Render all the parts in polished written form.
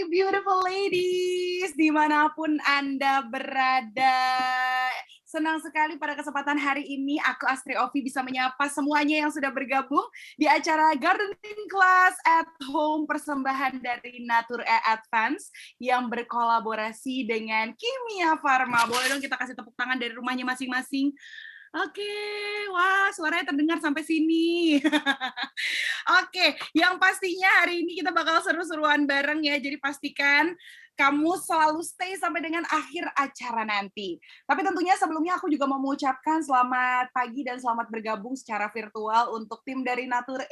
beautiful ladies, dimanapun Anda berada. Senang sekali pada kesempatan hari ini aku Astri Ovi bisa menyapa semuanya yang sudah bergabung di acara Gardening Class at Home persembahan dari Nature Advance yang berkolaborasi dengan Kimia Farma. Boleh dong kita kasih tepuk tangan dari rumahnya masing-masing. Oke, wah suaranya terdengar sampai sini. Oke, yang pastinya hari ini kita bakal seru-seruan bareng ya, jadi pastikan kamu selalu stay sampai dengan akhir acara nanti. Tapi tentunya sebelumnya aku juga mau mengucapkan selamat pagi dan selamat bergabung secara virtual untuk tim dari Nature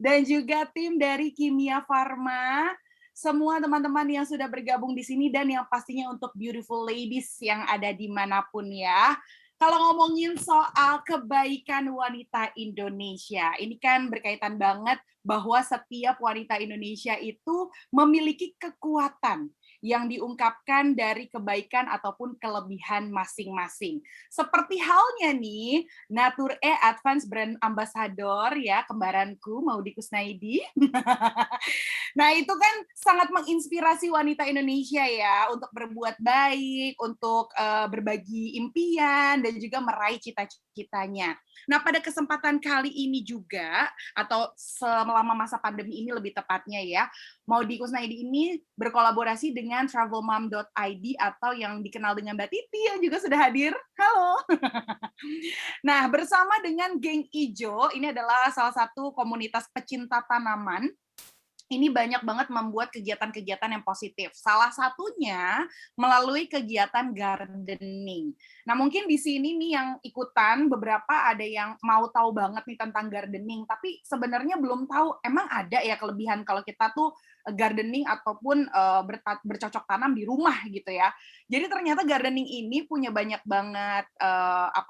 dan juga tim dari Kimia Farma. Semua teman-teman yang sudah bergabung di sini dan yang pastinya untuk beautiful ladies yang ada dimanapun ya. Kalau ngomongin soal kebaikan wanita Indonesia, ini kan berkaitan banget bahwa setiap wanita Indonesia itu memiliki kekuatan yang diungkapkan dari kebaikan ataupun kelebihan masing-masing. Seperti halnya nih, Nature Advance Brand Ambassador ya, kembaranku Maudy Kusnaidi. Nah, itu kan sangat menginspirasi wanita Indonesia ya untuk berbuat baik, untuk berbagi impian dan juga meraih cita-citanya. Nah, pada kesempatan kali ini juga atau selama masa pandemi ini lebih tepatnya ya, Maudy Kusnaidi ini berkolaborasi dengan travelmom.id atau yang dikenal dengan Mbak Titi yang juga sudah hadir. Halo. Nah, bersama dengan Geng Ijo, ini adalah salah satu komunitas pecinta tanaman. Ini banyak banget membuat kegiatan-kegiatan yang positif. Salah satunya melalui kegiatan gardening. Nah, mungkin di sini nih yang ikutan beberapa ada yang mau tahu banget nih tentang gardening, tapi sebenarnya belum tahu emang ada ya kelebihan kalau kita tuh gardening ataupun bercocok tanam di rumah gitu ya. Jadi ternyata gardening ini punya banyak banget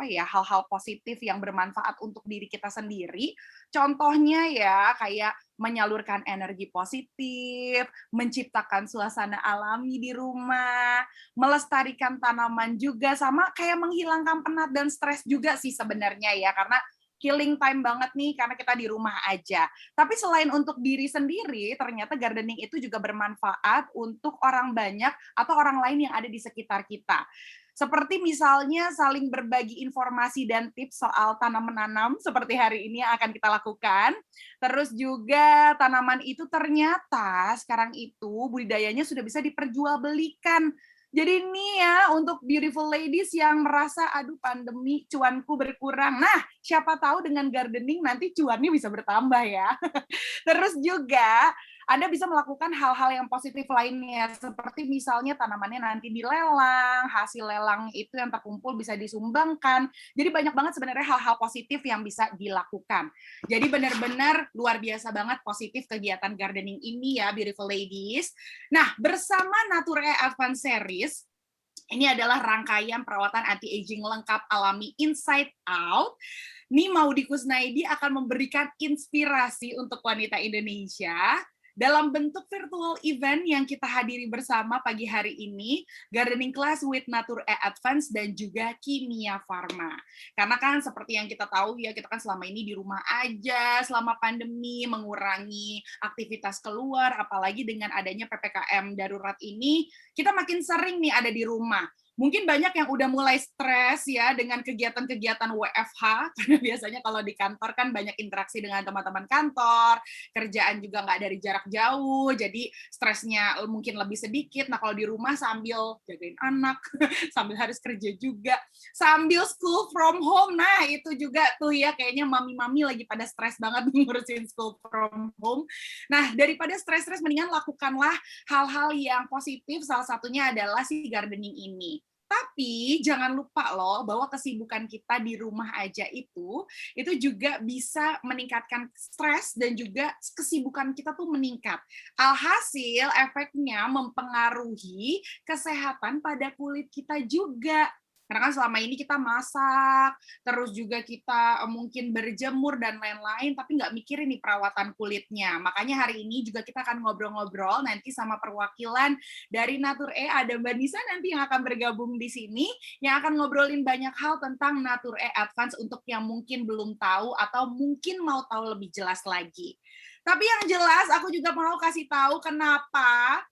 hal-hal positif yang bermanfaat untuk diri kita sendiri. Contohnya ya kayak menyalurkan energi positif, menciptakan suasana alami di rumah, melestarikan tanaman juga, sama kayak menghilangkan penat dan stres juga sih sebenarnya ya, karena healing time banget nih karena kita di rumah aja. Tapi selain untuk diri sendiri, ternyata gardening itu juga bermanfaat untuk orang banyak atau orang lain yang ada di sekitar kita. Seperti misalnya saling berbagi informasi dan tips soal tanam menanam seperti hari ini yang akan kita lakukan. Terus juga tanaman itu ternyata sekarang itu budidayanya sudah bisa diperjualbelikan. Jadi ini ya untuk beautiful ladies yang merasa aduh pandemi cuanku berkurang. Nah, siapa tahu dengan gardening nanti cuannya bisa bertambah ya. Terus juga Anda bisa melakukan hal-hal yang positif lainnya, seperti misalnya tanamannya nanti dilelang, hasil lelang itu yang terkumpul bisa disumbangkan. Jadi banyak banget sebenarnya hal-hal positif yang bisa dilakukan. Jadi benar-benar luar biasa banget positif kegiatan gardening ini ya, beautiful ladies. Nah, bersama Nature Advance Series, ini adalah rangkaian perawatan anti-aging lengkap alami Inside Out. Nih Maudy Kusnaidi akan memberikan inspirasi untuk wanita Indonesia dalam bentuk virtual event yang kita hadiri bersama pagi hari ini, Gardening Class with Nature Advance dan juga Kimia Farma. Karena kan seperti yang kita tahu ya, kita kan selama ini di rumah aja, selama pandemi, mengurangi aktivitas keluar, apalagi dengan adanya PPKM darurat ini, kita makin sering nih ada di rumah. Mungkin banyak yang udah mulai stres ya dengan kegiatan-kegiatan WFH, karena biasanya kalau di kantor kan banyak interaksi dengan teman-teman kantor, kerjaan juga nggak dari jarak jauh, jadi stresnya mungkin lebih sedikit. Nah kalau di rumah sambil jagain anak, sambil harus kerja juga, sambil school from home, nah itu juga tuh ya kayaknya mami-mami lagi pada stres banget ngurusin school from home. Nah daripada stres-stres mendingan lakukanlah hal-hal yang positif, salah satunya adalah si gardening ini. Tapi jangan lupa loh bahwa kesibukan kita di rumah aja itu juga bisa meningkatkan stres dan juga kesibukan kita tuh meningkat. Alhasil efeknya mempengaruhi kesehatan pada kulit kita juga. Karena kan selama ini kita masak, terus juga kita mungkin berjemur dan lain-lain, tapi nggak mikirin nih perawatan kulitnya. Makanya hari ini juga kita akan ngobrol-ngobrol nanti sama perwakilan dari Nature ada Mbak Nisa nanti yang akan bergabung di sini, yang akan ngobrolin banyak hal tentang Nature Advance untuk yang mungkin belum tahu atau mungkin mau tahu lebih jelas lagi. Tapi yang jelas aku juga mau kasih tahu kenapa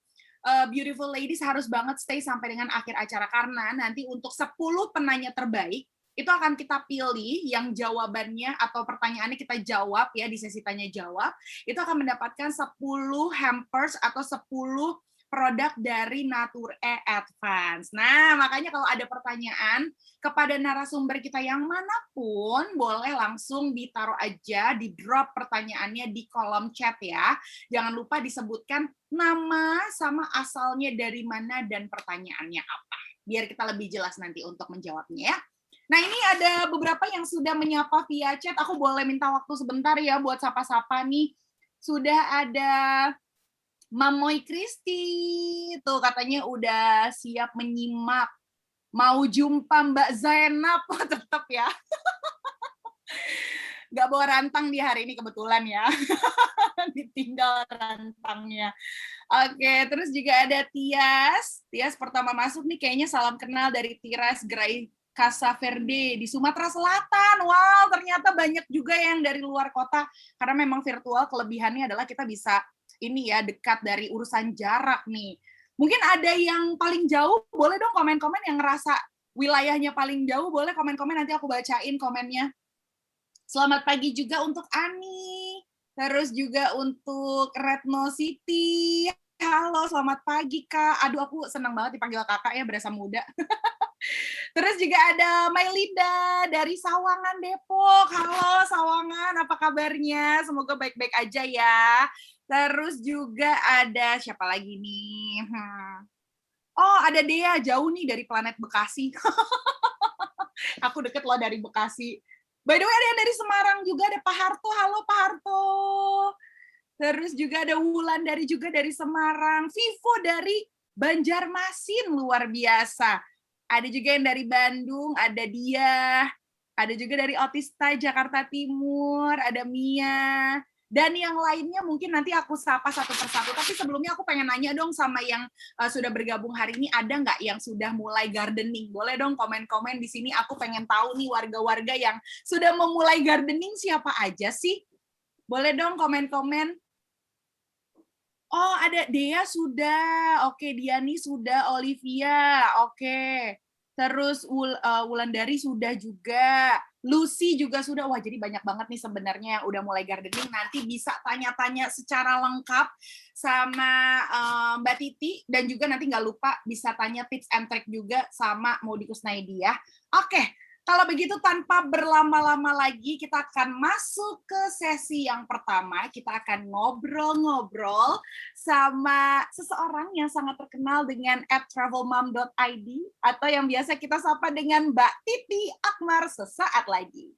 beautiful ladies harus banget stay sampai dengan akhir acara karena nanti untuk 10 penanya terbaik itu akan kita pilih yang jawabannya atau pertanyaannya kita jawab ya di sesi tanya jawab, itu akan mendapatkan 10 hampers atau 10 produk dari Nature Advance. Nah, makanya kalau ada pertanyaan kepada narasumber kita yang manapun, boleh langsung ditaruh aja, di drop pertanyaannya di kolom chat ya. Jangan lupa disebutkan nama sama asalnya dari mana dan pertanyaannya apa. Biar kita lebih jelas nanti untuk menjawabnya ya. Nah, ini ada beberapa yang sudah menyapa via chat. Aku boleh minta waktu sebentar ya buat sapa-sapa nih. Sudah ada Mamoy Kristi, tuh katanya udah siap menyimak. Mau jumpa Mbak Zainab, tetap ya. Nggak bawa rantang di hari ini kebetulan ya. Ditinggal rantangnya. Oke, terus juga ada Tias. Tias pertama masuk nih kayaknya salam kenal dari Tiras Gerai Casa Verde di Sumatera Selatan. Wow, ternyata banyak juga yang dari luar kota. Karena memang virtual kelebihannya adalah kita bisa ini ya dekat dari urusan jarak nih. Mungkin ada yang paling jauh, boleh dong komen-komen yang ngerasa wilayahnya paling jauh, boleh komen-komen nanti aku bacain komennya. Selamat pagi juga untuk Ani, terus juga untuk Retno City. Halo, selamat pagi Kak. Aduh, aku senang banget dipanggil kakak ya, berasa muda. Terus juga ada Mailinda dari Sawangan, Depok. Halo Sawangan, apa kabarnya? Semoga baik-baik aja ya. Terus juga ada siapa lagi nih? Oh, ada Dea, jauh nih dari planet Bekasi. Aku deket loh dari Bekasi. By the way, ada yang dari Semarang juga, ada Pak Harto. Halo Pak Harto. Terus juga ada Wulan juga dari Semarang. Vivo dari Banjarmasin, luar biasa. Ada juga yang dari Bandung, ada dia. Ada juga dari Otista, Jakarta Timur, ada Mia. Dan yang lainnya mungkin nanti aku sapa satu persatu. Tapi sebelumnya aku pengen nanya dong sama yang sudah bergabung hari ini, ada nggak yang sudah mulai gardening? Boleh dong komen-komen di sini. Aku pengen tahu nih warga-warga yang sudah memulai gardening siapa aja sih? Boleh dong komen-komen. Oh, ada Dea sudah. Oke, Diani sudah, Olivia. Oke. Terus Wulandari sudah juga. Lucy juga sudah. Wah, jadi banyak banget nih sebenarnya yang udah mulai gardening. Nanti bisa tanya-tanya secara lengkap sama Mbak Titi. Dan juga nanti nggak lupa bisa tanya tips and trick juga sama Maudi Kusnaidi ya. Oke. Kalau begitu tanpa berlama-lama lagi kita akan masuk ke sesi yang pertama. Kita akan ngobrol-ngobrol sama seseorang yang sangat terkenal dengan @travelmom.id atau yang biasa kita sapa dengan Mbak Titi Akmar sesaat lagi.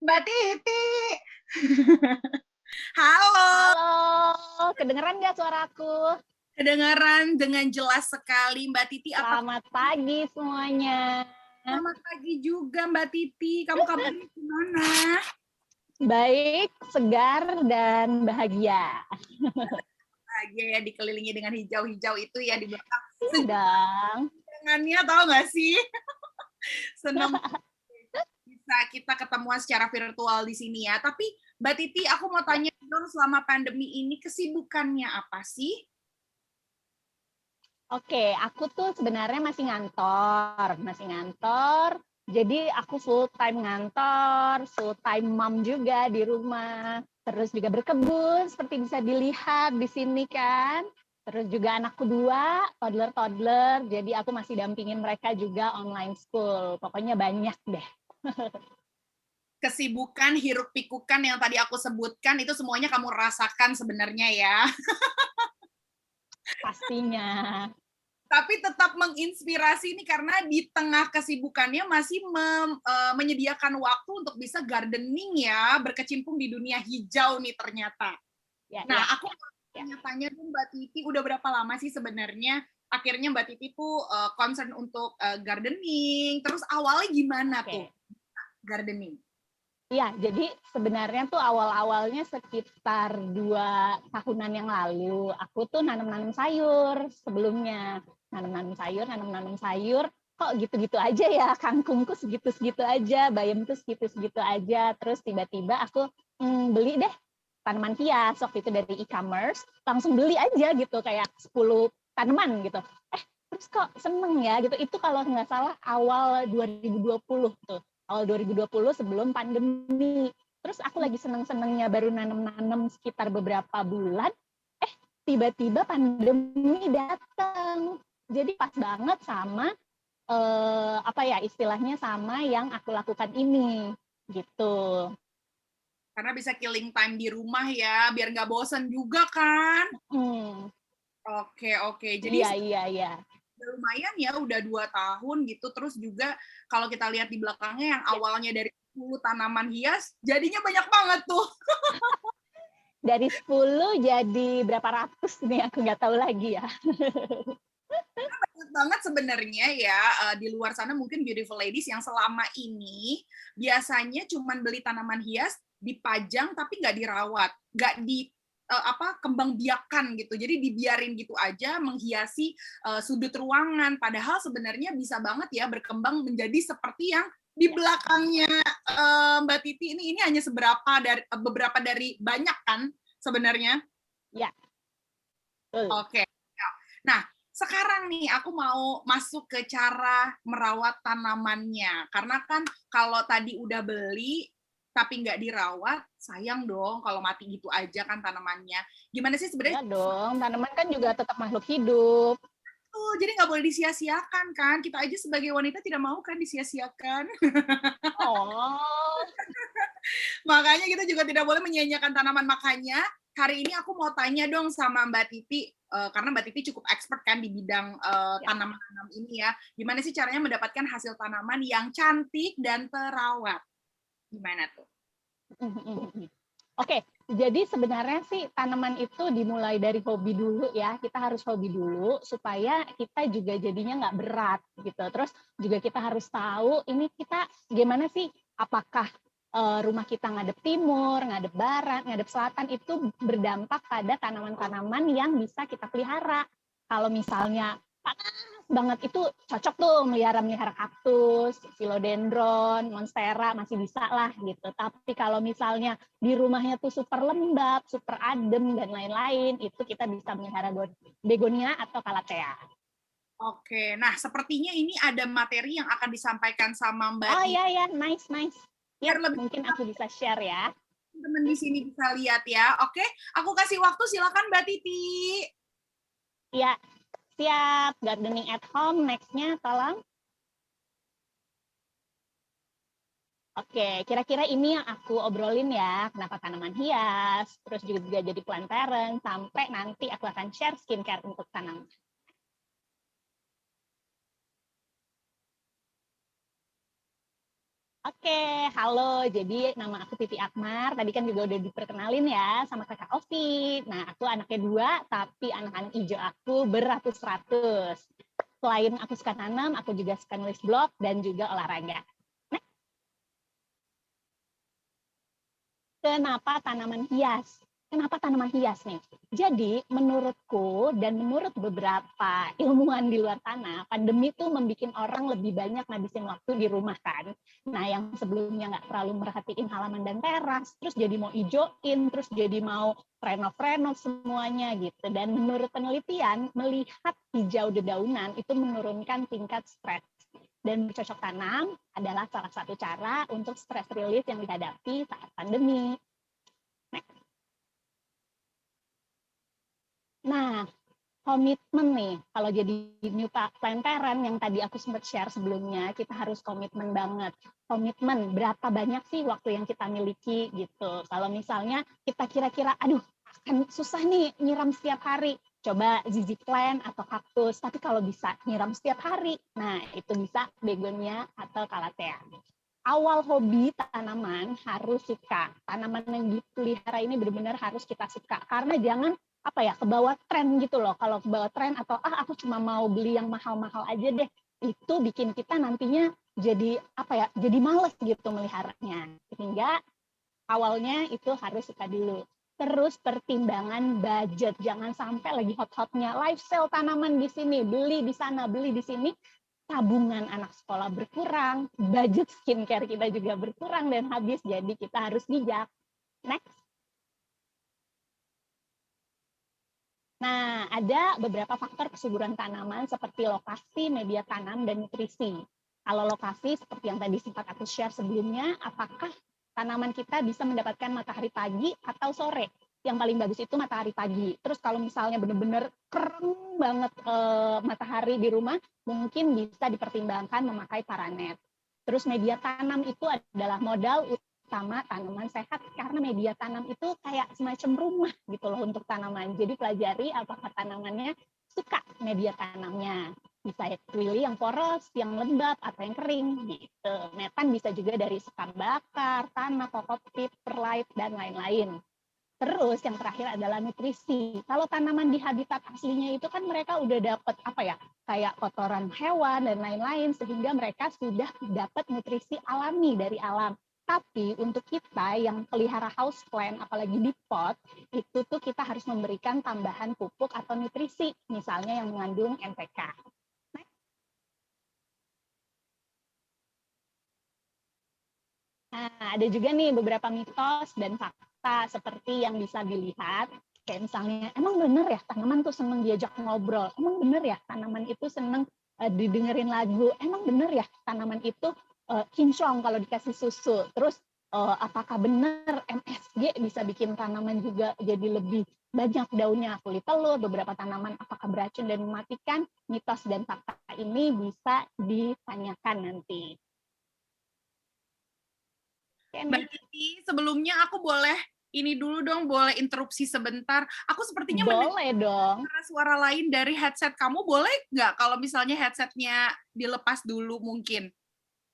Mbak Titi. Halo. Halo, kedengeran nggak suaraku? Kedengaran dengan jelas sekali Mbak Titi. Selamat pagi semuanya. Selamat pagi juga Mbak Titi. Kamu kabarnya gimana? Baik, segar, dan bahagia. Bahagia ya dikelilingi dengan hijau-hijau itu ya di belakang. Sedang. Dengannya tahu nggak sih? Senang bisa kita ketemuan secara virtual di sini ya. Tapi Mbak Titi, aku mau tanya dong selama pandemi ini kesibukannya apa sih? Oke, aku tuh sebenarnya masih ngantor. Jadi aku full time ngantor, full time mom juga di rumah. Terus juga berkebun, seperti bisa dilihat di sini kan. Terus juga anakku 2, toddler, jadi aku masih dampingin mereka juga online school. Pokoknya banyak deh. Kesibukan, hiruk pikukan yang tadi aku sebutkan itu semuanya kamu rasakan sebenarnya ya. Pastinya. Tapi tetap menginspirasi ini karena di tengah kesibukannya masih menyediakan waktu untuk bisa gardening ya, berkecimpung di dunia hijau nih ternyata. Ya, nah, ya, aku tanya dong Mbak Titi, udah berapa lama sih sebenarnya akhirnya Mbak Titi tuh concern untuk gardening, terus awalnya gimana tuh gardening? Iya, jadi sebenarnya tuh awal-awalnya sekitar 2 tahunan yang lalu, aku tuh nanam-nanam sayur sebelumnya. Nanam-nanam sayur, kok gitu-gitu aja ya, kangkungku segitu-segitu aja, bayam tuh segitu-segitu aja. Terus tiba-tiba aku beli deh tanaman hias waktu itu dari e-commerce, langsung beli aja gitu, kayak 10 tanaman gitu. Terus kok seneng ya gitu, itu kalau nggak salah awal 2020 tuh. Awal 2020 sebelum pandemi. Terus aku lagi seneng-senengnya baru nanam-nanam sekitar beberapa bulan, tiba-tiba pandemi datang. Jadi pas banget sama apa ya istilahnya sama yang aku lakukan ini gitu. Karena bisa killing time di rumah ya, biar nggak bosen juga kan. Oke. Jadi Iya. lumayan ya, udah 2 tahun gitu. Terus juga kalau kita lihat di belakangnya yang awalnya dari 10 tanaman hias, jadinya banyak banget tuh. Dari 10 jadi berapa ratus nih, aku nggak tahu lagi ya. Banyak banget sebenarnya ya, di luar sana mungkin beautiful ladies yang selama ini biasanya cuman beli tanaman hias, dipajang tapi nggak dirawat, nggak di kembang biakan gitu. Jadi dibiarin gitu aja menghiasi sudut ruangan. Padahal sebenarnya bisa banget ya berkembang menjadi seperti yang di belakangnya Mbak Titi ini hanya beberapa dari banyak kan sebenarnya. Ya. Oke. Nah, sekarang nih aku mau masuk ke cara merawat tanamannya. Karena kan kalau tadi udah beli tapi nggak dirawat, sayang dong kalau mati gitu aja kan tanamannya. Gimana sih sebenarnya? Ya dong, tanaman kan juga tetap makhluk hidup. Tuh, jadi nggak boleh disia-siakan kan. Kita aja sebagai wanita tidak mau kan disia-siakan. Oh. Makanya kita juga tidak boleh menyia-nyiakan tanaman. Makanya hari ini aku mau tanya dong sama Mbak Titi, karena Mbak Titi cukup expert kan di bidang tanaman-tanaman ini ya. Gimana sih caranya mendapatkan hasil tanaman yang cantik dan terawat? Gimana tuh? Oke, jadi sebenarnya sih tanaman itu dimulai dari hobi dulu ya. Kita harus hobi dulu supaya kita juga jadinya nggak berat gitu. Terus juga kita harus tahu ini kita gimana sih, apakah rumah kita ngadep timur, ngadep barat, ngadep selatan, itu berdampak pada tanaman-tanaman yang bisa kita pelihara. Kalau misalnya panas banget itu cocok tuh melihara kaktus, philodendron, monstera masih bisa lah gitu. Tapi kalau misalnya di rumahnya tuh super lembab, super adem dan lain-lain, itu kita bisa melihara begonia atau calathea. Oke, nah sepertinya ini ada materi yang akan disampaikan sama Mbak Oh Titi. iya, nice. Ya, Biar lebih mungkin aku bisa share ya. teman di sini bisa lihat ya. Oke, aku kasih waktu, silakan Mbak Titi. Ya, siap. Gardening at home, next-nya tolong. Oke, kira-kira ini yang aku obrolin ya, kenapa tanaman hias, terus juga jadi plant parent, sampai nanti aku akan share skincare untuk tanaman. Oke, halo. Jadi nama aku Titi Akmar. Tadi kan juga udah diperkenalin ya sama kakak Ovi. Nah, aku anaknya 2, tapi anak-anak hijau aku beratus-ratus. Selain aku suka tanam, aku juga suka nulis blog dan juga olahraga. Nah, kenapa tanaman hias? Kenapa tanaman hias nih? Jadi menurutku dan menurut beberapa ilmuwan di luar sana, pandemi itu membuat orang lebih banyak ngabisin waktu di rumah kan. Nah yang sebelumnya nggak terlalu merhatiin halaman dan teras, terus jadi mau ijoin, terus jadi mau renov semuanya gitu. Dan menurut penelitian, melihat hijau dedaunan itu menurunkan tingkat stres. Dan bercocok tanam adalah salah satu cara untuk stress relief yang dihadapi saat pandemi. Nah, komitmen nih, kalau jadi new plant parent yang tadi aku sempat share sebelumnya, kita harus komitmen banget. Komitmen, berapa banyak sih waktu yang kita miliki gitu. Kalau misalnya kita kira-kira, aduh, akan susah nih nyiram setiap hari. Coba zizi plant atau kaktus, tapi kalau bisa nyiram setiap hari, nah itu bisa begonia atau calathea. Awal hobi tanaman harus suka. Tanaman yang dipelihara ini benar-benar harus kita suka. Karena jangan kebawa tren gitu loh. Kalau kebawa tren atau aku cuma mau beli yang mahal-mahal aja deh, itu bikin kita nantinya jadi apa ya, jadi males gitu meliharanya. Sehingga awalnya itu harus suka dulu. Terus pertimbangan budget, jangan sampai lagi hot-hotnya live sale tanaman di sini, beli di sana, beli di sini, tabungan anak sekolah berkurang, budget skincare kita juga berkurang dan habis, jadi kita harus bijak. Next. Nah, ada beberapa faktor kesuburan tanaman seperti lokasi, media tanam, dan nutrisi. Kalau lokasi, seperti yang tadi sempat aku share sebelumnya, apakah tanaman kita bisa mendapatkan matahari pagi atau sore? Yang paling bagus itu matahari pagi. Terus kalau misalnya benar-benar keren banget matahari di rumah, mungkin bisa dipertimbangkan memakai paranet. Terus media tanam itu adalah modal utama tanaman sehat, karena media tanam itu kayak semacam rumah gitu loh untuk tanaman. Jadi pelajari apakah tanamannya suka media tanamnya. Bisa pilih yang poros, yang lembab, atau yang kering gitu. Metan bisa juga dari sekam bakar, tanah, kokopit, perlite, dan lain-lain. Terus yang terakhir adalah nutrisi. Kalau tanaman di habitat aslinya itu kan mereka udah dapat apa ya, kayak kotoran hewan dan lain-lain, sehingga mereka sudah dapat nutrisi alami dari alam. Tapi untuk kita yang pelihara houseplant, apalagi di pot, itu tuh kita harus memberikan tambahan pupuk atau nutrisi, misalnya yang mengandung NPK. Nah, ada juga nih beberapa mitos dan fakta seperti yang bisa dilihat. Kayak misalnya, emang bener ya tanaman tuh seneng diajak ngobrol? Emang bener ya tanaman itu seneng didengerin lagu? Emang bener ya tanaman itu kinclong kalau dikasih susu? Terus apakah benar MSG bisa bikin tanaman juga jadi lebih banyak daunnya, kulit telur, beberapa tanaman apakah beracun dan mematikan? Mitos dan fakta ini bisa ditanyakan nanti. Mbak Titi, sebelumnya aku boleh ini dulu dong, boleh interupsi sebentar. Aku sepertinya boleh dong. Suara lain dari headset kamu, boleh nggak kalau misalnya headsetnya dilepas dulu mungkin?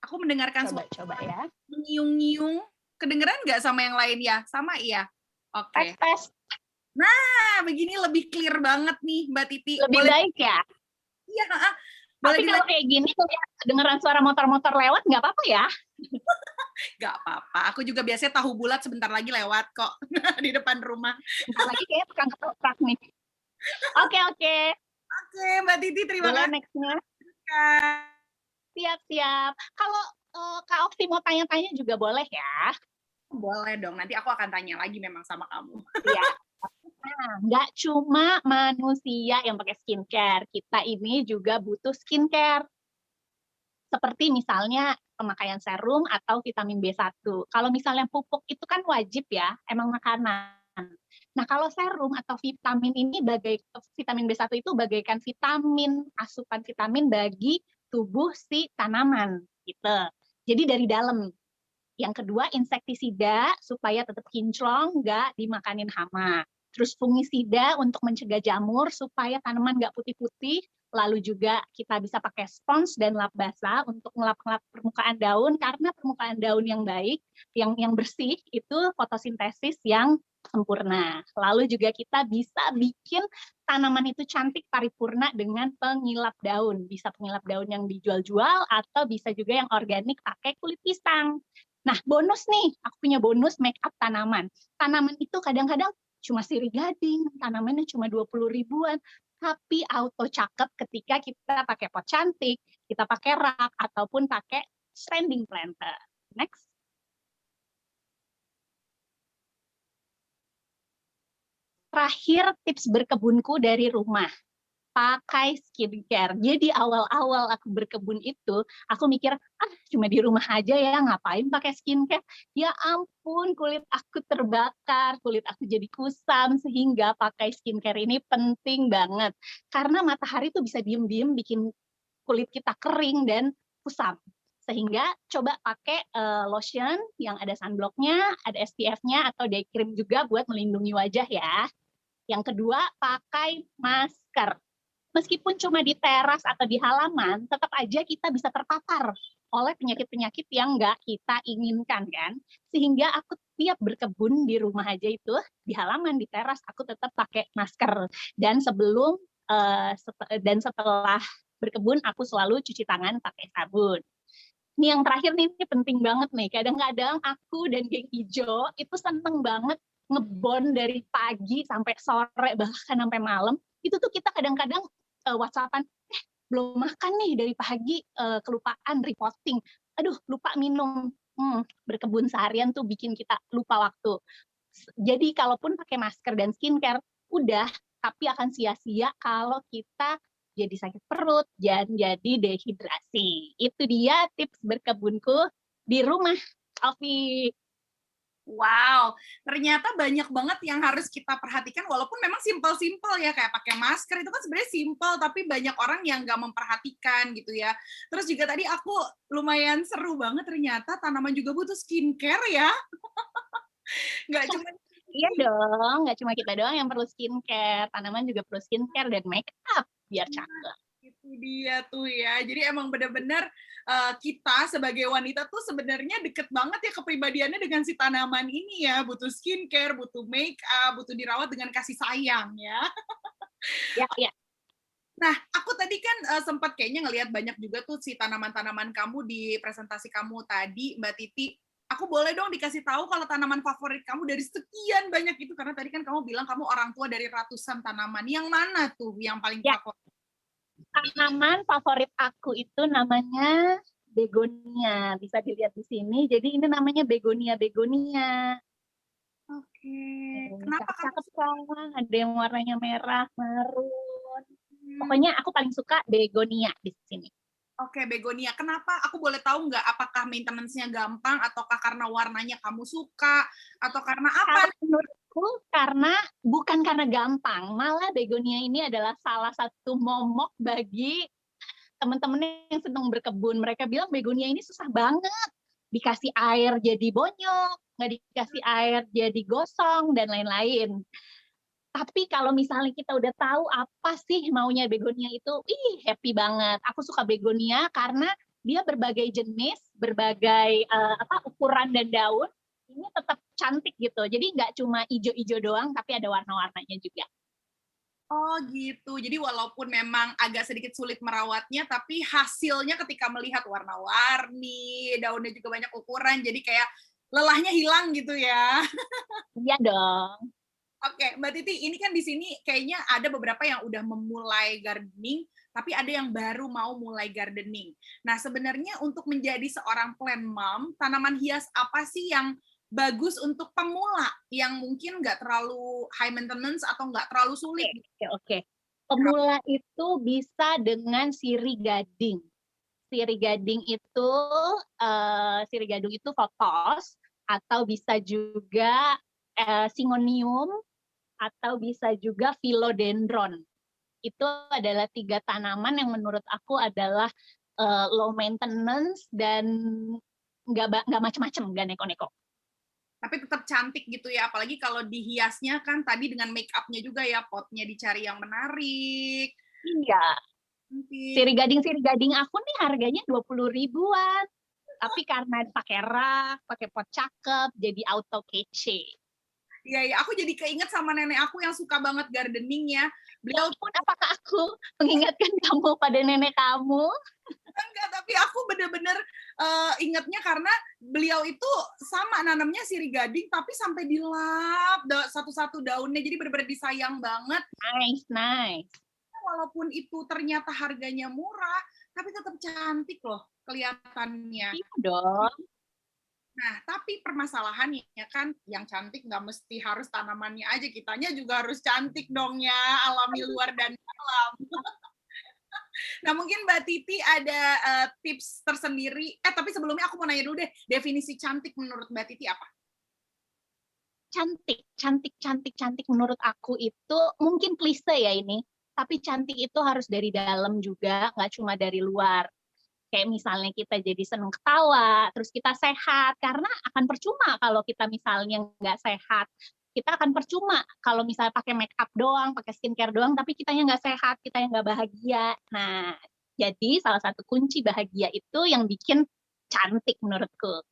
Aku mendengarkan Coba ya. Nyiung-nyiung. Kedengeran nggak sama yang lain ya? Sama iya? Oke. Tes. Nah, begini lebih clear banget nih, Mbak Titi. Lebih boleh baik ya? Iya, Tapi kalau kayak gini, kedengeran suara motor-motor lewat, nggak apa-apa ya? Nggak apa-apa. Aku juga biasanya tahu bulat sebentar lagi lewat kok di depan rumah. Bentar lagi kayak tukang ketoprak nih. Oke. Oke, Mbak Titi, terima kasih. Next-nya. Siap. Kalau Kak Okti mau tanya-tanya juga boleh ya? Boleh dong, nanti aku akan tanya lagi memang sama kamu. Iya. Nah, nggak cuma manusia yang pakai skincare, kita ini juga butuh skincare. Seperti misalnya pemakaian serum atau vitamin B1. Kalau misalnya pupuk itu kan wajib ya, emang makanan. Nah, kalau serum atau vitamin ini vitamin B1 itu bagaikan vitamin, asupan vitamin bagi tubuh si tanaman gitu. Jadi dari dalam. Yang kedua, insektisida supaya tetap kinclong, nggak dimakanin hama. Terus fungisida untuk mencegah jamur supaya tanaman nggak putih-putih. Lalu juga kita bisa pakai spons dan lap basah untuk ngelap-ngelap permukaan daun, karena permukaan daun yang baik, yang bersih, itu fotosintesis yang sempurna. Lalu juga kita bisa bikin tanaman itu cantik paripurna dengan pengilap daun. Bisa pengilap daun yang dijual-jual atau bisa juga yang organik pakai kulit pisang. Nah, bonus nih, aku punya bonus make up tanaman. Tanaman itu kadang-kadang cuma sirih gading, tanamannya cuma 20 ribuan, tapi auto cakep ketika kita pakai pot cantik, kita pakai rak, ataupun pakai standing planter. Next. Terakhir, tips berkebunku dari rumah. Pakai skincare. Jadi awal-awal aku berkebun itu, aku mikir, cuma di rumah aja ya, ngapain pakai skincare? Ya ampun, kulit aku terbakar, kulit aku jadi kusam, sehingga pakai skincare ini penting banget. Karena matahari tuh bisa diem-diem bikin kulit kita kering dan kusam. Sehingga coba pakai lotion yang ada sunblocknya, ada SPF-nya, atau day cream juga buat melindungi wajah ya. Yang kedua, pakai masker. Meskipun cuma di teras atau di halaman, tetap aja kita bisa terpapar oleh penyakit-penyakit yang nggak kita inginkan kan. Sehingga aku tiap berkebun di rumah aja itu, di halaman, di teras, aku tetap pakai masker. Dan setelah berkebun, aku selalu cuci tangan pakai sabun. Nih yang terakhir nih, ini penting banget nih. Kadang-kadang aku dan geng hijau itu seneng banget ngebond dari pagi sampai sore, bahkan sampai malam. Itu tuh kita kadang-kadang WhatsAppan, belum makan nih dari pagi, kelupaan reposting. Aduh, lupa minum. Berkebun seharian tuh bikin kita lupa waktu. Jadi kalaupun pakai masker dan skincare, udah, tapi akan sia-sia kalau kita jadi sakit perut, dan jadi dehidrasi. Itu dia tips berkebunku di rumah, Alfi. Wow, ternyata banyak banget yang harus kita perhatikan walaupun memang simpel-simpel ya, kayak pakai masker itu kan sebenarnya simpel, tapi banyak orang yang nggak memperhatikan gitu ya. Terus juga tadi aku lumayan seru banget ternyata tanaman juga butuh skincare ya, nggak cuma Iya dong, nggak cuma kita doang yang perlu skincare, tanaman juga perlu skincare dan make up biar cakep. itu dia tuh ya. Jadi emang benar-benar kita sebagai wanita tuh sebenarnya deket banget ya kepribadiannya dengan si tanaman ini ya. Butuh skincare, butuh make up, butuh dirawat dengan kasih sayang ya. Ya, ya. Nah, aku tadi kan sempat kayaknya ngelihat banyak juga tuh si tanaman-tanaman kamu di presentasi kamu tadi, Mbak Titi. Aku boleh dong dikasih tahu kalau tanaman favorit kamu dari sekian banyak itu, karena tadi kan kamu bilang kamu orang tua dari ratusan tanaman. Yang mana tuh yang paling Ya, favorit? tanaman favorit aku itu namanya begonia. Bisa dilihat di sini. Jadi ini namanya begonia. Oke. Kenapa kamu Cakep kan? Ada yang warnanya merah, marun. hmm, Pokoknya aku paling suka begonia di sini. Oke, begonia. Kenapa? Aku boleh tahu nggak apakah maintenance-nya gampang, ataukah karena warnanya kamu suka, atau karena apa? Kalau menurutku bukan karena gampang, malah begonia ini adalah salah satu momok bagi teman-teman yang sedang berkebun. Mereka bilang begonia ini susah banget. Dikasih air jadi bonyok, nggak dikasih air jadi gosong, dan lain-lain. Tapi kalau misalnya kita udah tahu apa sih maunya begonia itu, happy banget. Aku suka begonia karena dia berbagai jenis, berbagai ukuran dan daun, ini tetap cantik gitu. Jadi nggak cuma hijau-hijau doang, tapi ada warna-warnanya juga. Oh gitu. Jadi walaupun memang agak sedikit sulit merawatnya, tapi hasilnya ketika melihat warna-warni, daunnya juga banyak ukuran, jadi kayak lelahnya hilang gitu ya. Iya dong. Oke, Mbak Titi, ini kan di sini kayaknya ada beberapa yang udah memulai gardening, tapi ada yang baru mau mulai gardening. Nah, sebenarnya untuk menjadi seorang plant mom, tanaman hias apa sih yang bagus untuk pemula yang mungkin nggak terlalu high maintenance atau nggak terlalu sulit? Oke. Pemula itu bisa dengan sirih gading. Sirih gading itu potos, atau bisa juga syngonium, atau bisa juga philodendron. Itu adalah 3 tanaman yang menurut aku adalah low maintenance dan nggak macam-macam, nggak neko-neko. Tapi tetap cantik gitu ya, apalagi kalau dihiasnya kan tadi dengan make up-nya juga ya, potnya dicari yang menarik, Iya. cantik. Sirih gading aku nih harganya 20 ribuan. Tapi karena pakai rak, pakai pot cakep, jadi auto kece. Iya, ya, aku jadi keinget sama nenek aku yang suka banget gardening ya. Ya Beliau ampun, apakah aku mengingatkan kamu pada nenek kamu? enggak, tapi aku bener-bener ingetnya karena beliau itu sama nanamnya sirih gading, tapi sampai dilap satu-satu daunnya, jadi bener-bener disayang banget. Nice. Walaupun itu ternyata harganya murah, tapi tetap cantik loh kelihatannya. Iya dong. Nah, tapi permasalahannya kan yang cantik nggak mesti harus tanamannya aja, kitanya juga harus cantik dong ya, alami luar dan dalam. Nah, mungkin Mbak Titi ada tips tersendiri. Tapi sebelumnya aku mau nanya dulu deh, definisi cantik menurut Mbak Titi apa? Cantik menurut aku itu mungkin klise ya ini, tapi cantik itu harus dari dalam juga, nggak cuma dari luar. Kayak misalnya kita jadi seneng ketawa, terus kita sehat, karena akan percuma kalau kita misalnya nggak sehat. Kita akan percuma kalau misalnya pakai make up doang, pakai skincare doang, tapi kitanya nggak sehat, kita yang nggak bahagia. Nah, jadi salah satu kunci bahagia itu yang bikin cantik menurutku.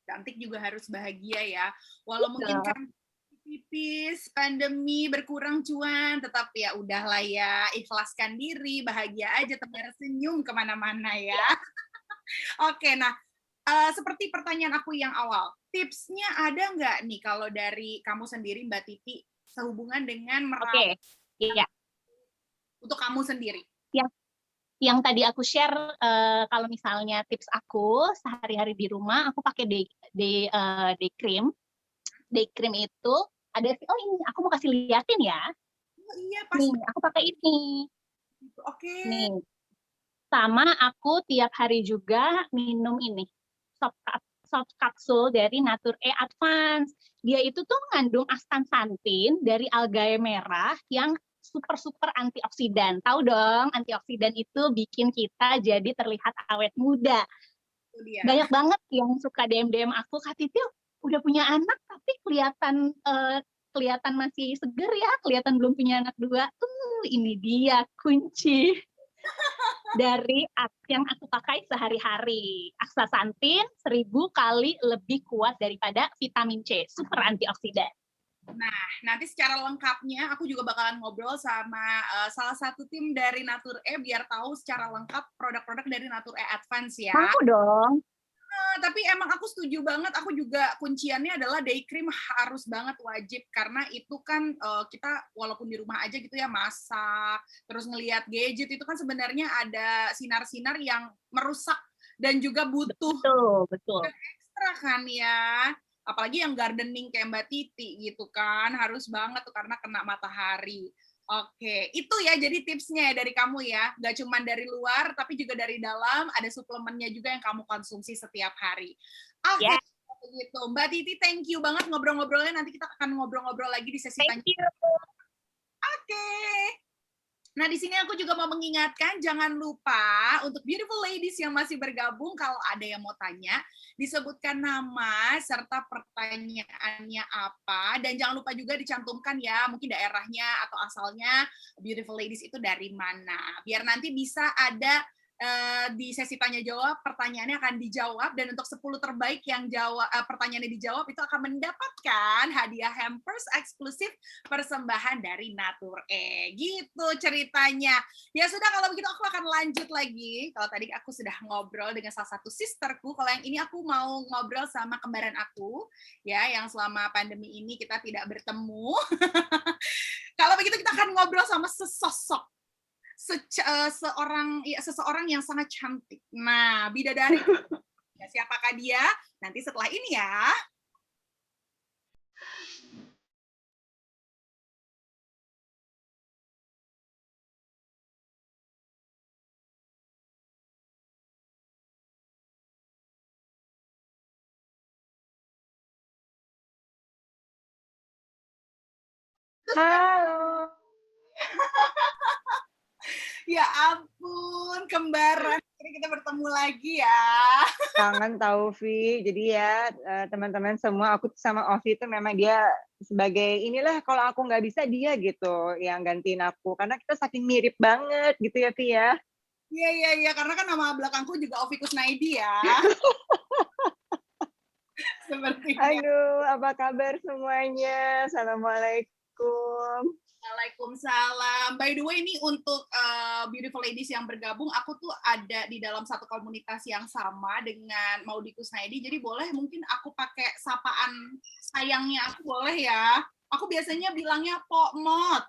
Cantik juga harus bahagia ya. Walau mungkin kan tipis, pandemi, berkurang cuan, tetap ya udahlah ya, ikhlaskan diri, bahagia aja, tebar senyum kemana-mana ya. Oke, nah seperti pertanyaan aku yang awal, tipsnya ada nggak nih kalau dari kamu sendiri Mbak Titi sehubungan dengan merawat Oke, iya. untuk kamu sendiri? Yang yang tadi aku share kalau misalnya tips aku sehari-hari di rumah, aku pakai day cream. Day cream itu ada oh ini aku mau kasih liatin ya. Oh iya, pas Nih, aku pakai ini. begitu. Oke. Nih, sama aku tiap hari juga minum ini. Soft kapsul dari Nature E Advance. Dia itu tuh mengandung astaxanthin dari algae merah yang super antioksidan. Tahu dong, antioksidan itu bikin kita jadi terlihat awet muda. Itu dia. Banyak banget yang suka DM aku, Kak Titi udah punya anak tapi kelihatan masih seger ya, kelihatan belum punya anak dua. Ini dia kunci dari yang aku pakai sehari-hari. Astaxanthin 1000 kali lebih kuat daripada vitamin C, super antioksidan. Nah, nanti secara lengkapnya aku juga bakalan ngobrol sama salah satu tim dari Nature E biar tahu secara lengkap produk-produk dari Nature E Advance ya. Mau dong. Tapi emang aku setuju banget, aku juga kunciannya adalah day cream harus banget wajib karena itu kan kita walaupun di rumah aja gitu ya masak, terus ngelihat gadget itu kan sebenarnya ada sinar-sinar yang merusak dan juga butuh Betul, betul. ekstra kan ya. Apalagi yang gardening kayak Mbak Titi gitu kan, harus banget tuh karena kena matahari. Oke, itu ya jadi tipsnya ya dari kamu ya. Nggak cuma dari luar, tapi juga dari dalam, ada suplemennya juga yang kamu konsumsi setiap hari. Oke, Ya, begitu. Mbak Titi, thank you banget ngobrol-ngobrolnya. Nanti kita akan ngobrol-ngobrol lagi di sesi thank tanya. you. Oke. Nah, di sini aku juga mau mengingatkan, jangan lupa untuk beautiful ladies yang masih bergabung, kalau ada yang mau tanya, disebutkan nama serta pertanyaannya apa, dan jangan lupa juga dicantumkan ya, mungkin daerahnya atau asalnya beautiful ladies itu dari mana. Biar nanti bisa ada di sesi tanya jawab pertanyaannya akan dijawab dan untuk 10 terbaik yang jawab pertanyaannya dijawab itu akan mendapatkan hadiah hampers eksklusif persembahan dari Nature E. Gitu ceritanya. Ya sudah kalau begitu aku akan lanjut lagi. Kalau tadi aku sudah ngobrol dengan salah satu sisterku, kalau yang ini aku mau ngobrol sama kembaran aku ya yang selama pandemi ini kita tidak bertemu. Kalau begitu kita akan ngobrol sama sesosok seseorang yang sangat cantik. Nah, bidadari. Siapakah dia? Nanti setelah ini ya. Halo. Ya ampun, kembaran. Akhirnya kita bertemu lagi ya. Kangen tahu, Vi. Jadi ya, teman-teman semua, aku sama Ovi itu memang dia sebagai inilah kalau aku nggak bisa dia gitu yang gantiin aku. Karena kita saking mirip banget gitu ya, Vi ya. Iya, karena kan nama belakangku juga Ovi Kusnaidi ya. Sepertinya. Aduh, apa kabar semuanya? Assalamualaikum. Waalaikumsalam. By the way, ini untuk beautiful ladies yang bergabung, aku tuh ada di dalam satu komunitas yang sama dengan Maudy Kusnaidi. Jadi boleh mungkin aku pakai sapaan sayangnya aku boleh ya. Aku biasanya bilangnya Pok Mot.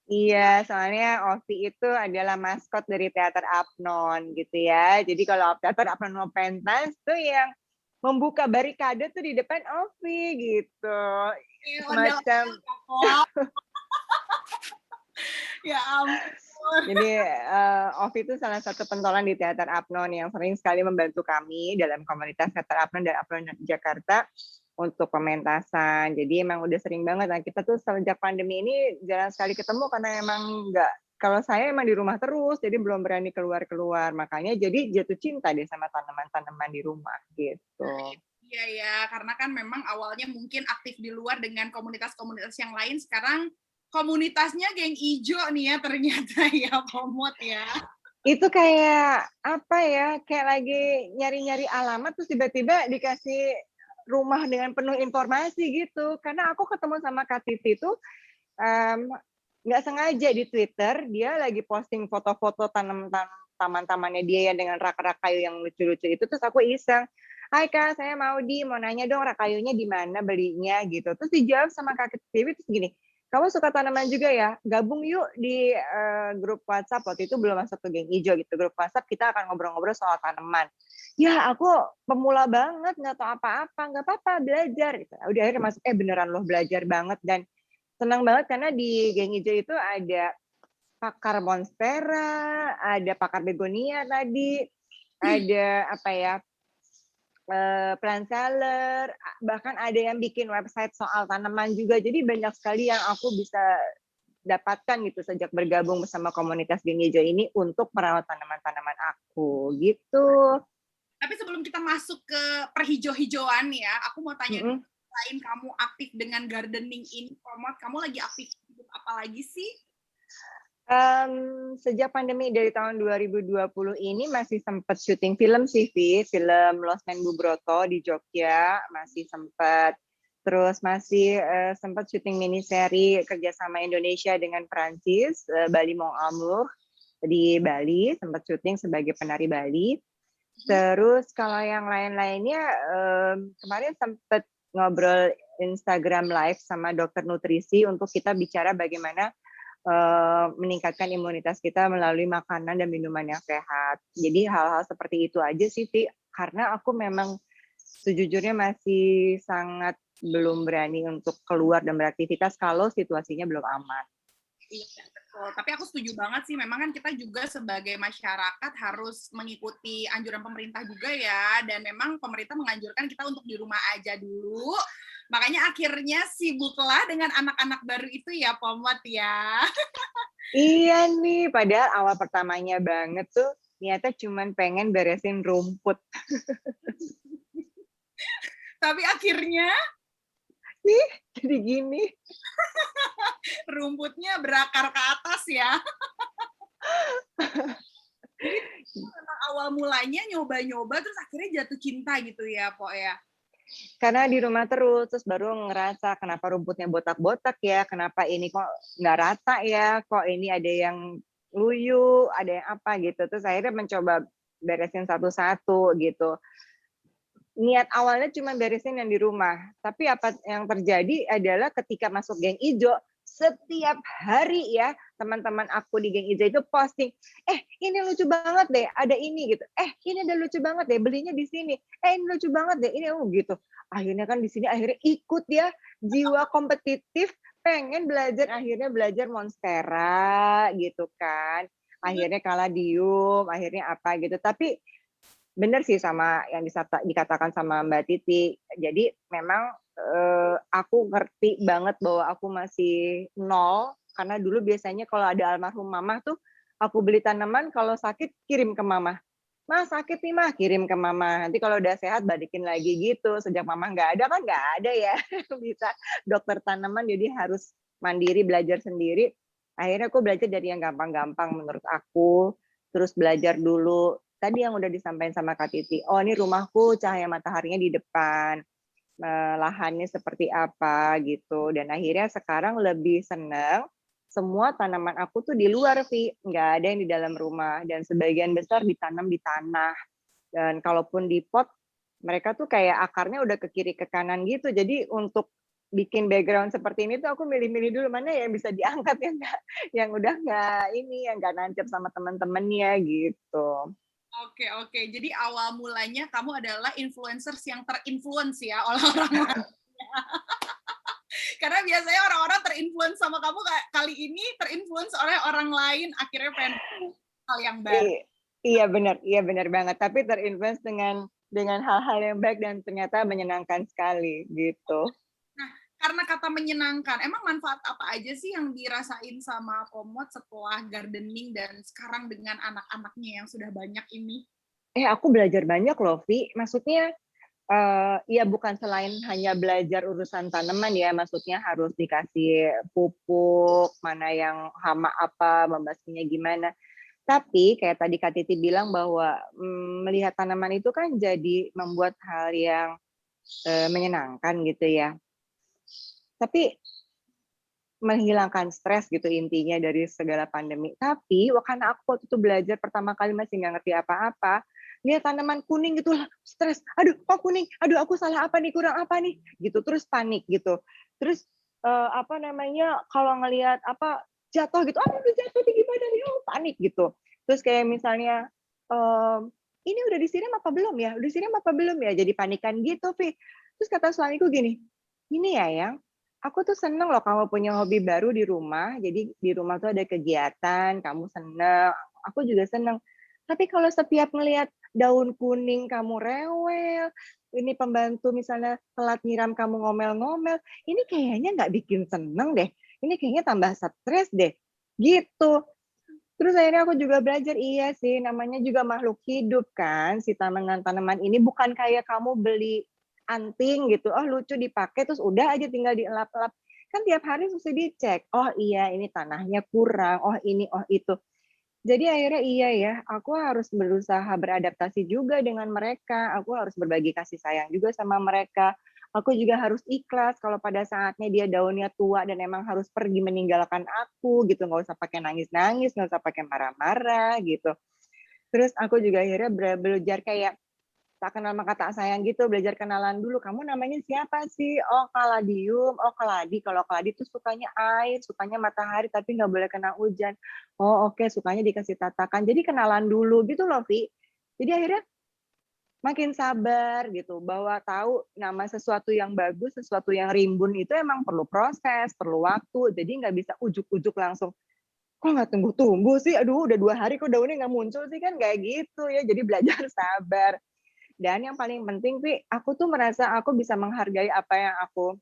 Iya, soalnya Ovi itu adalah maskot dari teater Apnon gitu ya. Jadi kalau teater Apnon Pentas tuh yang membuka barikade tuh di depan Ovi gitu. Semacam Ya ampun. jadi Ovi itu salah satu pentolan di teater Apnon yang sering sekali membantu kami dalam komunitas teater Apnon dan Apnon Jakarta untuk pementasan. Jadi emang udah sering banget. Nah, kita tuh sejak pandemi ini jarang sekali ketemu karena emang kalau saya emang di rumah terus, jadi belum berani keluar-keluar. Makanya jadi jatuh cinta deh sama tanaman-tanaman di rumah gitu. Iya ya, karena kan memang awalnya mungkin aktif di luar dengan komunitas-komunitas yang lain, sekarang komunitasnya geng ijo nih ya ternyata ya, Pomot ya. Itu kayak apa ya, kayak lagi nyari-nyari alamat terus tiba-tiba dikasih rumah dengan penuh informasi gitu. Karena aku ketemu sama Kak Titi tuh nggak sengaja di Twitter, dia lagi posting foto-foto taman-tamannya dia ya dengan rak-rak kayu yang lucu-lucu itu, terus aku iseng, "Hai Kak, saya mau nanya dong rak kayunya di mana belinya?" gitu. Terus dijawab sama Kak Tiwi terus gini, "Kamu suka tanaman juga ya? Gabung yuk di grup WhatsApp." Waktu itu belum masuk ke geng ijo gitu, grup WhatsApp kita akan ngobrol-ngobrol soal tanaman. Ya aku pemula banget, nggak tahu apa-apa, "Nggak apa-apa, belajar." Gitu. Udah akhirnya masuk, beneran loh belajar banget dan senang banget karena di geng ijo itu ada pakar monstera, ada pakar begonia tadi, ada apa ya, plant seller, bahkan ada yang bikin website soal tanaman juga. Jadi banyak sekali yang aku bisa dapatkan gitu sejak bergabung bersama komunitas geng ijo ini untuk merawat tanaman-tanaman aku, gitu. Tapi sebelum kita masuk ke perhijau-hijauan ya, aku mau tanya Mhm. selain kamu aktif dengan gardening ini, Komod, kamu lagi aktif apa lagi sih? Sejak pandemi dari tahun 2020 ini masih sempat syuting film sih, Vi, film Losmen Bubroto di Jogja, masih sempat. Terus masih, sempat syuting miniseri kerjasama Indonesia dengan Perancis, Bali Mon Amour di Bali, sempat syuting sebagai penari Bali. Terus kalau yang lain-lainnya, kemarin sempat ngobrol Instagram Live sama dokter nutrisi untuk kita bicara bagaimana meningkatkan imunitas kita melalui makanan dan minuman yang sehat. Jadi hal-hal seperti itu aja sih, Vi, karena aku memang sejujurnya masih sangat belum berani untuk keluar dan beraktivitas kalau situasinya belum aman. Iya, betul. Tapi aku setuju banget sih, memang kan kita juga sebagai masyarakat harus mengikuti anjuran pemerintah juga ya, dan memang pemerintah menganjurkan kita untuk di rumah aja dulu. Makanya akhirnya sibuklah dengan anak-anak baru itu ya, Pomot ya. Iya nih, padahal awal pertamanya banget tuh niatnya cuman pengen beresin rumput. Tapi akhirnya Nih, jadi gini. rumputnya berakar ke atas ya. Jadi memang awal mulanya nyoba-nyoba terus akhirnya jatuh cinta gitu ya, Po ya. Karena di rumah terus baru ngerasa kenapa rumputnya botak-botak ya, kenapa ini kok nggak rata ya, kok ini ada yang luyu, ada yang apa gitu. Terus akhirnya mencoba beresin satu-satu gitu. Niat awalnya cuma beresin yang di rumah, tapi apa yang terjadi adalah ketika masuk geng ijo, setiap hari ya teman-teman aku di geng ijo itu posting, ini lucu banget deh, ada ini gitu, ini ada lucu banget deh, belinya di sini, ini lucu banget deh, ini gitu. Akhirnya kan di sini akhirnya ikut ya, jiwa kompetitif, pengen belajar, akhirnya belajar monstera gitu kan. Akhirnya kaladium, akhirnya apa gitu. Tapi bener sih sama yang dikatakan sama Mbak Titi. Jadi memang aku ngerti banget bahwa aku masih nol, karena dulu biasanya kalau ada almarhum mama tuh, aku beli tanaman, kalau sakit kirim ke mama. "Mah sakit nih mah," kirim ke mama. Nanti kalau udah sehat balikin lagi gitu. Sejak mama nggak ada kan nggak ada ya bisa dokter tanaman, jadi harus mandiri belajar sendiri. Akhirnya aku belajar dari yang gampang-gampang menurut aku, terus belajar dulu tadi yang udah disampaikan sama Kak Titi, "Oh ini rumahku cahaya mataharinya di depan, lahannya seperti apa," gitu. Dan akhirnya sekarang lebih seneng, semua tanaman aku tuh di luar, Vi, nggak ada yang di dalam rumah, dan sebagian besar ditanam di tanah. Dan kalaupun di pot, mereka tuh kayak akarnya udah ke kiri ke kanan gitu. Jadi untuk bikin background seperti ini tuh aku milih-milih dulu mana yang bisa diangkat yang udah nggak ini, yang nggak nancep sama temen-temennya gitu. Oke, oke. Jadi awal mulanya kamu adalah influencers yang terinfluence ya oleh orang lain. Karena biasanya orang-orang terinfluence sama kamu kali ini terinfluence oleh orang lain, akhirnya pengen hal yang baru. Iya benar banget. Tapi terinfluence dengan hal-hal yang baik dan ternyata menyenangkan sekali gitu. Nah, karena kata menyenangkan, emang manfaat apa aja sih yang dirasain sama Pomot setelah gardening dan sekarang dengan anak-anaknya yang sudah banyak ini? Aku belajar banyak loh, Vi. Maksudnya ya bukan selain hanya belajar urusan tanaman ya, maksudnya harus dikasih pupuk, mana yang hama apa, membasminya gimana. Tapi kayak tadi Kak Titi bilang bahwa melihat tanaman itu kan jadi membuat hal yang menyenangkan gitu ya. Tapi menghilangkan stres gitu intinya dari segala pandemi. Tapi karena aku waktu itu belajar pertama kali masih nggak ngerti apa-apa, lihat tanaman kuning gitu lah, stres. Aduh, kok kuning? Aduh, aku salah apa nih? Kurang apa nih? Gitu, terus panik gitu. Terus apa namanya? Kalau ngelihat apa jatuh gitu, oh udah jatuh nih gimana nih? Oh, panik gitu. Terus kayak misalnya ini udah disiram apa belum ya? Udah disiram apa belum ya? Jadi panikan gitu, Vi. Terus kata suamiku gini, ini ya yang aku tuh seneng loh kamu punya hobi baru di rumah. Jadi di rumah tuh ada kegiatan, kamu seneng, aku juga seneng. Tapi kalau setiap ngelihat daun kuning kamu rewel, ini pembantu misalnya telat nyiram kamu ngomel-ngomel, ini kayaknya nggak bikin seneng deh. Ini kayaknya tambah stres deh. Gitu. Terus akhirnya aku juga belajar, iya sih namanya juga makhluk hidup kan, si tanaman-tanaman ini bukan kayak kamu beli anting gitu, oh lucu dipakai terus udah aja tinggal dielap-elap. Kan tiap hari mesti dicek, oh iya ini tanahnya kurang, oh ini, oh itu. Jadi akhirnya iya ya, aku harus berusaha beradaptasi juga dengan mereka, aku harus berbagi kasih sayang juga sama mereka. Aku juga harus ikhlas kalau pada saatnya dia daunnya tua dan emang harus pergi meninggalkan aku gitu, nggak usah pakai nangis-nangis, nggak usah pakai marah-marah gitu. Terus aku juga akhirnya belajar kayak tak kenal maka tak sayang gitu, belajar kenalan dulu, "Kamu namanya siapa sih?" "Oh, kaladium." "Oh, keladi." Kalau keladi tuh sukanya air, sukanya matahari, tapi nggak boleh kena hujan. "Oh, oke, sukanya dikasih tatakan." Jadi kenalan dulu gitu loh, Vi. Jadi akhirnya makin sabar gitu, bahwa tahu nama sesuatu yang bagus, sesuatu yang rimbun itu emang perlu proses, perlu waktu, jadi nggak bisa ujuk-ujuk langsung, "Kok nggak tumbuh-tumbuh sih? Aduh udah 2 hari kok daunnya nggak muncul sih?" Kan nggak gitu ya, jadi belajar sabar. Dan yang paling penting, Vi, aku tuh merasa aku bisa menghargai apa yang aku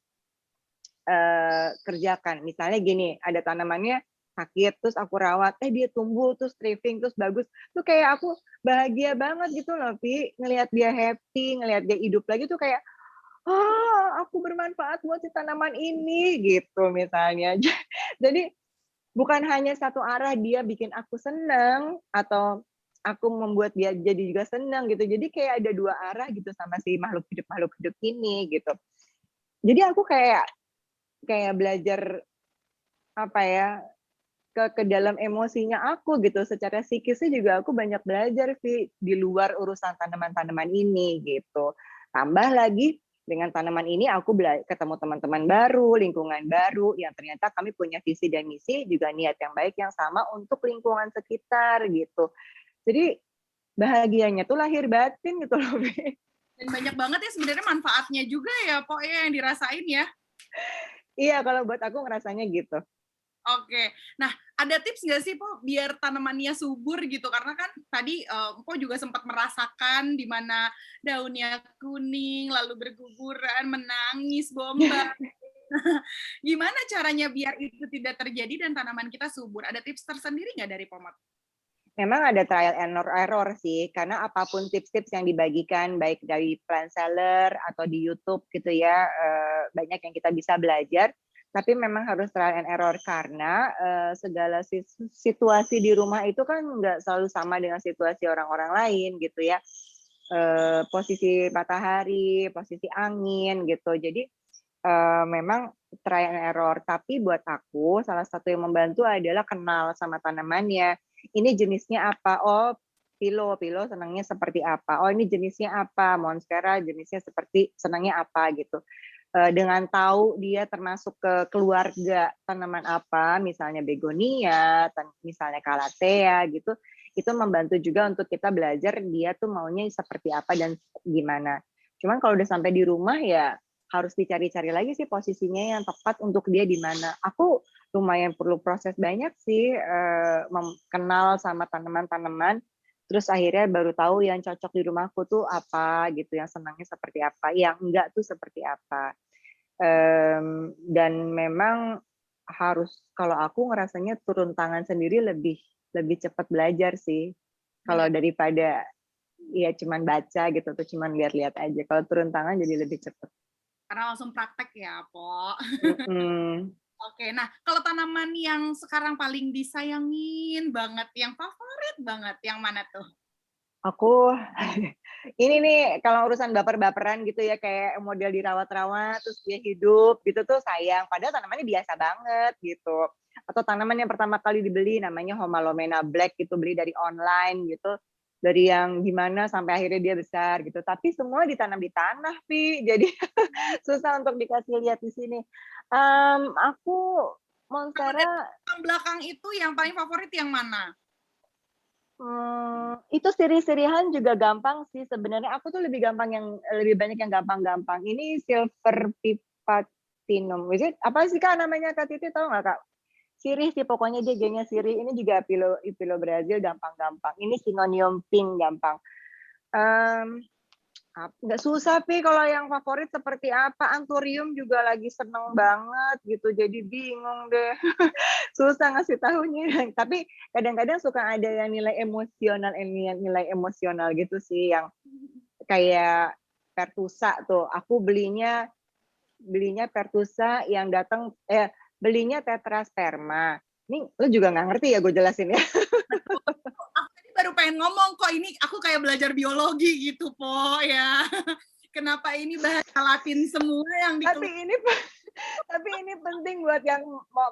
kerjakan. Misalnya gini, ada tanamannya sakit, terus aku rawat, dia tumbuh, terus thriving, terus bagus. Tuh kayak aku bahagia banget gitu loh, Vi, ngelihat dia happy, ngelihat dia hidup lagi tuh kayak, aku bermanfaat buat si tanaman ini, gitu misalnya. Jadi bukan hanya satu arah dia bikin aku seneng, atau aku membuat dia jadi juga seneng gitu. Jadi kayak ada 2 arah gitu sama si makhluk hidup ini gitu. Jadi aku kayak kayak belajar apa ya, ke dalam emosinya aku gitu, secara psikisnya juga aku banyak belajar sih di luar urusan tanaman-tanaman ini gitu. Tambah lagi dengan tanaman ini aku ketemu teman-teman baru, lingkungan baru yang ternyata kami punya visi dan misi juga niat yang baik yang sama untuk lingkungan sekitar gitu. Jadi bahagianya tuh lahir batin gitu loh, Bi. Dan banyak banget ya sebenarnya manfaatnya juga ya, Pok, ya yang dirasain ya. Iya, kalau buat aku ngerasanya gitu. Oke. Nah, ada tips nggak sih, Po, biar tanamannya subur gitu? Karena kan tadi Po juga sempat merasakan di mana daunnya kuning, lalu berguguran, menangis, gombal. Gimana caranya biar itu tidak terjadi dan tanaman kita subur? Ada tips tersendiri nggak dari Pomot? Memang ada trial and error sih, karena apapun tips-tips yang dibagikan baik dari plant seller atau di YouTube gitu ya, banyak yang kita bisa belajar, tapi memang harus trial and error karena segala situasi di rumah itu kan nggak selalu sama dengan situasi orang-orang lain gitu ya. Posisi matahari, posisi angin gitu. Jadi memang trial and error. Tapi buat aku salah satu yang membantu adalah kenal sama tanamannya. Ini jenisnya apa? Oh, pilo senangnya seperti apa? Oh, ini jenisnya apa? Monstera jenisnya seperti senangnya apa gitu. Dengan tahu dia termasuk ke keluarga tanaman apa, misalnya begonia, misalnya calathea gitu, itu membantu juga untuk kita belajar dia tuh maunya seperti apa dan gimana. Cuman kalau udah sampai di rumah ya harus dicari-cari lagi sih posisinya yang tepat untuk dia di mana. Aku lumayan perlu proses banyak sih, kenal sama tanaman-tanaman, terus akhirnya baru tahu yang cocok di rumahku tuh apa gitu, yang senangnya seperti apa, yang enggak tuh seperti apa. Dan memang harus kalau aku ngerasanya turun tangan sendiri lebih lebih cepat belajar sih, kalau Benar. daripada ya cuman baca gitu atau cuman lihat-lihat aja. Kalau turun tangan jadi lebih cepat. Karena langsung praktek ya, Po. Mhm. Oke, nah kalau tanaman yang sekarang paling disayangin banget, yang favorit banget, yang mana tuh? Aku ini nih kalau urusan baper-baperan gitu ya, kayak model dirawat-rawat terus dia hidup gitu tuh sayang, padahal tanamannya biasa banget gitu. Atau tanaman yang pertama kali dibeli namanya Homalomena Black gitu, beli dari online gitu, dari yang gimana sampai akhirnya dia besar gitu, tapi semua ditanam di tanah, jadi susah untuk dikasih lihat di sini. Aku Kalau dari Monstera. belakang itu yang paling favorit yang mana? Itu sirih-sirihan juga gampang sih sebenarnya, aku tuh lebih banyak yang gampang-gampang. Ini Silver Pipatinum, apa sih Kak namanya Kak Titi, tahu nggak Kak? Sirih sih pokoknya dia gengnya sirih, ini juga Ipilo Brazil gampang-gampang, ini Syngonium pink gampang. Mmm, nggak susah kalau yang favorit seperti apa, Anthurium juga lagi seneng banget gitu, jadi bingung deh. Susah ngasih tahunya, tapi kadang-kadang suka ada yang nilai emosional gitu sih, yang kayak Pertusa tuh, aku belinya belinya Pertusa yang belinya Tetrasperma. Ini lu juga nggak ngerti ya gue jelasin ya? Aku tadi baru pengen ngomong kok, ini aku kayak belajar biologi gitu, Po, ya. Kenapa ini bahasa Latin semua yang Tapi dikeluarkan? ini penting buat yang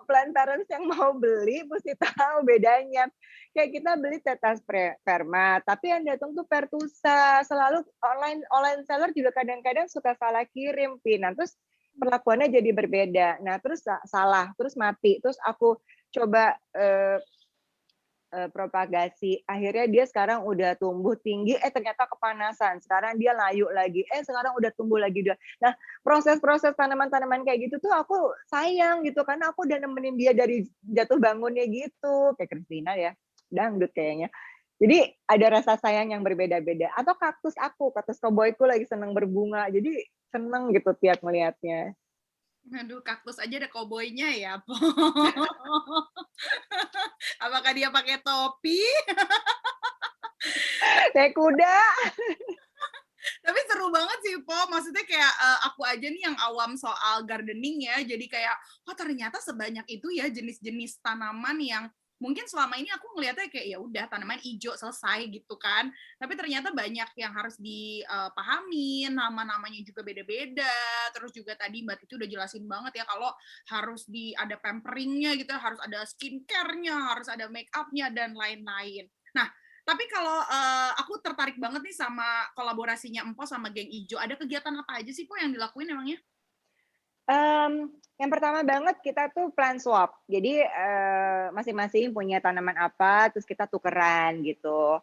plant parents yang mau beli, mesti tahu bedanya. Kayak kita beli Tetrasperma, tapi yang datang tuh Pertusa. Selalu online seller juga kadang-kadang suka salah kirim, Nah, terus perlakuannya jadi berbeda. Nah, terus salah, terus mati. Terus aku coba propagasi, akhirnya dia sekarang udah tumbuh tinggi, ternyata kepanasan, sekarang dia layu lagi, sekarang udah tumbuh lagi udah. Nah, proses-proses tanaman-tanaman kayak gitu tuh aku sayang gitu, karena aku udah nemenin dia dari jatuh bangunnya gitu, kayak Christina ya, dangdut kayaknya. Jadi ada rasa sayang yang berbeda-beda. Atau kaktus koboi lagi seneng berbunga, jadi seneng gitu tiap melihatnya. Aduh, kaktus aja ada koboynya ya, Po. Apakah dia pakai topi? Kayak kuda. Tapi seru banget sih, Po. Maksudnya kayak aku aja nih yang awam soal gardening ya, jadi kayak, oh ternyata sebanyak itu ya jenis-jenis tanaman yang mungkin selama ini aku ngelihatnya kayak ya udah tanaman hijau selesai gitu kan. Tapi ternyata banyak yang harus dipahami, nama-namanya juga beda-beda. Terus juga tadi Mbak Titi udah jelasin banget ya kalau harus ada pamperingnya gitu, harus ada skincare-nya, harus ada make up-nya dan lain-lain. Nah, tapi kalau aku tertarik banget nih sama kolaborasinya Empo sama Geng Ijo. Ada kegiatan apa aja sih, Po, yang dilakuin emangnya? Yang pertama banget kita tuh plant swap. Jadi, masing-masing punya tanaman apa, terus kita tukeran gitu.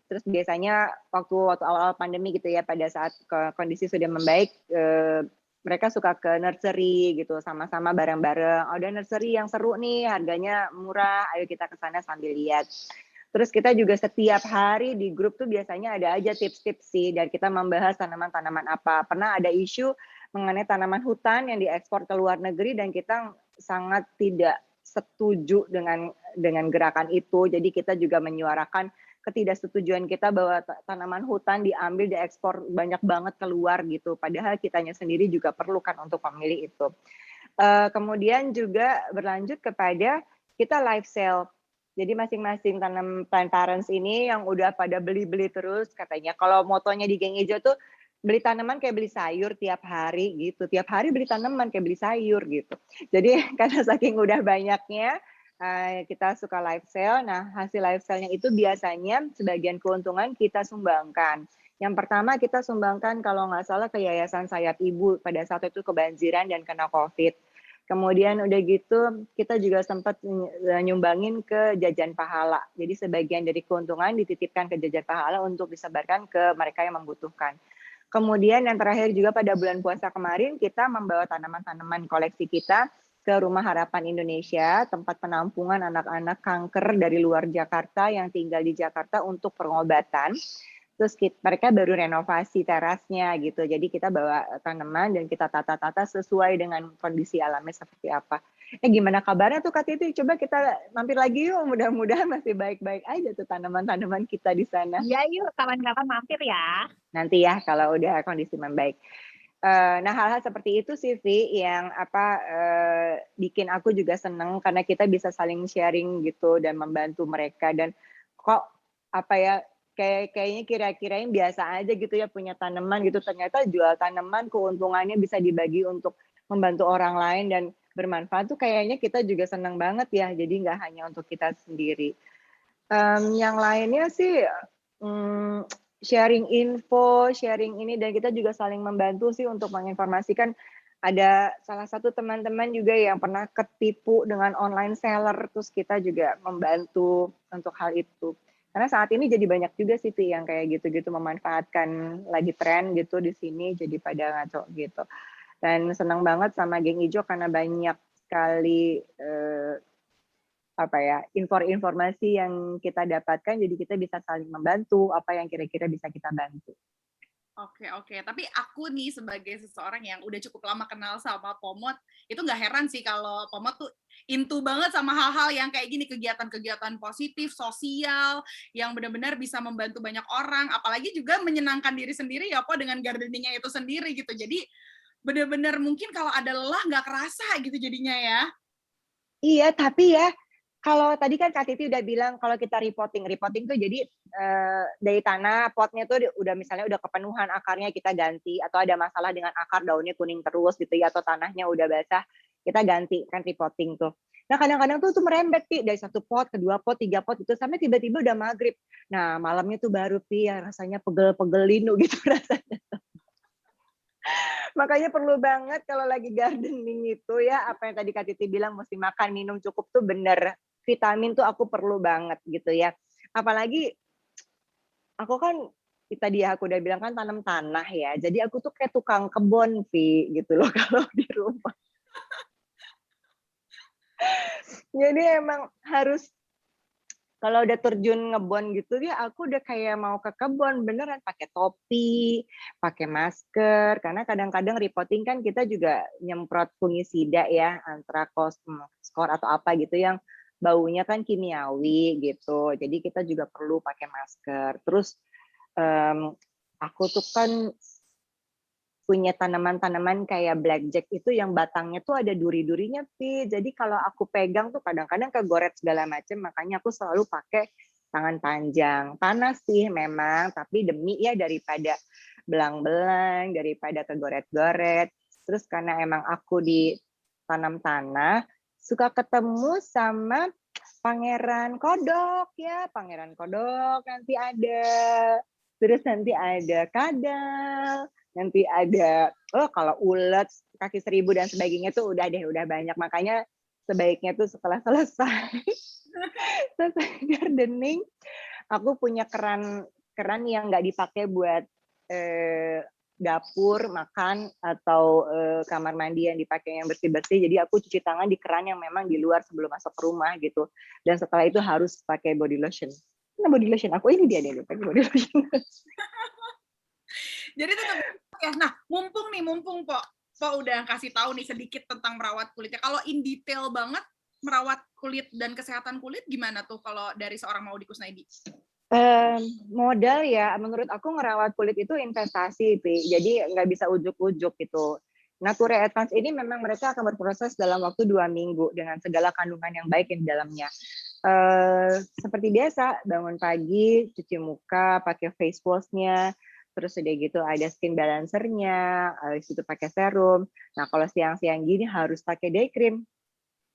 Terus biasanya waktu awal-awal pandemi gitu ya, pada saat kondisi sudah membaik, mereka suka ke nursery gitu, sama-sama bareng-bareng, "Oh, ada nursery yang seru nih, harganya murah, ayo kita ke sana sambil lihat." Terus kita juga setiap hari di grup tuh biasanya ada aja tips-tips sih, dan kita membahas tanaman-tanaman apa. Pernah ada isu mengenai tanaman hutan yang diekspor ke luar negeri dan kita sangat tidak setuju dengan gerakan itu. Jadi kita juga menyuarakan ketidaksetujuan kita bahwa tanaman hutan diambil diekspor banyak banget keluar gitu. Padahal kitanya sendiri juga perlu kan untuk memilih itu. Kemudian juga berlanjut kepada kita live sale. Jadi masing-masing plant parents ini yang udah pada beli-beli terus katanya. Kalau motonya di Geng Ijo tuh beli tanaman kayak beli sayur tiap hari gitu. Tiap hari beli tanaman kayak beli sayur gitu. Jadi karena saking udah banyaknya, kita suka live sale. Nah, hasil live sale-nya itu biasanya sebagian keuntungan kita sumbangkan. Yang pertama kita sumbangkan kalau nggak salah ke Yayasan Sayap Ibu pada saat itu kebanjiran dan kena COVID. Kemudian udah gitu kita juga sempat nyumbangin ke Jajan Pahala. Jadi sebagian dari keuntungan dititipkan ke Jajan Pahala untuk disebarkan ke mereka yang membutuhkan. Kemudian yang terakhir juga pada bulan puasa kemarin kita membawa tanaman-tanaman koleksi kita ke Rumah Harapan Indonesia, tempat penampungan anak-anak kanker dari luar Jakarta yang tinggal di Jakarta untuk pengobatan. Terus mereka baru renovasi terasnya gitu. Jadi kita bawa tanaman dan kita tata-tata sesuai dengan kondisi alamnya seperti apa. Gimana kabarnya tuh Kak Titi? Coba kita mampir lagi yuk, mudah-mudahan masih baik-baik aja tuh tanaman-tanaman kita di sana. Iya yuk, kapan-kapan mampir ya. Nanti ya kalau udah kondisi membaik. Nah hal-hal seperti itu sih Vi yang bikin aku juga seneng karena kita bisa saling sharing gitu dan membantu mereka dan kok apa ya kayaknya kira-kirain biasa aja gitu ya punya tanaman gitu, ternyata jual tanaman keuntungannya bisa dibagi untuk membantu orang lain dan bermanfaat tuh kayaknya kita juga senang banget ya, jadi nggak hanya untuk kita sendiri. Yang lainnya sih, sharing info, sharing ini dan kita juga saling membantu sih untuk menginformasikan. Ada salah satu teman-teman juga yang pernah ketipu dengan online seller, terus kita juga membantu untuk hal itu. Karena saat ini jadi banyak juga sih yang kayak gitu-gitu memanfaatkan lagi tren gitu di sini jadi pada ngaco gitu. Dan senang banget sama geng ijo karena banyak sekali informasi yang kita dapatkan jadi kita bisa saling membantu apa yang kira-kira bisa kita bantu. Oke. Tapi aku nih sebagai seseorang yang udah cukup lama kenal sama Pomot, itu nggak heran sih kalau Pomot tuh into banget sama hal-hal yang kayak gini, kegiatan-kegiatan positif, sosial, yang benar-benar bisa membantu banyak orang, apalagi juga menyenangkan diri sendiri ya Po dengan gardeningnya itu sendiri gitu. Jadi benar-benar mungkin kalau ada lelah nggak kerasa gitu jadinya ya. Iya, tapi ya kalau tadi kan Kak Titi udah bilang kalau kita repotting tuh jadi dari tanah potnya tuh udah misalnya udah kepenuhan akarnya kita ganti atau ada masalah dengan akar daunnya kuning terus gitu ya atau tanahnya udah basah kita ganti kan repotting tuh. Nah kadang-kadang tuh merembet Pi dari 1 pot ke 2 pot 3 pot itu sampai tiba-tiba udah maghrib. Nah malamnya tuh baru Pi ya rasanya pegel-pegel linu gitu rasanya. Makanya perlu banget kalau lagi gardening itu ya apa yang tadi Kak Titi bilang mesti makan minum cukup tuh bener. Vitamin tuh aku perlu banget gitu ya. Apalagi aku kan tadi aku udah bilang kan tanam tanah ya. Jadi aku tuh kayak tukang kebun Vi gitu loh kalau di rumah. Jadi emang harus kalau udah terjun ngebon gitu ya aku udah kayak mau ke kebun beneran pakai topi, pakai masker karena kadang-kadang reporting kan kita juga nyemprot fungisida ya, antrakos, skor atau apa gitu yang baunya kan kimiawi gitu. Jadi kita juga perlu pakai masker. Terus aku tuh kan punya tanaman-tanaman kayak blackjack itu yang batangnya tuh ada duri-durinya, Pi. Jadi kalau aku pegang tuh kadang-kadang kegoret segala macam, makanya aku selalu pakai tangan panjang. Panas sih memang, tapi demi ya daripada belang-belang, daripada kegoret-goret. Terus karena emang aku di tanam tanah, suka ketemu sama pangeran kodok ya, pangeran kodok nanti ada. Terus nanti ada kadal, nanti ada kalau ulet kaki 1000 dan sebagainya tuh udah banyak, makanya sebaiknya tuh setelah selesai gardening aku punya keran yang nggak dipakai buat dapur makan atau kamar mandi yang dipakai yang bersih-bersih, jadi aku cuci tangan di keran yang memang di luar sebelum masuk ke rumah gitu, dan setelah itu harus pakai body lotion. Nah, body lotion aku ini dia pakai body lotion. Jadi tetap ya. Nah, mumpung Po udah kasih tahu nih sedikit tentang merawat kulitnya. Kalau in detail banget merawat kulit dan kesehatan kulit gimana tuh kalau dari seorang Maudy Kusnaidi? Modal ya, menurut aku ngerawat kulit itu investasi, Pi. Jadi nggak bisa ujuk-ujuk gitu. Nature Advance ini memang mereka akan berproses dalam waktu 2 minggu dengan segala kandungan yang baik di dalamnya. Seperti biasa, bangun pagi, cuci muka, pakai face wash-nya, terus udah gitu ada skin balancer-nya, habis itu pakai serum. Nah, kalau siang-siang gini harus pakai day cream.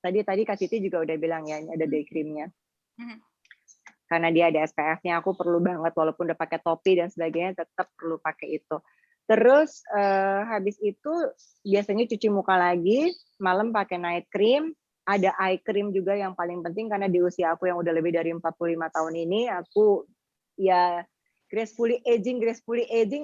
Tadi Kak Siti juga udah bilang ya, ini ada day cream-nya. Karena dia ada SPF-nya, aku perlu banget walaupun udah pakai topi dan sebagainya tetap perlu pakai itu. Terus habis itu biasanya cuci muka lagi, malam pakai night cream, ada eye cream juga yang paling penting karena di usia aku yang udah lebih dari 45 tahun ini aku ya gracefully aging,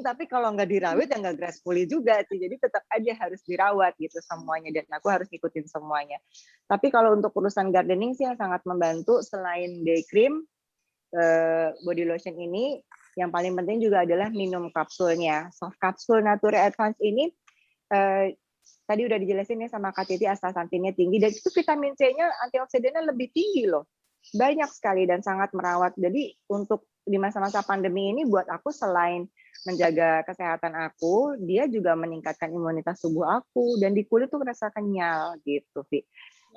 tapi kalau nggak dirawat ya nggak gracefully juga sih. Jadi tetap aja harus dirawat gitu semuanya dan aku harus ngikutin semuanya. Tapi kalau untuk urusan gardening sih yang sangat membantu selain day cream, body lotion ini yang paling penting juga adalah minum kapsulnya. Soft capsule Nature Advance ini tadi udah dijelasin ya sama Kak Titi, astaxanthinnya tinggi dan itu vitamin C-nya antioksidannya lebih tinggi loh. Banyak sekali dan sangat merawat. Jadi untuk di masa-masa pandemi ini buat aku selain menjaga kesehatan aku, dia juga meningkatkan imunitas tubuh aku dan di kulit tuh kerasa kenyal gitu, Vi.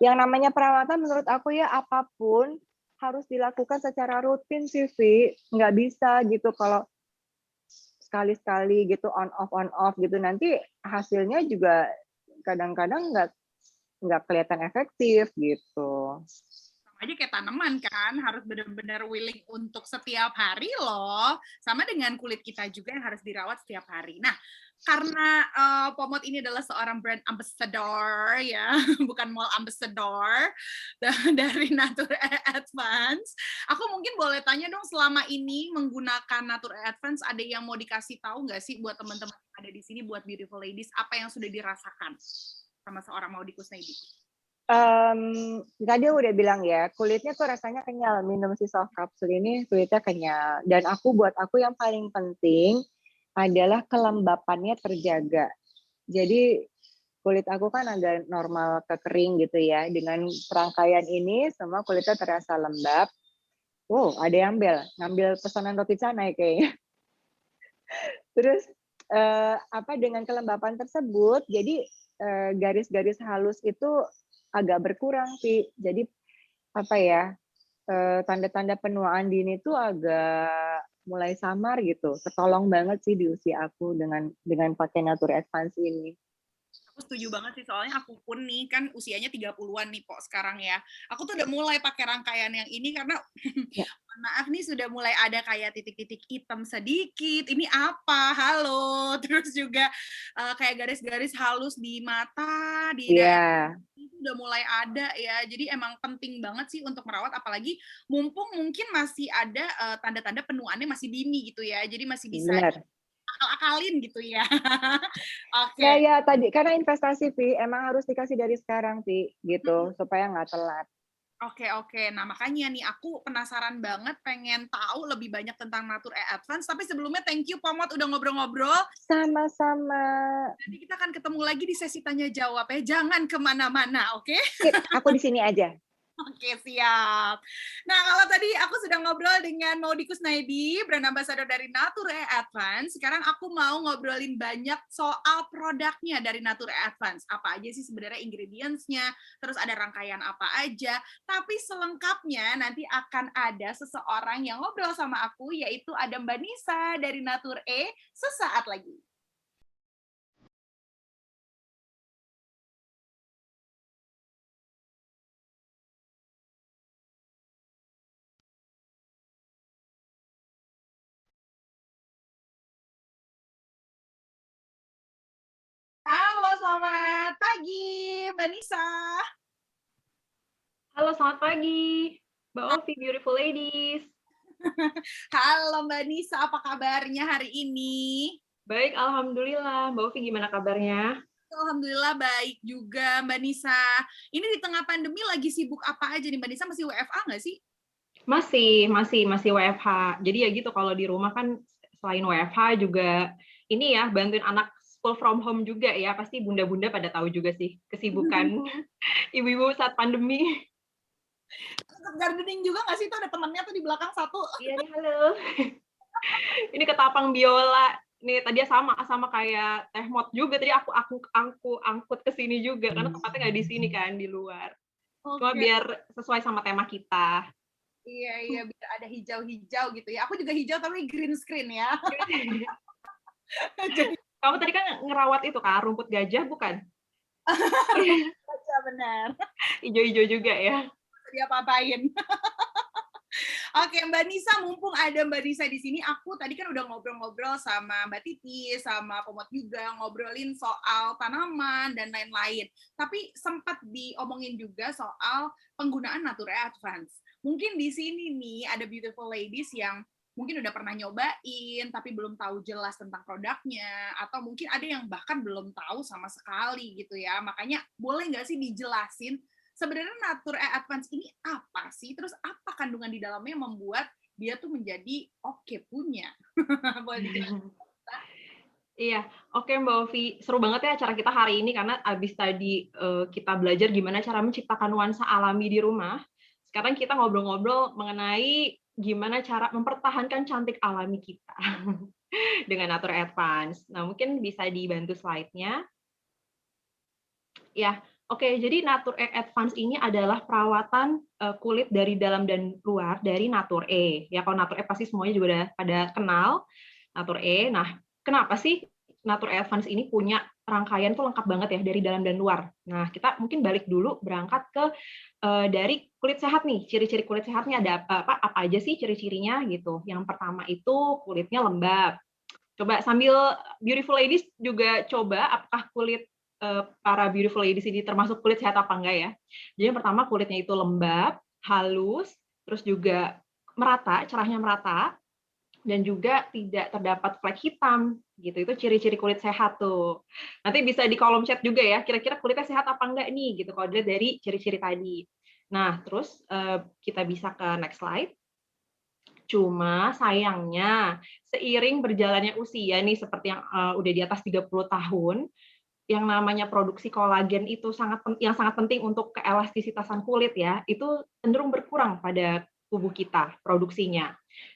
Yang namanya perawatan menurut aku ya apapun harus dilakukan secara rutin sih, Vi. Nggak bisa gitu kalau sekali-sekali gitu on off gitu. Nanti hasilnya juga kadang-kadang nggak kelihatan efektif gitu. Sama aja kayak tanaman kan, harus benar-benar willing untuk setiap hari loh. Sama dengan kulit kita juga yang harus dirawat setiap hari. Nah, karena Pomot ini adalah seorang brand ambassador ya, bukan mall ambassador dari Nature Advance. Aku mungkin boleh tanya dong, selama ini menggunakan Nature Advance, ada yang mau dikasih tahu nggak sih buat teman-teman yang ada di sini, buat beautiful ladies, apa yang sudah dirasakan sama seorang Maudy Kusnaidi? Tadi udah bilang ya, kulitnya tuh rasanya kenyal. Minum si soft capsule ini kulitnya kenyal. Dan buat aku yang paling penting adalah kelembapannya terjaga. Jadi kulit aku kan agak normal ke kering gitu ya. Dengan serangkaian ini semua kulitnya terasa lembab. Wow, ada yang ngambil pesanan roti canai kayaknya. Terus dengan kelembapan tersebut, jadi garis-garis halus itu agak berkurang sih. Jadi tanda-tanda penuaan dini itu agak mulai samar gitu. Ketolong banget sih di usia aku dengan pakai Nature Advance ini. Aku setuju banget sih, soalnya aku pun nih kan usianya 30-an nih Pok sekarang ya. Aku tuh udah mulai pakai rangkaian yang ini karena Ya. maaf nih, sudah mulai ada kayak titik-titik hitam sedikit. Ini apa? Halo. Terus juga kayak garis-garis halus di mata, di daerah itu udah mulai ada ya. Jadi emang penting banget sih untuk merawat, apalagi mumpung mungkin masih ada tanda-tanda penuaannya masih dini gitu ya. Jadi masih bisa Benar. akal-akalin gitu ya. Oke. Nah ya tadi karena investasi Vi emang harus dikasih dari sekarang Vi gitu supaya nggak telat. Oke. Nah, makanya nih aku penasaran banget, pengen tahu lebih banyak tentang Nature Advance. Tapi sebelumnya thank you Pomot udah ngobrol-ngobrol. Sama-sama. Nanti kita akan ketemu lagi di sesi tanya jawab ya. Jangan kemana-mana, oke? Sip, aku di sini aja. Oke, siap. Nah, kalau tadi aku sudah ngobrol dengan Maudy Kusnaidi, brand ambassador dari Nature Advance. Sekarang aku mau ngobrolin banyak soal produknya dari Nature Advance. Apa aja sih sebenarnya ingredients-nya, terus ada rangkaian apa aja. Tapi selengkapnya nanti akan ada seseorang yang ngobrol sama aku, yaitu ada Mbak Nisa dari Nature sesaat lagi. Halo, selamat pagi, Mbak Nisa. Halo, selamat pagi, Mbak Ovi, beautiful ladies. Halo Mbak Nisa, apa kabarnya hari ini? Baik, alhamdulillah. Mbak Ovi gimana kabarnya? Alhamdulillah baik juga Mbak Nisa. Ini di tengah pandemi lagi sibuk apa aja nih Mbak Nisa? Masih WFA nggak sih? Masih WFH. Jadi ya gitu, kalau di rumah kan selain WFH juga ini ya, bantuin anak school from home juga ya. Pasti bunda-bunda pada tahu juga sih kesibukan ibu-ibu saat pandemi. Gardening juga nggak sih? Tuh ada temannya tuh di belakang satu. Iya nih, halo. Ini ketapang biola. Nih tadi sama kayak Teh Mot juga, tadi aku angkut ke sini juga karena tempatnya nggak di sini kan, di luar. Cuma biar sesuai sama tema kita. Iya, biar ada hijau-hijau gitu ya. Aku juga hijau tapi green screen ya. Jadi, kamu tadi kan ngerawat itu kan, rumput gajah bukan? Baca benar. Hijau-hijau juga ya. Dia apa-apain. Oke, Mbak Nisa, mumpung ada Mbak Nisa di sini, aku tadi kan udah ngobrol-ngobrol sama Mbak Titi, sama Pomot juga, ngobrolin soal tanaman dan lain-lain. Tapi sempat diomongin juga soal penggunaan Nature Advance. Mungkin di sini nih ada beautiful ladies yang mungkin udah pernah nyobain, tapi belum tahu jelas tentang produknya, atau mungkin ada yang bahkan belum tahu sama sekali gitu ya. Makanya boleh nggak sih dijelasin sebenarnya Nature Advance ini apa sih? Terus apa kandungan di dalamnya yang membuat dia tuh menjadi oke punya? Boleh dijelasin? Iya, oke Mbak Ovi. Seru banget ya acara kita hari ini karena abis tadi kita belajar gimana cara menciptakan nuansa alami di rumah. Sekarang kita ngobrol-ngobrol mengenai gimana cara mempertahankan cantik alami kita dengan Nature Advance. Nah, mungkin bisa dibantu slide-nya. Ya, Oke, jadi Natur E Advance ini adalah perawatan kulit dari dalam dan luar dari Natur E. Ya, kalau Natur E pasti semuanya juga udah pada kenal Natur E. Nah, kenapa sih Natur E Advance ini punya rangkaian tuh lengkap banget ya dari dalam dan luar. Nah, kita mungkin balik dulu berangkat ke dari kulit sehat nih. Ciri-ciri kulit sehatnya ada apa aja sih ciri-cirinya gitu. Yang pertama itu kulitnya lembab. Coba sambil beautiful ladies juga coba apakah kulit para beautiful ladies ini termasuk kulit sehat apa enggak ya. Jadi yang pertama kulitnya itu lembab, halus, terus juga merata, cerahnya merata, dan juga tidak terdapat flek hitam gitu. Itu ciri-ciri kulit sehat tuh. Nanti bisa di kolom chat juga ya, kira-kira kulitnya sehat apa enggak nih gitu kalau dilihat dari ciri-ciri tadi. Nah, terus kita bisa ke next slide. Cuma sayangnya seiring berjalannya usia nih seperti yang udah di atas 30 tahun, yang namanya produksi kolagen itu yang sangat penting untuk keelastisitasan kulit ya, itu cenderung berkurang pada tubuh kita produksinya.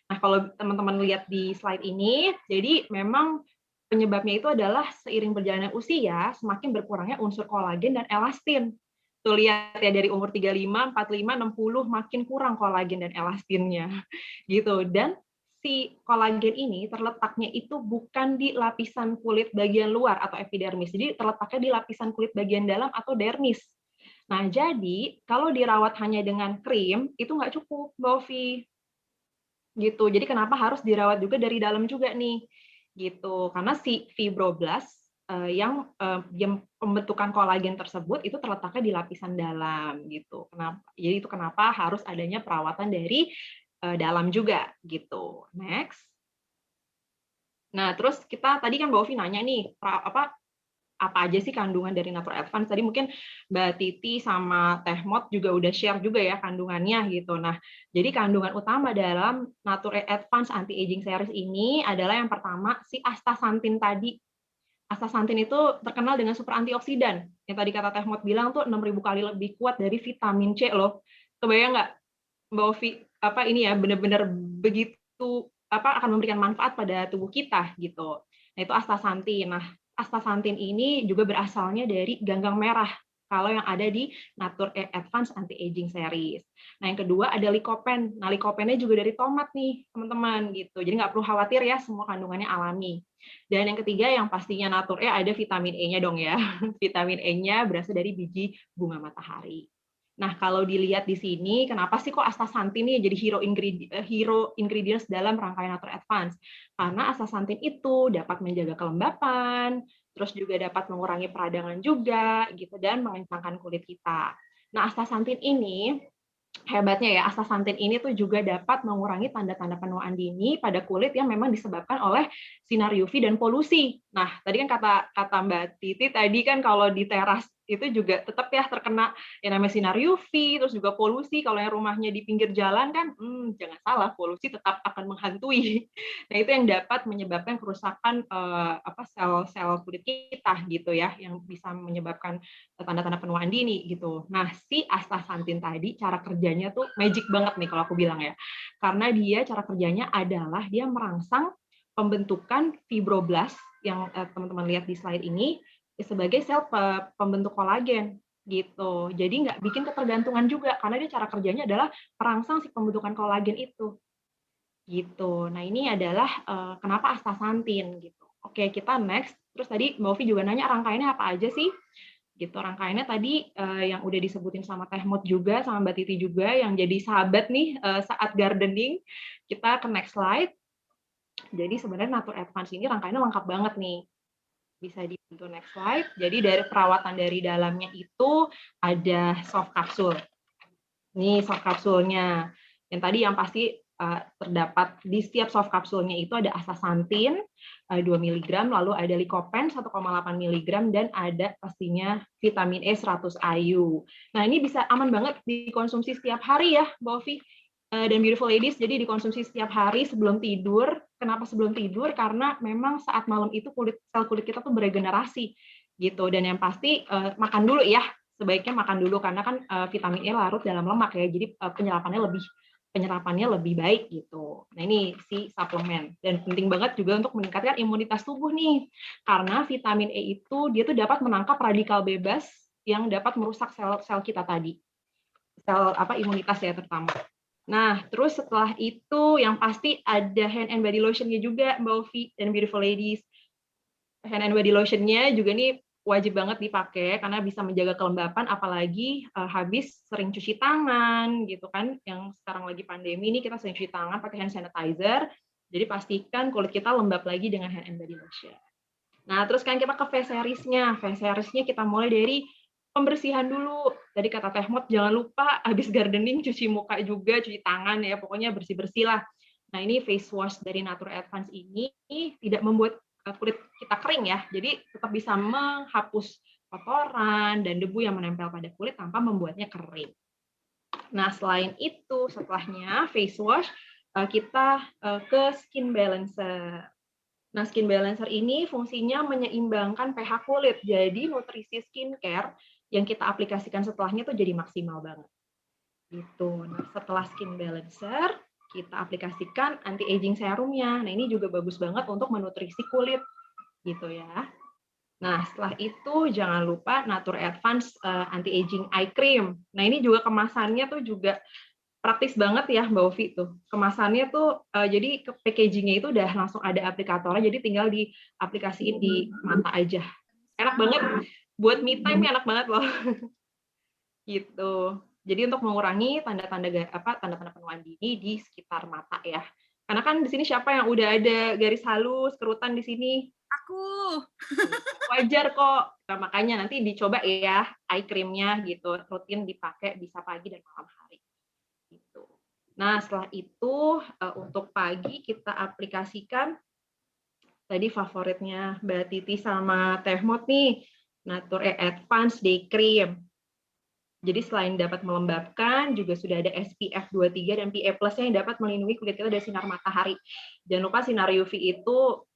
Nah, kalau teman-teman lihat di slide ini, jadi memang penyebabnya itu adalah seiring berjalannya usia, semakin berkurangnya unsur kolagen dan elastin. Tuh lihat ya dari umur 35, 45, 60 makin kurang kolagen dan elastinnya. Gitu. Dan si kolagen ini terletaknya itu bukan di lapisan kulit bagian luar atau epidermis. Jadi terletaknya di lapisan kulit bagian dalam atau dermis. Nah, jadi kalau dirawat hanya dengan krim itu nggak cukup, Mbak Ovi. Gitu. Jadi kenapa harus dirawat juga dari dalam juga nih? Gitu. Karena si fibroblast yang pembentukan kolagen tersebut itu terletaknya di lapisan dalam gitu. Jadi itu kenapa harus adanya perawatan dari dalam juga gitu. Next. Nah, terus kita tadi kan Mbak Ovi nanya nih, apa aja sih kandungan dari Natur Advance? Tadi mungkin Mbak Titi sama Teh Mot juga udah share juga ya kandungannya gitu. Nah, jadi kandungan utama dalam Natur Advance Anti-Aging Series ini adalah yang pertama si astaxanthin tadi. Astaxanthin itu terkenal dengan super antioksidan. Yang tadi kata Teh Mot bilang tuh 6.000 kali lebih kuat dari vitamin C loh. Kebayang nggak Mbak Ovi ini ya benar-benar begitu akan memberikan manfaat pada tubuh kita gitu. Nah, itu astaxanthin. Nah, astaxanthin ini juga berasalnya dari ganggang merah kalau yang ada di Natur E Advance Anti-Aging Series. Nah, yang kedua ada lycopene. Nah, lycopennya juga dari tomat nih, teman-teman gitu. Jadi nggak perlu khawatir ya, semua kandungannya alami. Dan yang ketiga yang pastinya Natur E ada vitamin E-nya dong ya. Vitamin E-nya berasal dari biji bunga matahari. Nah, kalau dilihat di sini, kenapa sih kok astaxanthin ini jadi hero ingredients dalam rangkaian Natur Advance? Karena astaxanthin itu dapat menjaga kelembapan, terus juga dapat mengurangi peradangan juga, gitu, dan mengencangkan kulit kita. Nah, astaxanthin ini hebatnya ya, astaxanthin ini tuh juga dapat mengurangi tanda-tanda penuaan dini pada kulit yang memang disebabkan oleh sinar UV dan polusi. Nah, tadi kan kata Mbak Titi tadi kan kalau di teras itu juga tetap ya terkena yang namanya sinar UV, terus juga polusi. Kalau yang rumahnya di pinggir jalan kan, jangan salah, polusi tetap akan menghantui. Nah, itu yang dapat menyebabkan kerusakan sel-sel kulit kita gitu ya, yang bisa menyebabkan tanda-tanda penuaan dini gitu. Nah, si astaxanthin tadi cara kerjanya tuh magic banget nih kalau aku bilang ya. Karena dia cara kerjanya adalah dia merangsang pembentukan fibroblast yang teman-teman lihat di slide ini sebagai sel pembentuk kolagen gitu. Jadi nggak bikin ketergantungan juga karena dia cara kerjanya adalah merangsang si pembentukan kolagen itu. Gitu. Nah, ini adalah kenapa astaxanthin gitu. Oke, kita next. Terus tadi Mbak Ovi juga nanya rangkaiannya apa aja sih? Gitu. Rangkaiannya tadi yang udah disebutin sama Teh Mot juga, sama Mbak Titi juga yang jadi sahabat nih saat gardening. Kita ke next slide. Jadi sebenarnya Natur Advance ini rangkaiannya lengkap banget nih. Bisa dibantu next slide. Jadi dari perawatan dari dalamnya itu ada soft capsule. Ini soft kapsulnya. Yang tadi yang pasti terdapat di setiap soft kapsulnya itu ada astaxanthin 2 mg, lalu ada lycopene 1,8 mg, dan ada pastinya vitamin E 100 IU. Nah, ini bisa aman banget dikonsumsi setiap hari ya, Mbak Ovi dan beautiful ladies. Jadi dikonsumsi setiap hari sebelum tidur. Kenapa sebelum tidur? Karena memang saat malam itu sel kulit kita tuh beregenerasi gitu. Dan yang pasti makan dulu ya. Sebaiknya makan dulu karena kan vitamin E larut dalam lemak ya. Jadi penyerapannya lebih baik gitu. Nah, ini si suplemen. Dan penting banget juga untuk meningkatkan imunitas tubuh nih. Karena vitamin E itu dia tuh dapat menangkap radikal bebas yang dapat merusak sel-sel kita tadi. Sel imunitas ya terutama. Nah, terus setelah itu yang pasti ada hand and body lotion-nya juga, Mbak Ovi dan beautiful ladies. Hand and body lotion-nya juga nih wajib banget dipakai karena bisa menjaga kelembapan, apalagi habis sering cuci tangan gitu kan, yang sekarang lagi pandemi ini kita sering cuci tangan pakai hand sanitizer, jadi pastikan kulit kita lembab lagi dengan hand and body lotion. Nah, terus kan kita ke face series-nya. Face series-nya kita mulai dari pembersihan dulu. Tadi kata Teh Mot, jangan lupa habis gardening cuci muka juga, cuci tangan ya, pokoknya bersih-bersih lah. Nah, ini face wash dari Nature Advance ini tidak membuat kulit kita kering ya, jadi tetap bisa menghapus kotoran dan debu yang menempel pada kulit tanpa membuatnya kering. Nah, selain itu, setelahnya face wash, kita ke skin balancer. Nah, skin balancer ini fungsinya menyeimbangkan pH kulit, jadi nutrisi skincare yang kita aplikasikan setelahnya tuh jadi maksimal banget. Gitu. Nah, setelah skin balancer, kita aplikasikan anti-aging serumnya. Nah, ini juga bagus banget untuk menutrisi kulit, gitu ya. Nah, setelah itu jangan lupa Nature Advance Anti-Aging Eye Cream. Nah, ini juga kemasannya tuh juga praktis banget ya, Mbak Ovi tuh. Kemasannya tuh, jadi packaging-nya itu udah langsung ada aplikatornya, jadi tinggal diaplikasiin di mata aja. Enak banget, buat me time enak banget loh. Gitu. Jadi untuk mengurangi tanda-tanda penuaan dini di sekitar mata ya. Karena kan di sini siapa yang udah ada garis halus, kerutan di sini? Aku. Wajar kok. Nah, makanya nanti dicoba ya eye cream-nya gitu, rutin dipakai bisa pagi dan malam hari. Gitu. Nah, setelah itu untuk pagi kita aplikasikan tadi favoritnya Mbak Titi sama Teh Mot nih, Nature Advance Day Cream. Jadi selain dapat melembabkan, juga sudah ada SPF 23 dan PA+ yang dapat melindungi kulit kita dari sinar matahari. Jangan lupa sinar UV itu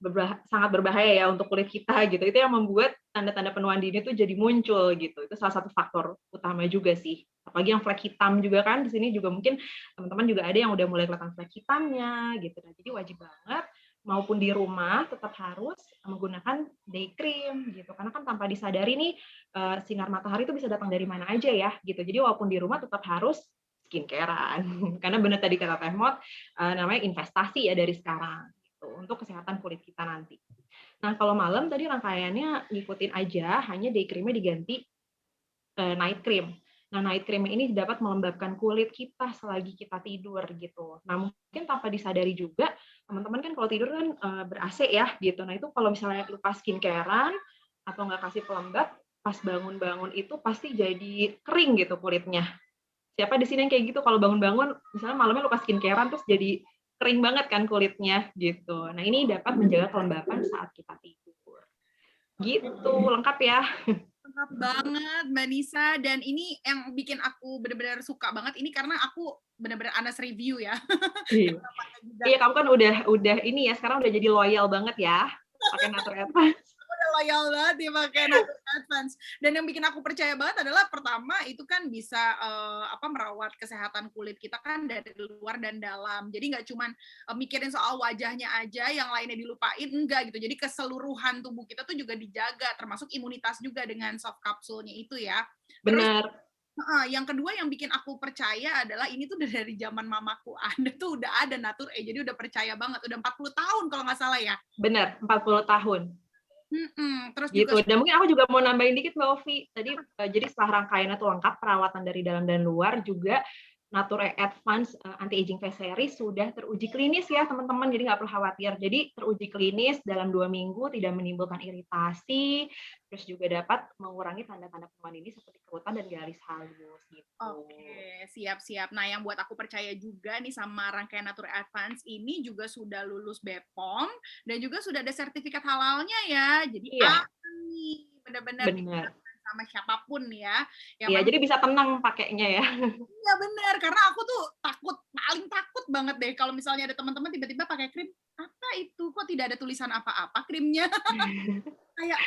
sangat berbahaya ya untuk kulit kita gitu. Itu yang membuat tanda-tanda penuaan dini itu jadi muncul gitu. Itu salah satu faktor utama juga sih. Apalagi yang flek hitam juga kan, di sini juga mungkin teman-teman juga ada yang udah mulai kelihatan flek hitamnya gitu. Nah, jadi wajib banget maupun di rumah tetap harus menggunakan day cream gitu. Karena kan tanpa disadari nih sinar matahari itu bisa datang dari mana aja ya gitu. Jadi walaupun di rumah tetap harus skincarean. Karena benar tadi kata Teh Mot, namanya investasi ya dari sekarang gitu untuk kesehatan kulit kita nanti. Nah, kalau malam tadi rangkaiannya ngikutin aja, hanya day cream-nya diganti night cream. Nah, night cream ini dapat melembabkan kulit kita selagi kita tidur gitu. Nah, mungkin tanpa disadari juga, teman-teman kan kalau tidur kan ber-AC ya gitu. Nah, itu kalau misalnya lupa skincarean atau nggak kasih pelembab, pas bangun-bangun itu pasti jadi kering gitu kulitnya. Siapa di sini yang kayak gitu kalau bangun-bangun, misalnya malamnya lupa skincarean terus jadi kering banget kan kulitnya gitu. Nah, ini dapat menjaga kelembapan saat kita tidur. Gitu, lengkap ya. Lengkap banget Mbak Nisa, dan ini yang bikin aku benar-benar suka banget ini karena aku benar-benar honest review ya. Iya, kamu kan udah ini ya, sekarang udah jadi loyal banget ya pakai Nature Advance. Udah loyal banget ya pakai Nature Advance. Dan yang bikin aku percaya banget adalah pertama itu kan bisa merawat kesehatan kulit kita kan dari luar dan dalam. Jadi nggak cuman mikirin soal wajahnya aja, yang lainnya dilupain, enggak gitu. Jadi keseluruhan tubuh kita tuh juga dijaga, termasuk imunitas juga dengan soft capsule-nya itu ya. Benar. Yang kedua yang bikin aku percaya adalah ini tuh udah dari zaman mamaku ada tuh udah ada Nature, jadi udah percaya banget, udah 40 tahun kalau nggak salah ya. Benar, 40 tahun. Terus gitu. juga Dan mungkin aku juga mau nambahin dikit Mbak Ovi. Tadi jadi setelah rangkaiannya tuh lengkap, perawatan dari dalam dan luar, juga Nature Advance Anti-Aging Face Series sudah teruji klinis ya teman-teman, jadi nggak perlu khawatir. Jadi teruji klinis dalam 2 minggu, tidak menimbulkan iritasi, terus juga dapat mengurangi tanda-tanda penuaan dini seperti kerutan dan garis halus gitu. Oke, siap-siap. Nah, yang buat aku percaya juga nih sama rangkaian Nature Advance ini juga sudah lulus BPOM dan juga sudah ada sertifikat halalnya ya. Jadi benar-benar sama siapapun ya. Iya, jadi bisa tenang pakainya ya. Iya benar, karena aku tuh paling takut banget deh kalau misalnya ada teman-teman tiba-tiba pakai krim, apa itu? Kok tidak ada tulisan apa-apa krimnya? Kayak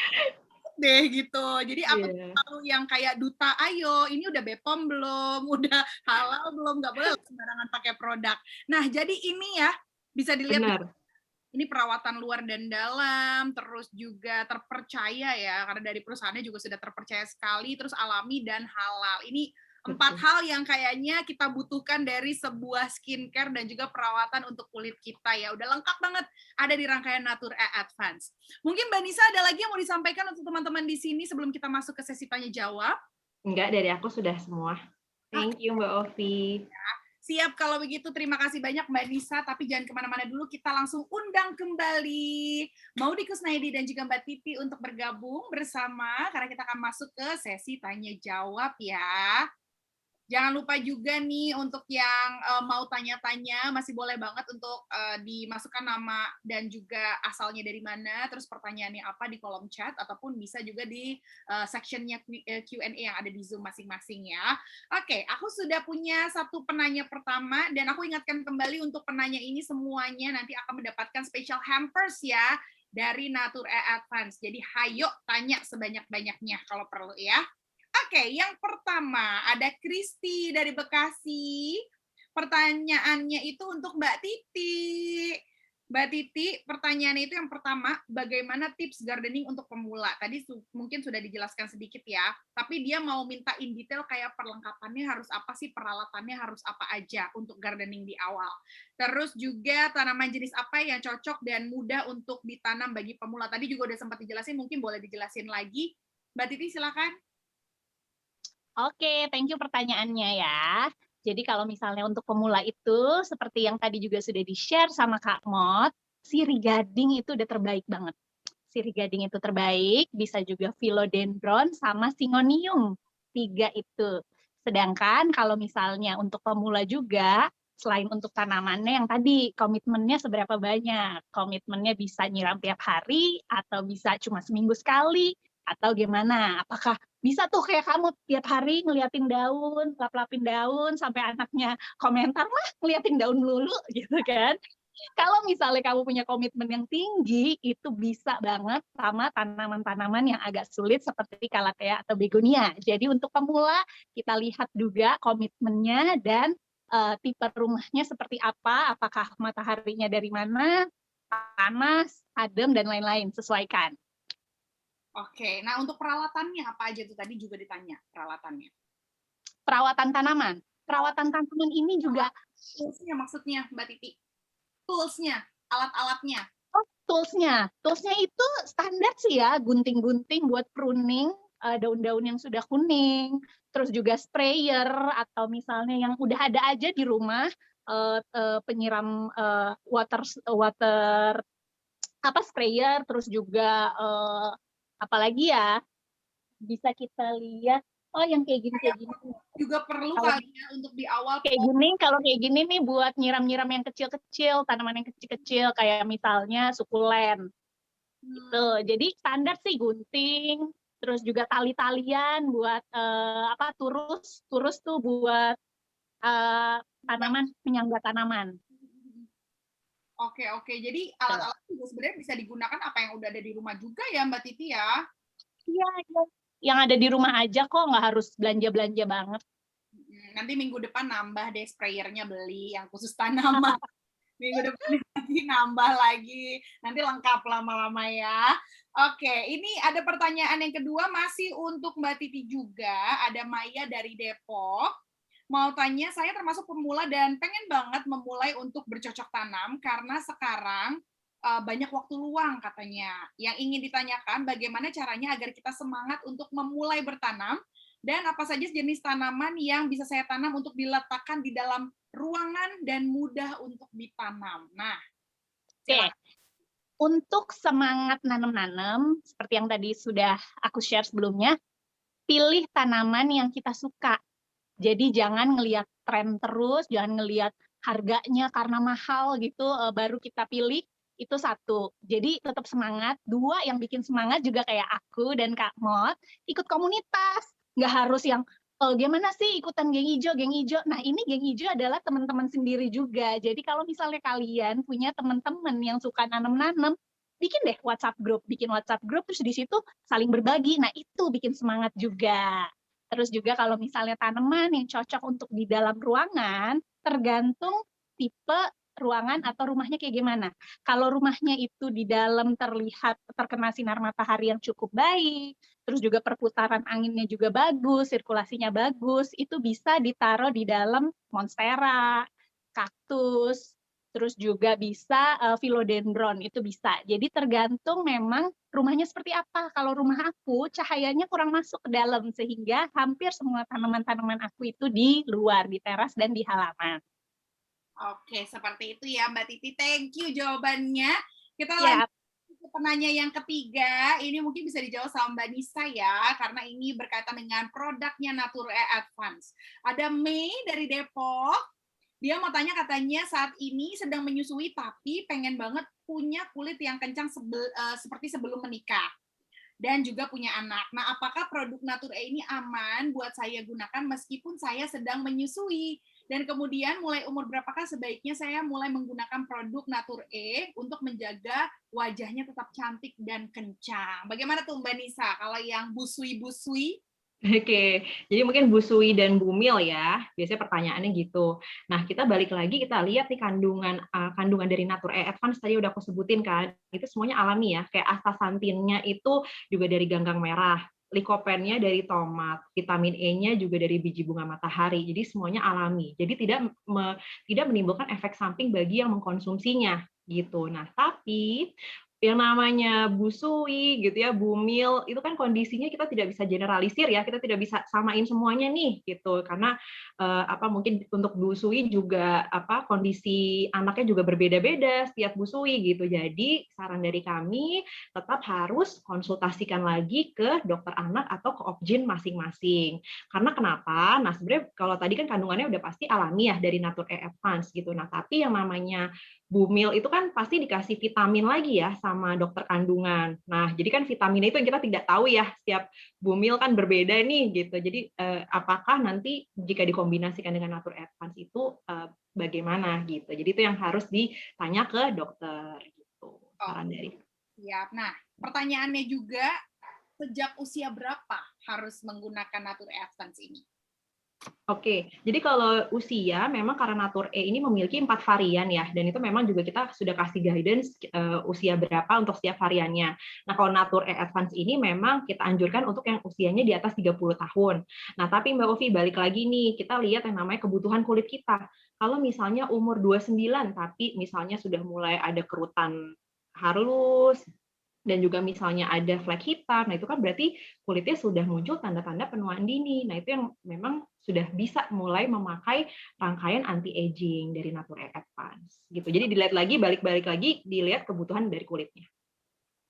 deh gitu. Jadi aku selalu yang kayak duta, ayo ini udah BPOM belum, udah halal belum, nggak boleh sembarangan pakai produk. Nah, jadi ini ya bisa dilihat ini perawatan luar dan dalam, terus juga terpercaya ya, karena dari perusahaannya juga sudah terpercaya sekali, terus alami dan halal. Ini 4 hal yang kayaknya kita butuhkan dari sebuah skincare dan juga perawatan untuk kulit kita ya. Udah lengkap banget ada di rangkaian Nature Advance. Mungkin Mbak Nisa ada lagi yang mau disampaikan untuk teman-teman di sini sebelum kita masuk ke sesi tanya jawab? Enggak, dari aku sudah semua. Thank you Mbak Ovi. Siap, kalau begitu terima kasih banyak Mbak Nisa, tapi jangan kemana-mana dulu, kita langsung undang kembali Maudy Kusnaidi dan juga Mbak Titi untuk bergabung bersama, karena kita akan masuk ke sesi tanya-jawab ya. Jangan lupa juga nih untuk yang mau tanya-tanya, masih boleh banget untuk dimasukkan nama dan juga asalnya dari mana, terus pertanyaannya apa di kolom chat, ataupun bisa juga di sectionnya Q&A yang ada di Zoom masing-masing ya. Oke, aku sudah punya satu penanya pertama, dan aku ingatkan kembali untuk penanya ini semuanya nanti akan mendapatkan special hampers ya, dari Nature Advance. Jadi hayo tanya sebanyak-banyaknya kalau perlu ya. Oke, yang pertama ada Kristi dari Bekasi. Pertanyaannya itu untuk Mbak Titi. Mbak Titi, pertanyaannya itu yang pertama, bagaimana tips gardening untuk pemula? Tadi mungkin sudah dijelaskan sedikit ya, tapi dia mau minta in detail kayak perlengkapannya harus apa sih, peralatannya harus apa aja untuk gardening di awal. Terus juga tanaman jenis apa yang cocok dan mudah untuk ditanam bagi pemula. Tadi juga udah sempat dijelasin, mungkin boleh dijelasin lagi. Mbak Titi, silakan. Oke, thank you pertanyaannya ya. Jadi kalau misalnya untuk pemula itu, seperti yang tadi juga sudah di-share sama Kak Mot, sirih gading itu udah terbaik banget. Sirih gading itu terbaik, bisa juga philodendron sama syngonium. 3 itu. Sedangkan kalau misalnya untuk pemula juga, selain untuk tanamannya yang tadi, komitmennya seberapa banyak? Komitmennya bisa nyiram tiap hari, atau bisa cuma seminggu sekali, atau gimana? Apakah bisa tuh kayak kamu tiap hari ngeliatin daun, lap-lapin daun, sampai anaknya komentar, "Mah, ngeliatin daun melulu," gitu kan. Kalau misalnya kamu punya komitmen yang tinggi, itu bisa banget sama tanaman-tanaman yang agak sulit seperti calathea atau begonia. Jadi untuk pemula, kita lihat juga komitmennya dan tipe rumahnya seperti apa, apakah mataharinya dari mana, panas, adem, dan lain-lain, sesuaikan. Oke, nah untuk peralatannya apa aja tuh tadi juga ditanya peralatannya. Perawatan tanaman. Perawatan tanaman ini juga Toolsnya maksudnya Mbak Titi. Toolsnya, alat-alatnya. Oh, toolsnya itu standar sih ya, gunting-gunting buat pruning daun-daun yang sudah kuning, terus juga sprayer atau misalnya yang udah ada aja di rumah penyiram water sprayer, terus juga apalagi ya bisa kita lihat, oh yang kayak gini juga perlu kali ya untuk di awal kayak gini. Kalau kayak gini nih buat nyiram-nyiram yang kecil-kecil, tanaman yang kecil-kecil kayak misalnya sukulen gitu. Jadi standar sih gunting, terus juga tali-talian buat turus tuh buat tanaman, penyangga tanaman. Oke, jadi alat-alat juga sebenarnya bisa digunakan apa yang udah ada di rumah juga ya Mbak Titi ya? Iya. Yang ada di rumah aja kok, nggak harus belanja-belanja banget. Nanti minggu depan nambah deh sprayernya, beli yang khusus tanaman. Minggu depan nanti nambah lagi. Nanti lengkap lama-lama ya. Oke, ini ada pertanyaan yang kedua masih untuk Mbak Titi juga. Ada Maya dari Depok. Mau tanya, saya termasuk pemula dan pengen banget memulai untuk bercocok tanam karena sekarang banyak waktu luang katanya. Yang ingin ditanyakan bagaimana caranya agar kita semangat untuk memulai bertanam dan apa saja jenis tanaman yang bisa saya tanam untuk diletakkan di dalam ruangan dan mudah untuk ditanam. Nah, silakan. Untuk semangat nanam-nanam, seperti yang tadi sudah aku share sebelumnya, pilih tanaman yang kita suka. Jadi jangan ngelihat tren terus, jangan ngelihat harganya karena mahal gitu, baru kita pilih, itu satu. Jadi tetap semangat. 2, yang bikin semangat juga kayak aku dan Kak Mot, ikut komunitas. Nggak harus yang, gimana sih ikutan geng hijau. Nah ini geng hijau adalah teman-teman sendiri juga. Jadi kalau misalnya kalian punya teman-teman yang suka nanam-nanam, bikin deh bikin WhatsApp group, terus di situ saling berbagi. Nah itu bikin semangat juga. Terus juga kalau misalnya tanaman yang cocok untuk di dalam ruangan, tergantung tipe ruangan atau rumahnya kayak gimana. Kalau rumahnya itu di dalam terlihat terkena sinar matahari yang cukup baik, terus juga perputaran anginnya juga bagus, sirkulasinya bagus, itu bisa ditaruh di dalam monstera, kaktus, terus juga bisa philodendron, itu bisa. Jadi tergantung memang rumahnya seperti apa. Kalau rumah aku, cahayanya kurang masuk ke dalam, sehingga hampir semua tanaman-tanaman aku itu di luar, di teras dan di halaman. Oke, seperti itu ya Mbak Titi. Thank you jawabannya. Kita Ya, lanjut ke penanya yang ketiga. Ini mungkin bisa dijawab sama Mbak Nisa ya, karena ini berkaitan dengan produknya Nature Advance. Ada Mei dari Depok. Dia mau tanya, katanya saat ini sedang menyusui tapi pengen banget punya kulit yang kencang seperti sebelum menikah. Dan juga punya anak. Nah, apakah produk Nature ini aman buat saya gunakan meskipun saya sedang menyusui? Dan kemudian mulai umur berapakah sebaiknya saya mulai menggunakan produk Nature untuk menjaga wajahnya tetap cantik dan kencang? Bagaimana tuh Mbak Nisa kalau yang busui-busui? Oke, jadi mungkin busui dan bumil ya, biasanya pertanyaannya gitu. Nah, kita balik lagi, kita lihat nih kandungan dari Nature Advance tadi udah aku sebutin kan, itu semuanya alami ya, kayak astaxanthinnya itu juga dari ganggang merah, likopennya dari tomat, vitamin E-nya juga dari biji bunga matahari, jadi semuanya alami. Jadi tidak menimbulkan efek samping bagi yang mengkonsumsinya gitu. Nah, tapi yang namanya busui gitu ya, bumil, itu kan kondisinya kita tidak bisa generalisir ya, kita tidak bisa samain semuanya nih gitu, karena mungkin untuk busui juga kondisi anaknya juga berbeda-beda setiap busui gitu. Jadi saran dari kami tetap harus konsultasikan lagi ke dokter anak atau ke obgyn masing-masing. Karena kenapa? Nah, sebenarnya kalau tadi kan kandungannya udah pasti alami ya dari Nature Advance gitu. Nah, tapi yang namanya bumil itu kan pasti dikasih vitamin lagi ya sama dokter kandungan. Nah, jadi kan vitaminnya itu yang kita tidak tahu ya, setiap bumil kan berbeda nih gitu. Jadi apakah nanti jika dikombinasikan dengan Nature Advance itu bagaimana gitu. Jadi itu yang harus ditanya ke dokter gitu. Saran dari. Siap. Nah, pertanyaannya juga, sejak usia berapa harus menggunakan Nature Advance ini? Oke, jadi kalau usia memang karena Nature ini memiliki 4 varian ya, dan itu memang juga kita sudah kasih guidance usia berapa untuk setiap variannya. Nah, kalau Nature Advance ini memang kita anjurkan untuk yang usianya di atas 30 tahun. Nah, tapi Mbak Ovi balik lagi nih, kita lihat yang namanya kebutuhan kulit kita. Kalau misalnya umur 29 tapi misalnya sudah mulai ada kerutan halus, dan juga misalnya ada flek hitam, nah itu kan berarti kulitnya sudah muncul tanda-tanda penuaan dini. Nah itu yang memang sudah bisa mulai memakai rangkaian anti-aging dari Nature Advance. Gitu. Jadi dilihat lagi, balik-balik lagi, dilihat kebutuhan dari kulitnya.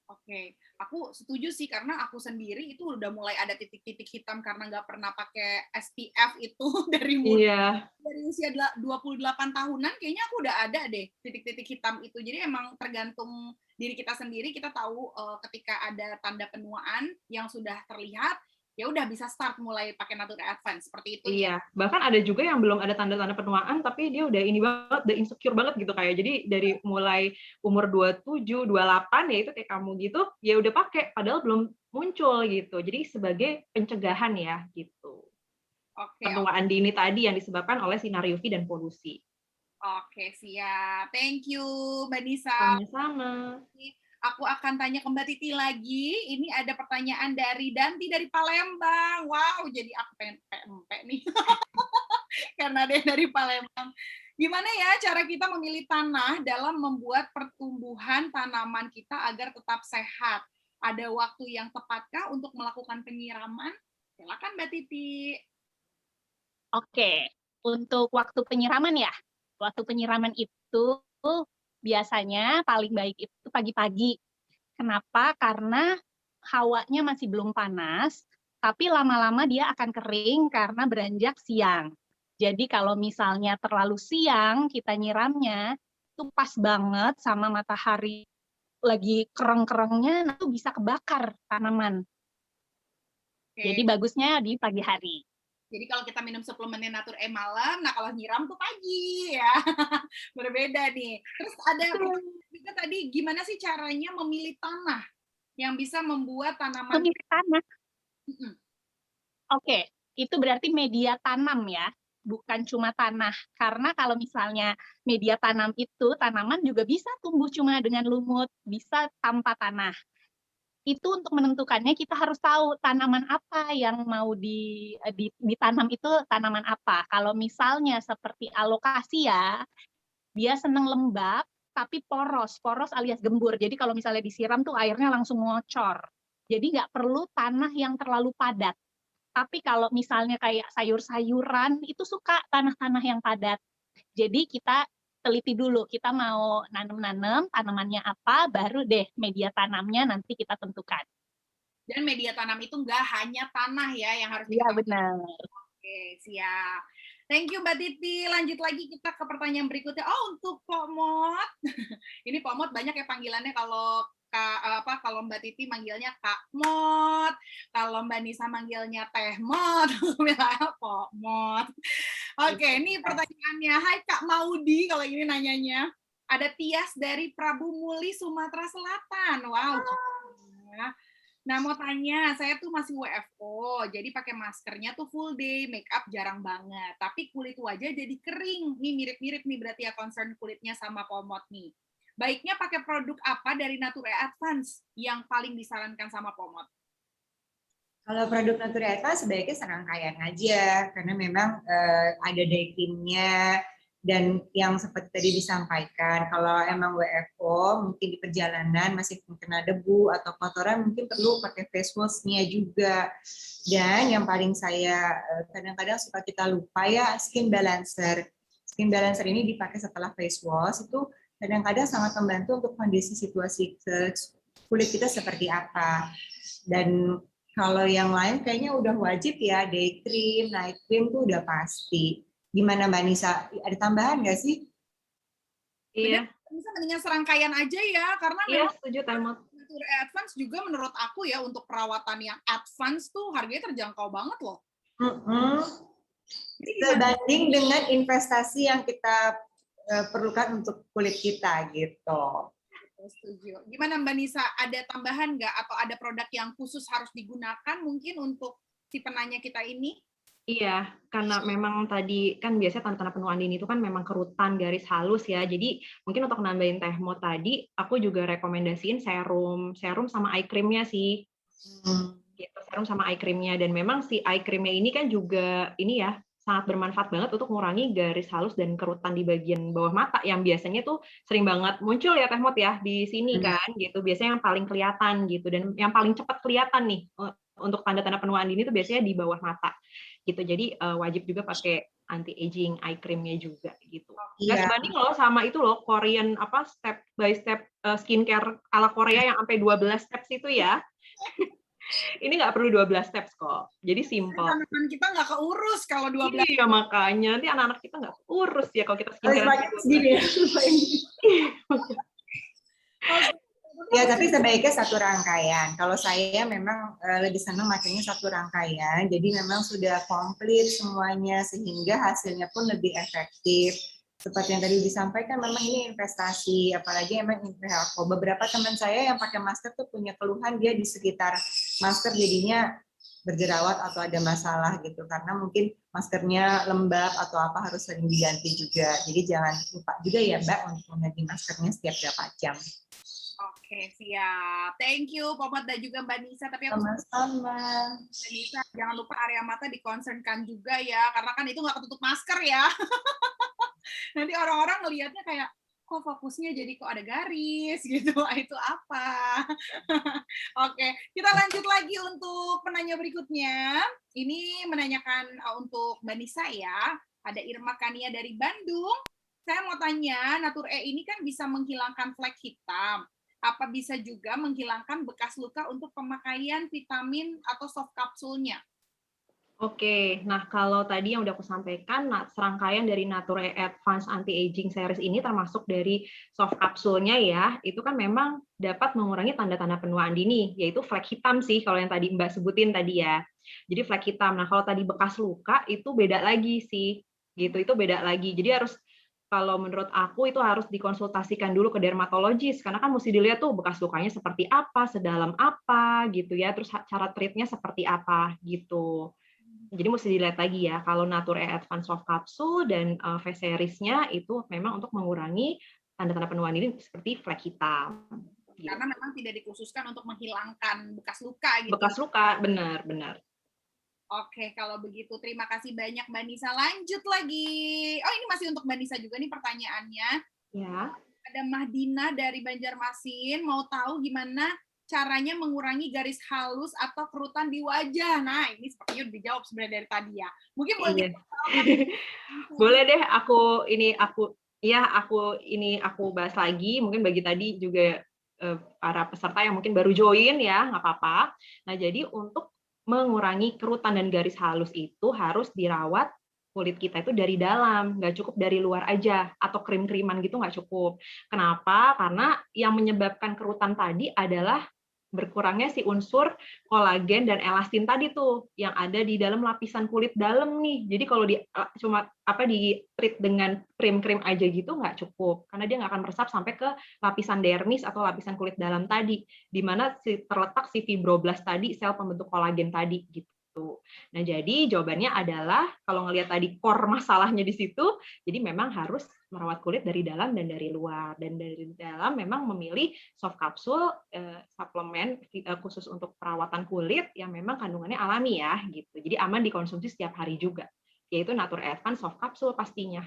Oke, aku setuju sih karena aku sendiri itu udah mulai ada titik-titik hitam karena nggak pernah pakai SPF itu dari Iya. dari usia 28 tahunan kayaknya aku udah ada deh titik-titik hitam itu. Jadi emang tergantung diri kita sendiri, kita tahu ketika ada tanda penuaan yang sudah terlihat, ya udah bisa start mulai pakai Nature Advance seperti itu ya. Iya, bahkan ada juga yang belum ada tanda-tanda penuaan tapi dia udah ini banget, udah insecure banget gitu kayak. Jadi dari mulai umur 27, 28 ya itu kayak kamu gitu, ya udah pakai padahal belum muncul gitu. Jadi sebagai pencegahan ya gitu. Oke, Penuaan dini tadi yang disebabkan oleh sinar UV dan polusi. oke, siap. Thank you, Mbak Nisa. Sama-sama. Aku akan tanya ke Mbak Titi lagi. Ini ada pertanyaan dari Danti dari Palembang. Wow, jadi aku pengen PMP nih. Karena dia dari Palembang. Gimana ya cara kita memilih tanah dalam membuat pertumbuhan tanaman kita agar tetap sehat? Ada waktu yang tepatkah untuk melakukan penyiraman? Silakan Mbak Titi. Oke, untuk waktu penyiraman ya. Waktu penyiraman itu biasanya paling baik itu pagi-pagi. Kenapa? Karena hawanya masih belum panas, tapi lama-lama dia akan kering karena beranjak siang. Jadi kalau misalnya terlalu siang kita nyiramnya, itu pas banget sama matahari lagi kereng-kerengnya, nah itu bisa kebakar tanaman. Oke. Jadi bagusnya di pagi hari. Jadi kalau kita minum suplemennya Nature malam, nah kalau nyiram tuh pagi ya. Berbeda nih. Terus ada juga tadi gimana sih caranya memilih tanah yang bisa membuat tanaman Memilih tanah. Oke, itu berarti media tanam ya. bukan cuma tanah. Karena kalau misalnya media tanam itu, tanaman juga bisa tumbuh cuma dengan lumut, bisa tanpa tanah. Itu untuk menentukannya kita harus tahu tanaman apa yang mau ditanam itu tanaman apa. Kalau misalnya seperti alokasia, dia senang lembab tapi poros alias gembur. Jadi kalau misalnya disiram tuh airnya langsung ngocor. Jadi nggak perlu tanah yang terlalu padat. Tapi kalau misalnya kayak sayur-sayuran itu suka tanah-tanah yang padat. Jadi kita teliti dulu, kita mau nanam tanamannya apa, baru deh media tanamnya nanti kita tentukan. Dan media tanam itu nggak hanya tanah ya yang harus Iya, benar. Oke, siap. Thank you Mbak Titi. Lanjut lagi kita ke pertanyaan berikutnya. Oh, untuk Pok Mot. Ini Pok Mot banyak ya panggilannya, kalau kalau Mbak Titi manggilnya Kak Mot, kalau Mbak Nisa manggilnya Teh Mot, bilangnya Pok Mot. Oke, ini pertanyaannya. Hai Kak Maudi, kalau ini nanyanya. Ada Tias dari Prabu Muli, Sumatera Selatan. Wow. Nah, mau tanya, saya tuh masih WFO, jadi pakai maskernya tuh full day, make up jarang banget. Tapi kulit wajah jadi kering. Nih mirip-mirip nih berarti ya concern kulitnya sama Pomot nih. Baiknya pakai produk apa dari Nature Advance yang paling disarankan sama Pomot? Kalau produk Nature Advance sebaiknya serangkaian aja, karena memang ada day creamnya, dan yang seperti tadi disampaikan, kalau emang WFO mungkin di perjalanan masih kena debu atau kotoran, mungkin perlu pakai face wash-nya juga. Dan yang paling saya kadang-kadang suka kita lupa ya, skin balancer. Skin balancer ini dipakai setelah face wash, itu kadang-kadang sangat membantu untuk kondisi situasi kulit kita seperti apa. Dan kalau yang lain kayaknya udah wajib ya, day cream, night cream tuh udah pasti. Gimana Mbak Nisa? Ada tambahan nggak sih? Iya. Bisa mendingan serangkaian aja ya, karena Iya, memang setuju Temot. Nature Advance juga menurut aku ya, untuk perawatan yang advance tuh harganya terjangkau banget loh. Sebanding dengan investasi yang kita perlukan untuk kulit kita gitu. Setuju. Gimana Mbak Nisa, ada tambahan nggak atau ada produk yang khusus harus digunakan mungkin untuk si penanya kita ini? Iya, karena memang tadi kan biasanya tanda-tanda penuaan dini itu kan memang kerutan garis halus ya. Jadi mungkin untuk nambahin Teh Mo tadi, aku juga rekomendasiin serum sama eye cream-nya sih. Gitu, serum sama eye cream-nya. Dan memang si eye cream-nya ini kan juga ini ya, sangat bermanfaat banget untuk mengurangi garis halus dan kerutan di bagian bawah mata yang biasanya tuh sering banget muncul ya Teh Mot ya di sini kan gitu. Biasanya yang paling kelihatan gitu, dan yang paling cepat kelihatan nih untuk tanda-tanda penuaan dini itu biasanya di bawah mata gitu. Jadi wajib juga pakai anti aging eye cream-nya juga gitu. Nggak sebanding loh sama itu loh Korean apa step by step skincare ala Korea yang sampai 12 steps itu ya. Ini nggak perlu 12 steps kok. Jadi simple. Anak-anak kita nggak keurus kalau 12. Iya, makanya nanti anak-anak kita nggak keurus ya kalau kita skincare. Ya, tapi sebaiknya satu rangkaian. Kalau saya memang lebih senang makanya satu rangkaian, jadi memang sudah komplit semuanya sehingga hasilnya pun lebih efektif. Seperti yang tadi disampaikan, memang ini investasi, apalagi emang beberapa teman saya yang pakai masker tuh punya keluhan dia di sekitar masker jadinya berjerawat atau ada masalah gitu, karena mungkin maskernya lembab atau apa harus sering diganti juga. Jadi jangan lupa juga ya Mbak untuk mengganti maskernya setiap berapa jam. Oke, siap. Thank you, Pomot dan juga Mbak Nisa. Tapi aku sama-sama. Mbak Nisa, jangan lupa area mata dikonsernkan juga ya, karena kan itu nggak ketutup masker ya. Nanti orang-orang ngelihatnya kayak, kok fokusnya jadi kok ada garis gitu, itu apa? Oke, kita lanjut lagi untuk penanya berikutnya. Ini menanyakan untuk Mbak Nisa ya. Ada Irma Kania dari Bandung. Saya mau tanya, Nature E ini kan bisa menghilangkan flek hitam. Apa bisa juga menghilangkan bekas luka untuk pemakaian vitamin atau soft kapsulnya? Oke, nah kalau tadi yang udah aku sampaikan, serangkaian dari Nature Advanced Anti-Aging Series ini termasuk dari soft kapsulnya ya, itu kan memang dapat mengurangi tanda-tanda penuaan dini, yaitu flek hitam sih kalau yang tadi Mbak sebutin tadi ya. Jadi flek hitam. Nah kalau tadi bekas luka itu beda lagi sih, gitu, itu beda lagi. Jadi harus, kalau menurut aku itu harus dikonsultasikan dulu ke dermatologis, karena kan mesti dilihat tuh bekas lukanya seperti apa, sedalam apa gitu ya, terus cara treatnya seperti apa gitu. Jadi mesti dilihat lagi ya, kalau Nature Advanced Soft Capsule dan face series-nya itu memang untuk mengurangi tanda-tanda penuaan dini seperti flek hitam. Karena memang tidak dikhususkan untuk menghilangkan bekas luka gitu. Bekas luka, benar. Oke, kalau begitu terima kasih banyak Mbak Nisa. Lanjut lagi. Oh, ini masih untuk Mbak Nisa juga nih pertanyaannya. Ya. Ada Mahdina dari Banjarmasin mau tahu gimana caranya mengurangi garis halus atau kerutan di wajah. Nah, ini sepertinya udah dijawab sebenarnya dari tadi ya. Mungkin boleh boleh deh aku bahas lagi. Mungkin bagi tadi juga para peserta yang mungkin baru join ya, nggak apa-apa. Nah, jadi untuk mengurangi kerutan dan garis halus itu harus dirawat kulit kita itu dari dalam, nggak cukup dari luar aja, atau krim-kriman gitu nggak cukup. Kenapa? Karena yang menyebabkan kerutan tadi adalah berkurangnya si unsur kolagen dan elastin tadi tuh yang ada di dalam lapisan kulit dalam nih. Jadi kalau cuma di treat dengan krim-krim aja gitu nggak cukup, karena dia nggak akan meresap sampai ke lapisan dermis atau lapisan kulit dalam tadi, di mana terletak si fibroblast tadi, sel pembentuk kolagen tadi gitu. Nah, jadi jawabannya adalah kalau ngelihat tadi core masalahnya di situ, jadi memang harus merawat kulit dari dalam dan dari luar. Dan dari dalam memang memilih soft capsule suplemen khusus untuk perawatan kulit yang memang kandungannya alami ya gitu. Jadi aman dikonsumsi setiap hari juga. Yaitu Nature Advanced soft capsule pastinya.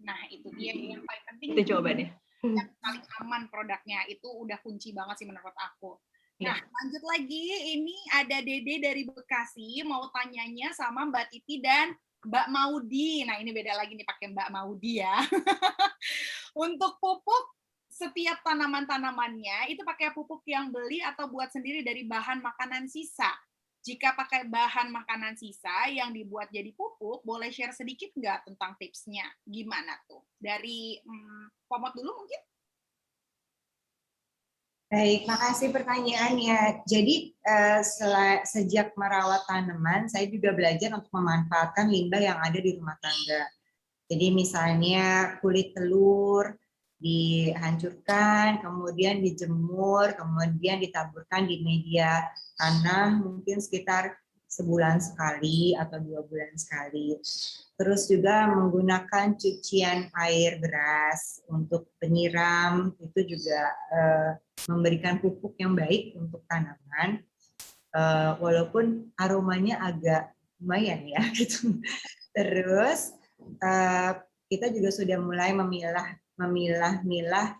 Nah, itu dia yang paling penting. Itu jawabannya. Yang paling aman produknya itu udah kunci banget sih menurut aku. Nah, lanjut lagi. Ini ada Dede dari Bekasi mau tanyanya sama Mbak Titi dan Mbak Maudi. Nah, ini beda lagi nih pakai Mbak Maudi ya. Untuk pupuk setiap tanaman-tanamannya itu pakai pupuk yang beli atau buat sendiri dari bahan makanan sisa. Jika pakai bahan makanan sisa yang dibuat jadi pupuk, boleh share sedikit nggak tentang tipsnya? Gimana tuh? Dari Pomot dulu mungkin? Baik, makasih pertanyaannya. Jadi sejak merawat tanaman, saya juga belajar untuk memanfaatkan limbah yang ada di rumah tangga. Jadi misalnya kulit telur dihancurkan, kemudian dijemur, kemudian ditaburkan di media tanah mungkin sekitar sebulan sekali atau 2 bulan sekali. Terus juga menggunakan cucian air beras untuk penyiram, itu juga memberikan pupuk yang baik untuk tanaman, walaupun aromanya agak lumayan ya gitu. Terus kita juga sudah mulai memilah-milah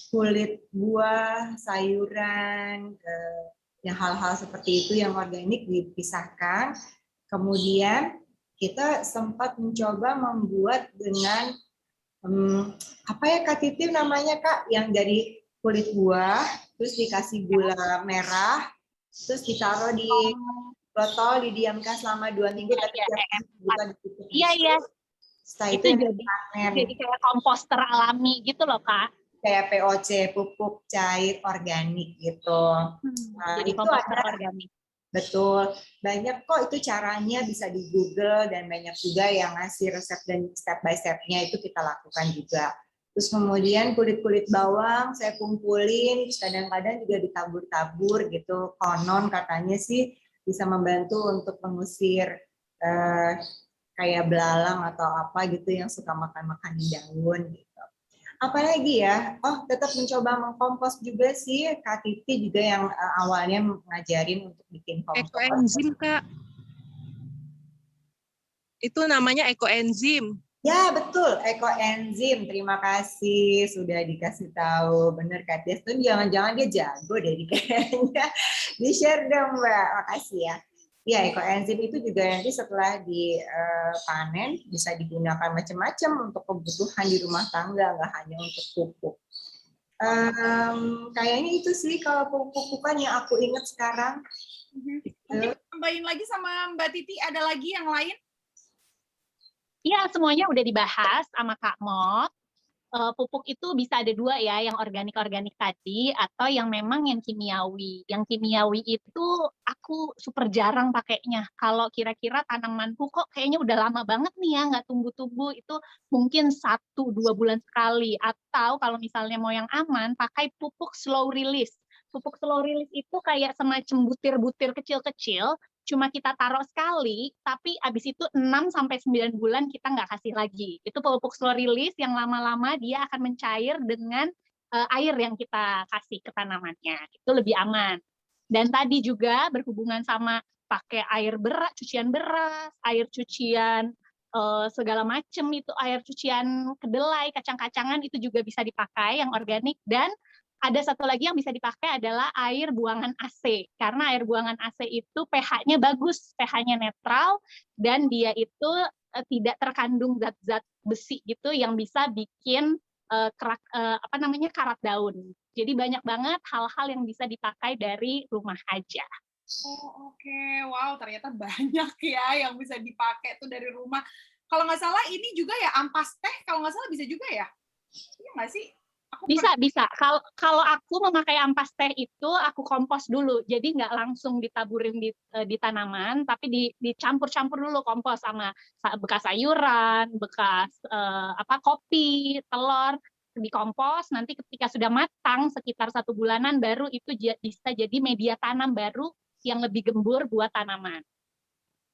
kulit buah, sayuran, yang hal-hal seperti itu yang organik dipisahkan. Kemudian kita sempat mencoba membuat dengan apa ya Kak Titi namanya Kak, yang dari kulit buah, terus dikasih gula merah, terus ditaruh di botol, didiamkan selama 2 minggu, tapi bukan ditutup. Iya. Setelah itu jadi kayak komposter alami gitu loh Kak. Kayak POC, pupuk cair organik gitu. Nah, jadi itu komposter organik. Betul, banyak kok itu caranya, bisa di Google, dan banyak juga yang ngasih resep dan step by step-nya itu kita lakukan juga. Terus kemudian kulit-kulit bawang saya kumpulin, kadang-kadang juga ditabur-tabur gitu. Konon katanya sih bisa membantu untuk mengusir kayak belalang atau apa gitu yang suka makan-makan daun gitu. Apalagi ya, tetap mencoba mengkompos juga sih. Kak Titi juga yang awalnya ngajarin untuk bikin kompos. Ekoenzim, Kak. Itu namanya ekoenzim. Ya, betul. Ekoenzim. Terima kasih sudah dikasih tahu. Bener, Kak Tia. Jangan-jangan dia jago deh kayaknya. Di-share dong, Mbak. Makasih ya. Ya, ekoenzim itu juga nanti setelah dipanen bisa digunakan macam-macam untuk kebutuhan di rumah tangga, nggak hanya untuk pupuk. Kayaknya itu sih kalau pupuk-pupukan yang aku ingat sekarang. Mungkin tambahin lagi sama Mbak Titi, ada lagi yang lain? Iya, semuanya udah dibahas sama Kak Mot. Pupuk itu bisa ada 2 ya, yang organik-organik tadi atau yang memang yang kimiawi. Yang kimiawi itu aku super jarang pakainya. Kalau kira-kira tanamanku kok kayaknya udah lama banget nih ya nggak tumbuh-tumbuh, itu mungkin 1-2 bulan sekali. Atau kalau misalnya mau yang aman, pakai pupuk slow release. Pupuk slow release itu kayak semacam butir-butir kecil-kecil cuma kita taruh sekali, tapi abis itu 6-9 bulan kita nggak kasih lagi. Itu pupuk slow release yang lama-lama dia akan mencair dengan air yang kita kasih ke tanamannya. Itu lebih aman. Dan tadi juga berhubungan sama pakai air beras, cucian beras, air cucian segala macam, itu air cucian kedelai, kacang-kacangan itu juga bisa dipakai yang organik. Dan ada satu lagi yang bisa dipakai adalah air buangan AC, karena air buangan AC itu pH-nya bagus, pH-nya netral, dan dia itu tidak terkandung zat-zat besi gitu yang bisa bikin karat daun. Jadi banyak banget hal-hal yang bisa dipakai dari rumah aja. Oh, oke. Wow, ternyata banyak ya yang bisa dipakai tuh dari rumah. Kalau nggak salah ini juga ya ampas teh, kalau nggak salah bisa juga ya? Iya nggak sih? Bisa. Kalau aku memakai ampas teh itu aku kompos dulu, jadi nggak langsung ditaburin di tanaman, tapi dicampur-campur dulu kompos sama bekas sayuran, bekas kopi, telur, dikompos. Nanti ketika sudah matang sekitar 1 bulanan baru itu bisa jadi media tanam baru yang lebih gembur buat tanaman.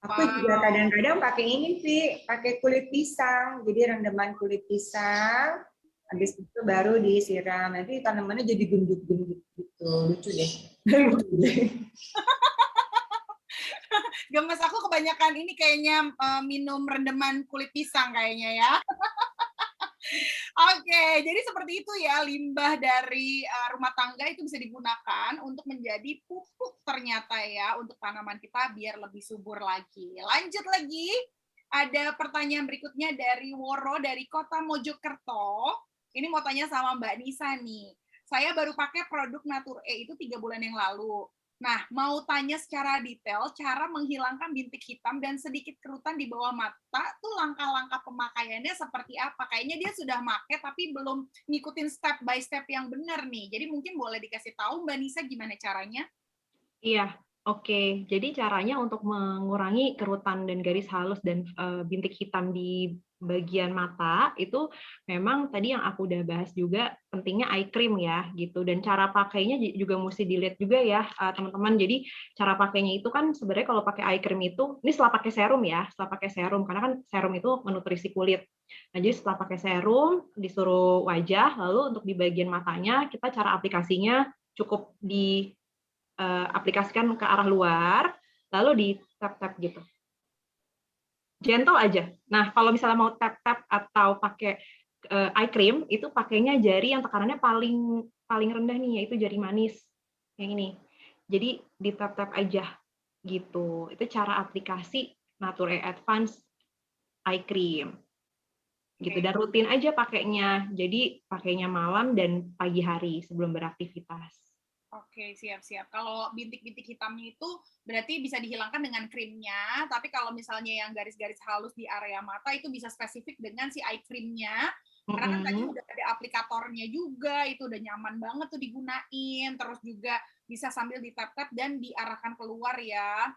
Aku juga kadang-kadang pakai ini sih, pakai kulit pisang. Jadi rendaman kulit pisang, habis itu baru disiram. Nanti tanamannya jadi gendut-gendut gitu. Lucu deh. Gemes, aku kebanyakan ini kayaknya minum rendaman kulit pisang kayaknya ya. Oke, jadi seperti itu ya, limbah dari rumah tangga itu bisa digunakan untuk menjadi pupuk ternyata ya, untuk tanaman kita biar lebih subur lagi. Lanjut lagi, ada pertanyaan berikutnya dari Woro dari Kota Mojokerto. Ini mau tanya sama Mbak Nisa nih. Saya baru pakai produk Natur E itu 3 bulan yang lalu. Nah, mau tanya secara detail cara menghilangkan bintik hitam dan sedikit kerutan di bawah mata tuh langkah-langkah pemakaiannya seperti apa? Kayaknya dia sudah pakai tapi belum ngikutin step by step yang benar nih. Jadi mungkin boleh dikasih tahu Mbak Nisa gimana caranya? Iya, oke. Jadi caranya untuk mengurangi kerutan dan garis halus dan bintik hitam di bagian mata itu memang tadi yang aku udah bahas juga pentingnya eye cream ya gitu, dan cara pakainya juga mesti dilihat juga ya teman-teman. Jadi cara pakainya itu kan sebenarnya kalau pakai eye cream itu ini setelah pakai serum ya, setelah pakai serum karena kan serum itu menutrisi kulit. Nah, jadi setelah pakai serum disuruh wajah, lalu untuk di bagian matanya kita cara aplikasinya cukup aplikasikan ke arah luar, lalu di tap-tap gitu. Gentle aja. Nah, kalau misalnya mau tap-tap atau pakai eye cream, itu pakainya jari yang tekanannya paling rendah nih, yaitu jari manis. Yang ini. Jadi di tap-tap aja gitu. Itu cara aplikasi Natur E Advance eye cream. Gitu, dan rutin aja pakainya. Jadi pakainya malam dan pagi hari sebelum beraktivitas. Oke, siap-siap. Kalau bintik-bintik hitamnya itu berarti bisa dihilangkan dengan krimnya, tapi kalau misalnya yang garis-garis halus di area mata itu bisa spesifik dengan si eye creamnya, karena kan tadi udah ada aplikatornya juga, itu udah nyaman banget tuh digunain, terus juga bisa sambil ditap-tap dan diarahkan keluar ya.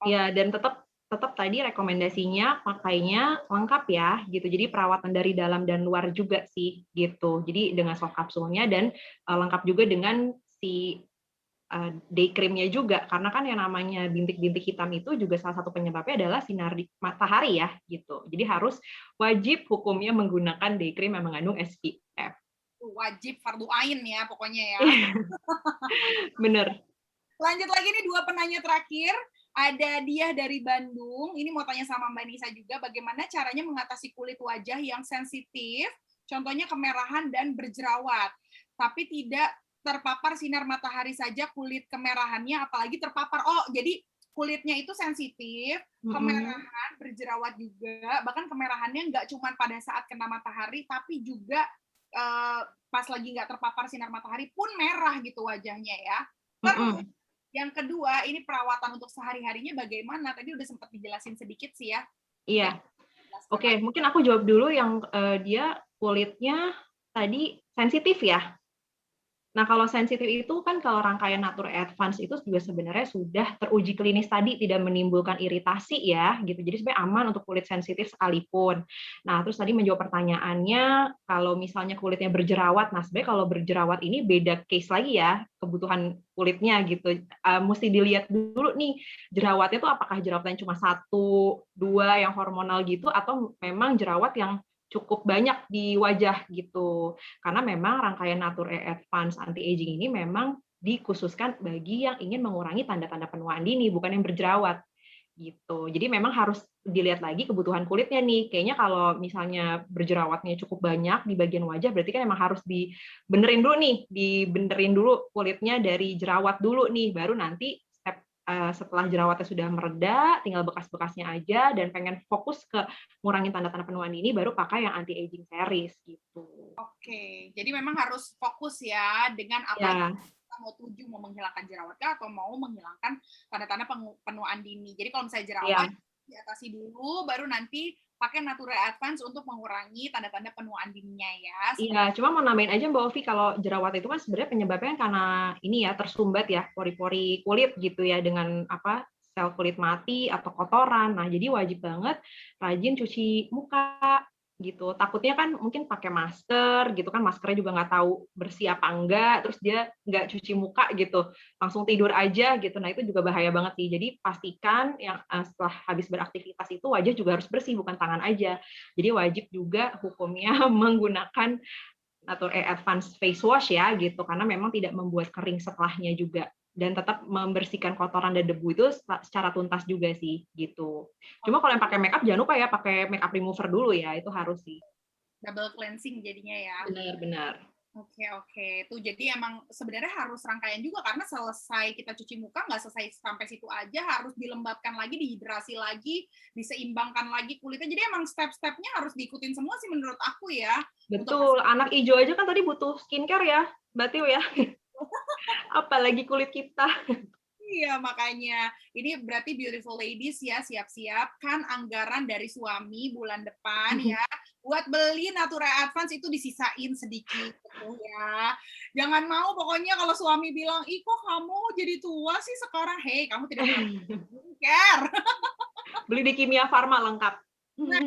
Iya, dan tetap tadi rekomendasinya pakainya lengkap ya gitu. Jadi perawatan dari dalam dan luar juga sih gitu. Jadi dengan soft kapsulnya dan lengkap juga dengan si day cream-nya juga, karena kan yang namanya bintik-bintik hitam itu juga salah satu penyebabnya adalah sinar matahari ya gitu. Jadi harus wajib hukumnya menggunakan day cream yang mengandung SPF. Wajib fardu ain ya pokoknya ya. Bener. Lanjut lagi nih 2 penanya terakhir. Ada dia dari Bandung. Ini mau tanya sama Mbak Nisa juga, bagaimana caranya mengatasi kulit wajah yang sensitif, contohnya kemerahan dan berjerawat, tapi tidak terpapar sinar matahari saja kulit kemerahannya, apalagi terpapar. Oh, jadi kulitnya itu sensitif, kemerahan, berjerawat juga, bahkan kemerahannya nggak cuma pada saat kena matahari, tapi juga pas lagi nggak terpapar sinar matahari pun merah gitu wajahnya ya. Terus yang kedua, ini perawatan untuk sehari-harinya bagaimana? Tadi udah sempat dijelasin sedikit sih ya. Iya. Oke, mungkin aku jawab dulu yang dia kulitnya tadi sensitif ya. Nah, kalau sensitif itu kan kalau rangkaian Nature Advance itu juga sebenarnya sudah teruji klinis tadi tidak menimbulkan iritasi ya, gitu. Jadi sebenarnya aman untuk kulit sensitif sekalipun. Nah, terus tadi menjawab pertanyaannya, kalau misalnya kulitnya berjerawat, nah sebenarnya kalau berjerawat ini beda case lagi ya, kebutuhan kulitnya gitu. Mesti dilihat dulu nih, jerawatnya tuh apakah jerawatnya cuma 1, 2 yang hormonal gitu, atau memang jerawat yang cukup banyak di wajah gitu. Karena memang rangkaian Nature Advance Anti-Aging ini memang dikhususkan bagi yang ingin mengurangi tanda-tanda penuaan dini, bukan yang berjerawat gitu. Jadi memang harus dilihat lagi kebutuhan kulitnya nih. Kayaknya kalau misalnya berjerawatnya cukup banyak di bagian wajah, berarti kan emang harus dibenerin dulu nih, dibenerin dulu kulitnya dari jerawat dulu nih, baru nanti setelah jerawatnya sudah mereda, tinggal bekas-bekasnya aja, dan pengen fokus ke ngurangin tanda-tanda penuaan dini, baru pakai yang anti-aging series gitu. Oke, jadi memang harus fokus ya dengan apa yang Ya, kita mau tuju, mau menghilangkan jerawat kah, atau mau menghilangkan tanda-tanda penuaan dini. Jadi kalau misalnya jerawat, ya. diatasi dulu, baru nanti pakai Natura Advance untuk mengurangi tanda-tanda penuaan dininya ya. Iya, cuma mau nambahin aja Mbak Ovi, kalau jerawat itu kan sebenarnya penyebabnya karena ini ya, tersumbat ya pori-pori kulit gitu ya, dengan apa, sel kulit mati atau kotoran. Nah, jadi wajib banget rajin cuci muka gitu. Takutnya kan mungkin pakai masker gitu kan, maskernya juga nggak tahu bersih apa enggak, terus dia nggak cuci muka gitu, langsung tidur aja gitu. Nah, itu juga bahaya banget sih. Jadi pastikan yang setelah habis beraktivitas itu wajah juga harus bersih, bukan tangan aja. Jadi wajib juga hukumnya menggunakan Nature Advanced Face Wash ya gitu, karena memang tidak membuat kering setelahnya juga, dan tetap membersihkan kotoran dan debu itu secara tuntas juga sih gitu. Cuma kalau yang pakai makeup jangan lupa ya pakai makeup remover dulu ya, itu harus sih. Double cleansing jadinya ya. Benar-benar. Oke. Tuh jadi emang sebenarnya harus rangkaian juga karena selesai kita cuci muka nggak selesai sampai situ aja, harus dilembabkan lagi, dihidrasi lagi, diseimbangkan lagi kulitnya. Jadi emang step-stepnya harus diikutin semua sih menurut aku ya. Betul, anak hijau aja kan tadi butuh skincare ya, Mbak Tiu ya. Apalagi kulit kita. Iya, makanya. Ini berarti beautiful ladies ya, siap-siap kan anggaran dari suami bulan depan ya. Buat beli Natura Advance itu disisain sedikit gitu ya. Jangan mau pokoknya kalau suami bilang, "Ih, kok kamu jadi tua sih sekarang?" Hei, kamu tidak perlu care. Beli di Kimia Farma lengkap. Nah,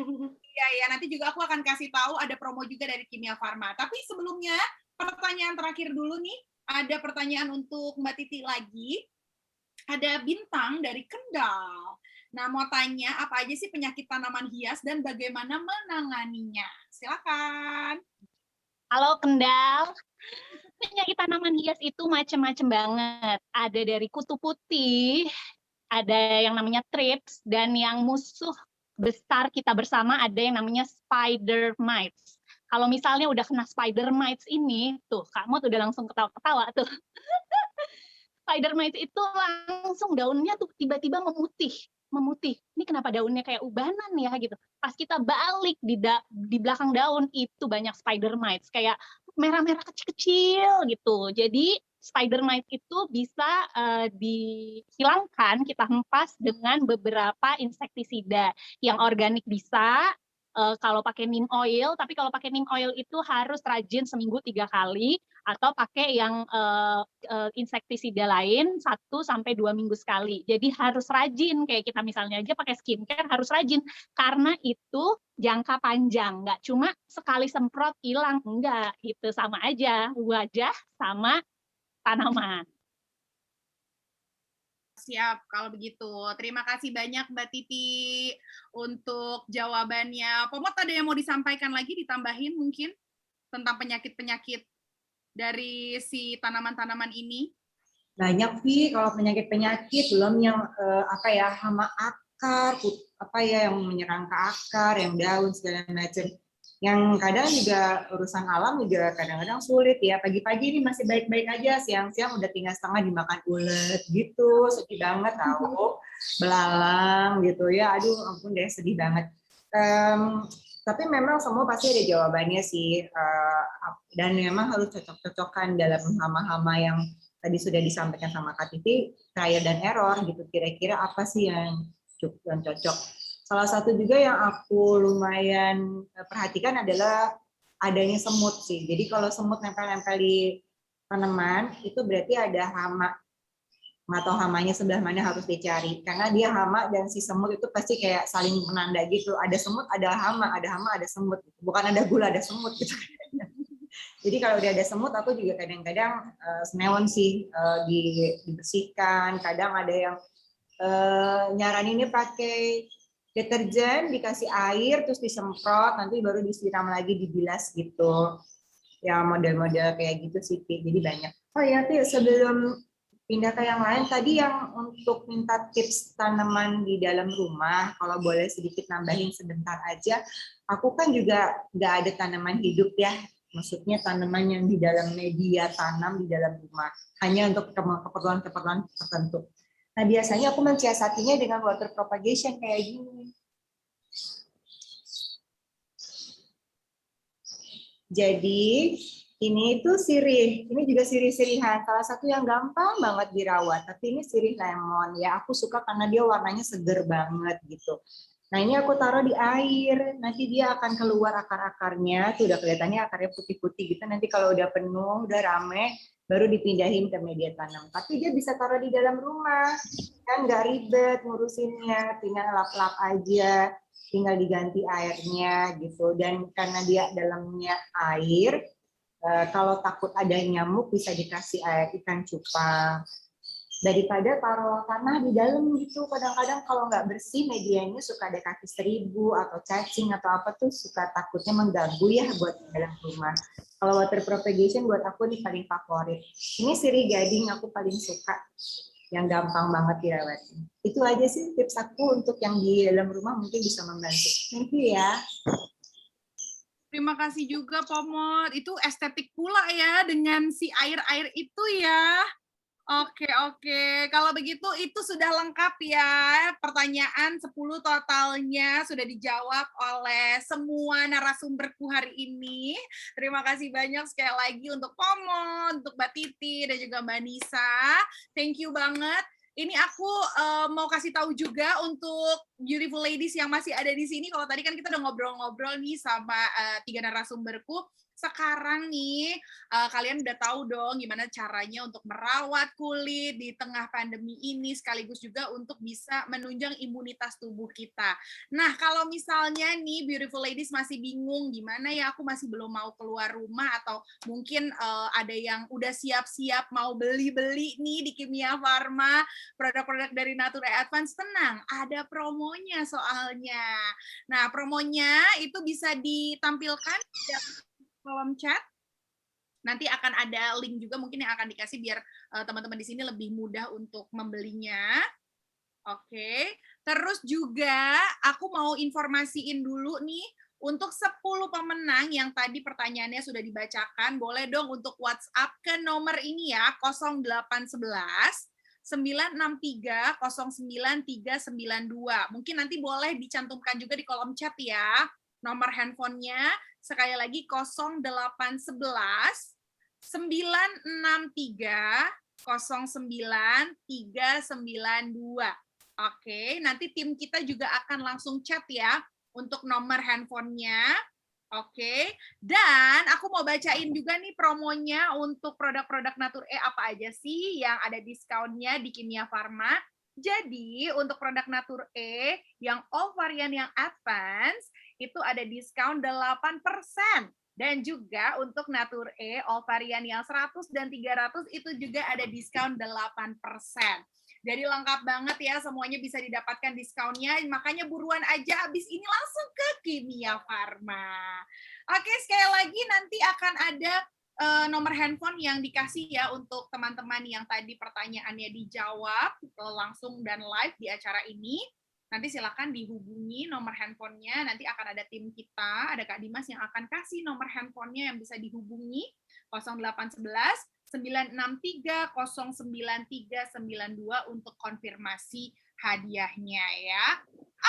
iya, nanti juga aku akan kasih tahu ada promo juga dari Kimia Farma. Tapi sebelumnya, pertanyaan terakhir dulu nih. Ada pertanyaan untuk Mbak Titi lagi. Ada Bintang dari Kendal. Nah, mau tanya apa aja sih penyakit tanaman hias dan bagaimana menanganinya? Silakan. Halo Kendal. Penyakit tanaman hias itu macam-macam banget. Ada dari kutu putih, ada yang namanya thrips, dan yang musuh besar kita bersama ada yang namanya spider mites. Kalau misalnya udah kena spider mites ini, tuh kamu tuh udah langsung ketawa-ketawa tuh. Spider mites itu langsung daunnya tuh tiba-tiba memutih. Ini kenapa daunnya kayak ubanan ya gitu. Pas kita balik di belakang daun itu banyak spider mites kayak merah-merah kecil-kecil gitu. Jadi spider mites itu bisa dihilangkan, kita hempas dengan beberapa insektisida. Yang organik bisa, kalau pakai neem oil, tapi kalau pakai neem oil itu harus rajin seminggu 3 kali, atau pakai yang insektisida lain 1-2 minggu sekali. Jadi harus rajin, kayak kita misalnya aja pakai skincare harus rajin, karena itu jangka panjang, nggak cuma sekali semprot hilang, enggak, gitu sama aja wajah sama tanaman. Siap, kalau begitu. Terima kasih banyak Mbak Titi untuk jawabannya. Pomot ada yang mau disampaikan lagi, ditambahin mungkin tentang penyakit-penyakit dari si tanaman-tanaman ini? Banyak sih kalau penyakit-penyakit, belum yang hama akar, yang menyerang ke akar, yang daun segala macam. Yang kadang juga urusan alam juga kadang-kadang sulit ya. Pagi-pagi ini masih baik-baik aja, siang-siang udah tinggal setengah dimakan ulet gitu, sedih banget tahu, belalang gitu ya. Aduh, ampun deh, sedih banget. Tapi memang semua pasti ada jawabannya sih, dan memang harus cocok-cocokan dalam hama-hama yang tadi sudah disampaikan sama Kak Titi, trial dan error gitu. Kira-kira apa sih yang cocok? Salah satu juga yang aku lumayan perhatikan adalah adanya semut sih. Jadi kalau semut nempel-nempel di tanaman, itu berarti ada hama. Nggak tahu hamanya sebelah mana harus dicari. Karena dia hama dan si semut itu pasti kayak saling menanda gitu. Ada semut, ada hama, ada semut. Bukan ada gula, ada semut gitu. Jadi kalau udah ada semut, aku juga kadang-kadang senewan sih dibersihkan. Kadang ada yang nyaraninnya pakai deterjen, dikasih air, terus disemprot, nanti baru disiram lagi, dibilas gitu. Ya model-model kayak gitu sih, jadi banyak. Oh ya, Ti, sebelum pindah ke yang lain, tadi yang untuk minta tips tanaman di dalam rumah, kalau boleh sedikit nambahin sebentar aja, aku kan juga nggak ada tanaman hidup ya, maksudnya tanaman yang di dalam media tanam di dalam rumah, hanya untuk keperluan-keperluan tertentu. Nah, biasanya aku mensiasatinya dengan water propagation kayak gini. Jadi, ini tuh sirih. Ini juga sirih-sirihan. Salah satu yang gampang banget dirawat. Tapi ini sirih lemon. Ya, aku suka karena dia warnanya seger banget gitu. Nah, ini aku taruh di air. Nanti dia akan keluar akar-akarnya. Tuh udah kelihatannya akarnya putih-putih gitu. Nanti kalau udah penuh, udah rame, baru dipindahin ke media tanam. Tapi dia bisa taruh di dalam rumah. Kan nggak ribet ngurusinnya. Tinggal lap-lap aja. Tinggal diganti airnya gitu. Dan karena dia dalamnya air, kalau takut ada nyamuk bisa dikasih air ikan cupang. Daripada taruh tanah di dalam gitu, kadang-kadang kalau nggak bersih medianya suka ada kaki seribu atau cacing atau apa tuh suka takutnya mengganggu ya buat dalam rumah. Kalau water propagation buat aku ini paling favorit. Ini sirih gading aku paling suka, yang gampang banget dirawatin. Itu aja sih tips aku untuk yang di dalam rumah mungkin bisa membantu. Thank you ya. Terima kasih juga, Pomot. Itu estetik pula ya dengan si air-air itu ya. Oke, oke. Kalau begitu itu sudah lengkap ya. Pertanyaan 10 totalnya sudah dijawab oleh semua narasumberku hari ini. Terima kasih banyak sekali lagi untuk Pomot, untuk Mbak Titi, dan juga Mbak Nisa. Thank you banget. Ini aku mau kasih tahu juga untuk beautiful ladies yang masih ada di sini. Kalau tadi kan kita udah ngobrol-ngobrol nih sama 3 narasumberku. Sekarang nih kalian udah tahu dong gimana caranya untuk merawat kulit di tengah pandemi ini, sekaligus juga untuk bisa menunjang imunitas tubuh kita. Nah, kalau misalnya nih beautiful ladies masih bingung gimana ya, aku masih belum mau keluar rumah, atau mungkin ada yang udah siap-siap mau beli-beli nih di Kimia Farma produk-produk dari Nature Advance, tenang, ada promonya soalnya. Nah, promonya itu bisa ditampilkan di kolom chat. Nanti akan ada link juga mungkin yang akan dikasih biar teman-teman di sini lebih mudah untuk membelinya. Oke. Terus juga aku mau informasiin dulu nih untuk 10 pemenang yang tadi pertanyaannya sudah dibacakan, boleh dong untuk WhatsApp ke nomor ini ya, 0811 963 09392. Mungkin nanti boleh dicantumkan juga di kolom chat ya. Nomor handphonenya sekali lagi 0811 963 09392. Oke, nanti tim kita juga akan langsung chat ya untuk nomor handphonenya. Oke, dan aku mau bacain juga nih promonya untuk produk-produk Nature apa aja sih yang ada diskonnya di Kimia Farma. Jadi untuk produk Nature yang all varian yang advance itu ada diskon 8%. Dan juga untuk Nature all varian yang 100 dan 300 itu juga ada diskon 8%. Jadi lengkap banget ya, semuanya bisa didapatkan diskonnya, makanya buruan aja abis ini langsung ke Kimia Farma. Oke, sekali lagi nanti akan ada nomor handphone yang dikasih ya untuk teman-teman yang tadi pertanyaannya dijawab langsung dan live di acara ini. Nanti silakan dihubungi nomor handphonenya, nanti akan ada tim kita, ada Kak Dimas yang akan kasih nomor handphonenya yang bisa dihubungi, 0811 963 09392 untuk konfirmasi hadiahnya ya.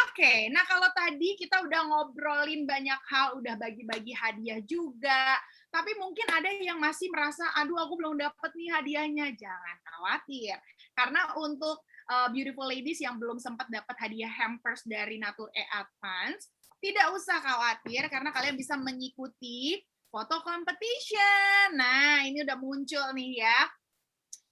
Oke, nah kalau tadi kita udah ngobrolin banyak hal, udah bagi-bagi hadiah juga, tapi mungkin ada yang masih merasa, aduh aku belum dapet nih hadiahnya. Jangan khawatir, karena untuk beautiful ladies yang belum sempat dapat hadiah hampers dari Nature Advance, tidak usah khawatir karena kalian bisa mengikuti foto competition. Nah, ini udah muncul nih ya.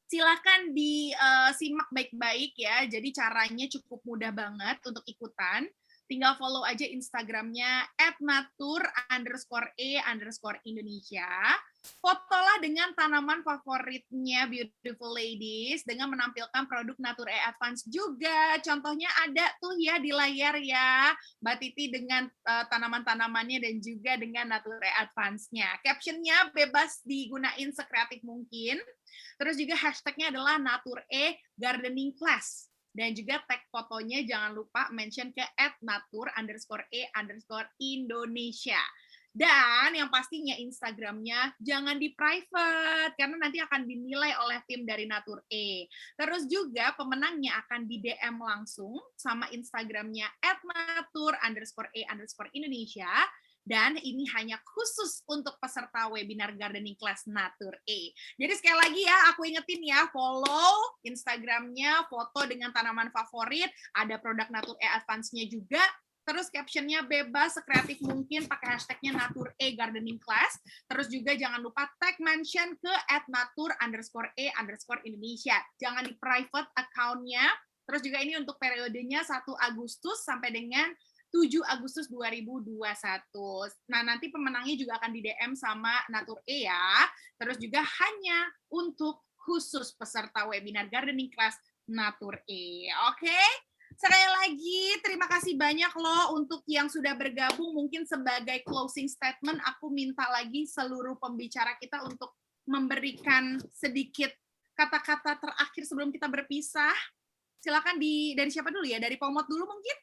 Silakan disimak baik-baik ya. Jadi caranya cukup mudah banget untuk ikutan. Tinggal follow aja Instagramnya @natur_e_indonesia. Fotolah dengan tanaman favoritnya Beautiful Ladies dengan menampilkan produk Natur E Advance juga. Contohnya ada tuh ya di layar ya, Mbak Titi dengan tanaman-tanamannya dan juga dengan Natur E Advance-nya. Captionnya bebas digunain sekreatif mungkin. Terus juga hashtagnya adalah Natur E Gardening Class. Dan juga tag fotonya jangan lupa mention ke @natur_e_indonesia. Dan yang pastinya Instagramnya jangan di private karena nanti akan dinilai oleh tim dari Natur E. Terus juga pemenangnya akan di DM langsung sama Instagramnya @natur_e_indonesia. Dan ini hanya khusus untuk peserta webinar Gardening Class Natur E. Jadi sekali lagi ya, aku ingetin ya, follow Instagramnya, foto dengan tanaman favorit, ada produk Natur E Advance-nya juga, terus captionnya bebas, sekreatif mungkin, pakai hashtagnya Natur E Gardening Class, terus juga jangan lupa tag mention ke @natur_e_indonesia. Jangan di private account-nya, terus juga ini untuk periodenya 1 Agustus sampai dengan 7 Agustus 2021. Nah, nanti pemenangnya juga akan di DM sama Natur E ya. Terus juga hanya untuk khusus peserta webinar Gardening Class Natur E. Oke? Sekali lagi, terima kasih banyak loh untuk yang sudah bergabung. Mungkin sebagai closing statement, aku minta lagi seluruh pembicara kita untuk memberikan sedikit kata-kata terakhir sebelum kita berpisah. Silakan dari siapa dulu ya? Dari Pomot dulu mungkin?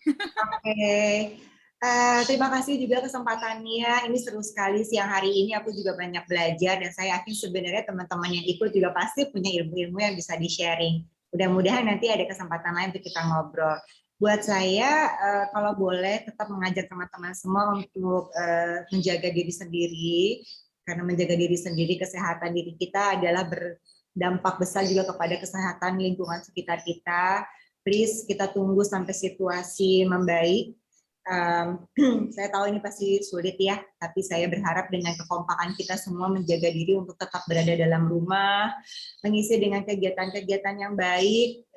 Oke. Terima kasih juga kesempatannya. Ini seru sekali siang hari ini. Aku juga banyak belajar dan saya yakin sebenarnya teman-teman yang ikut juga pasti punya ilmu-ilmu yang bisa di-sharing. Mudah-mudahan nanti ada kesempatan lain untuk kita ngobrol. Buat saya, kalau boleh tetap mengajak teman-teman semua untuk menjaga diri sendiri, karena menjaga diri sendiri, kesehatan diri kita adalah berdampak besar juga kepada kesehatan lingkungan sekitar kita. Please kita tunggu sampai situasi membaik. Saya tahu ini pasti sulit ya, tapi saya berharap dengan kekompakan kita semua menjaga diri untuk tetap berada dalam rumah, mengisi dengan kegiatan-kegiatan yang baik,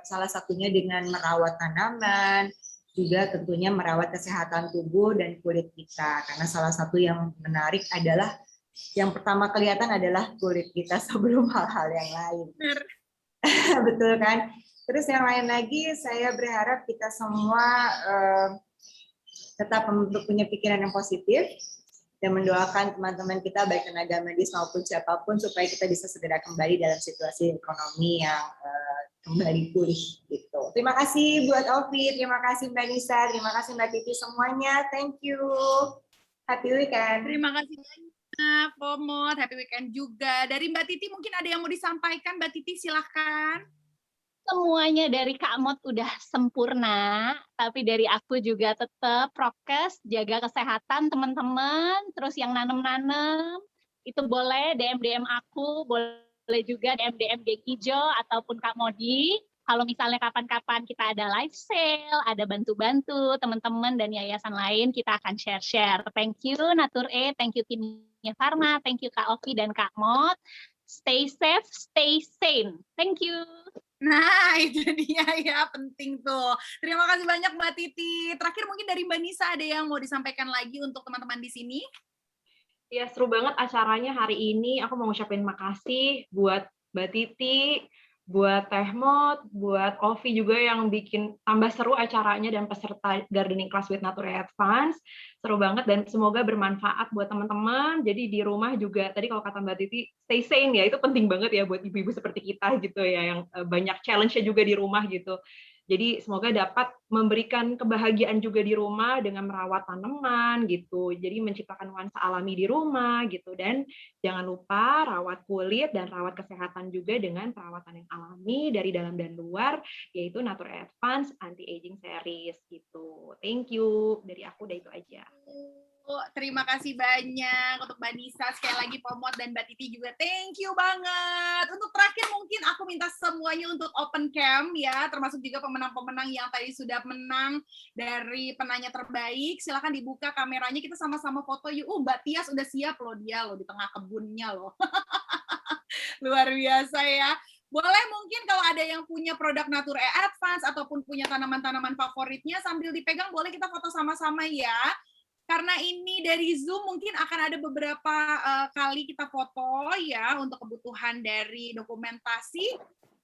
salah satunya dengan merawat tanaman, juga tentunya merawat kesehatan tubuh dan kulit kita. Karena salah satu yang menarik adalah, yang pertama kelihatan adalah kulit kita sebelum hal-hal yang lain. Betul kan? Terus yang lain lagi, saya berharap kita semua tetap punya pikiran yang positif dan mendoakan teman-teman kita, baik tenaga medis maupun siapapun, supaya kita bisa segera kembali dalam situasi ekonomi yang kembali pulih. Gitu. Terima kasih buat Ovi, terima kasih Mbak Nisa, terima kasih Mbak Titi semuanya. Thank you. Happy weekend. Terima kasih banyak, Pomot. Happy weekend juga. Dari Mbak Titi mungkin ada yang mau disampaikan. Mbak Titi silahkan. Semuanya dari Kak Mot udah sempurna, tapi dari aku juga tetap prokes, jaga kesehatan teman-teman, terus yang nanem-nanem, itu boleh DM aku, boleh juga DM Geng Ijo ataupun Kak Modi. Kalau misalnya kapan-kapan kita ada live sale, ada bantu-bantu teman-teman dan yayasan lain, kita akan share-share. Thank you Natur E, thank you timnya Pharma, thank you Kak Ovi dan Kak Mot. Stay safe, stay sane. Thank you. Nah, itu dia ya, penting tuh. Terima kasih banyak Mbak Titi. Terakhir mungkin dari Mbak Nisa ada yang mau disampaikan lagi untuk teman-teman di sini? Ya, seru banget acaranya hari ini. Aku mau ngucapin makasih buat Mbak Titi, buat Teh Mot, buat Ovi juga yang bikin tambah seru acaranya dan peserta Gardening Class with Natur Advance. Seru banget dan semoga bermanfaat buat teman-teman. Jadi di rumah juga, tadi kalau kata Mbak Titi, stay sane ya, itu penting banget ya buat ibu-ibu seperti kita gitu ya, yang banyak challenge-nya juga di rumah gitu. Jadi semoga dapat memberikan kebahagiaan juga di rumah dengan merawat tanaman gitu. Jadi menciptakan nuansa alami di rumah gitu. Dan jangan lupa rawat kulit dan rawat kesehatan juga dengan perawatan yang alami dari dalam dan luar, yaitu Natur Advance Anti-Aging Series gitu. Thank you. Dari aku udah itu aja. Terima kasih banyak untuk Mbak Nisa, sekali lagi Pomot dan Mbak Titi juga thank you banget. Untuk terakhir mungkin aku minta semuanya untuk open cam ya, termasuk juga pemenang-pemenang yang tadi sudah menang dari penanya terbaik. Silakan dibuka kameranya, kita sama-sama foto yuk. Mbak Tias udah siap loh, dia loh di tengah kebunnya loh. Luar biasa ya. Boleh mungkin kalau ada yang punya produk Nature Advance ataupun punya tanaman-tanaman favoritnya sambil dipegang, boleh kita foto sama-sama ya. Karena ini dari Zoom mungkin akan ada beberapa kali kita foto ya untuk kebutuhan dari dokumentasi.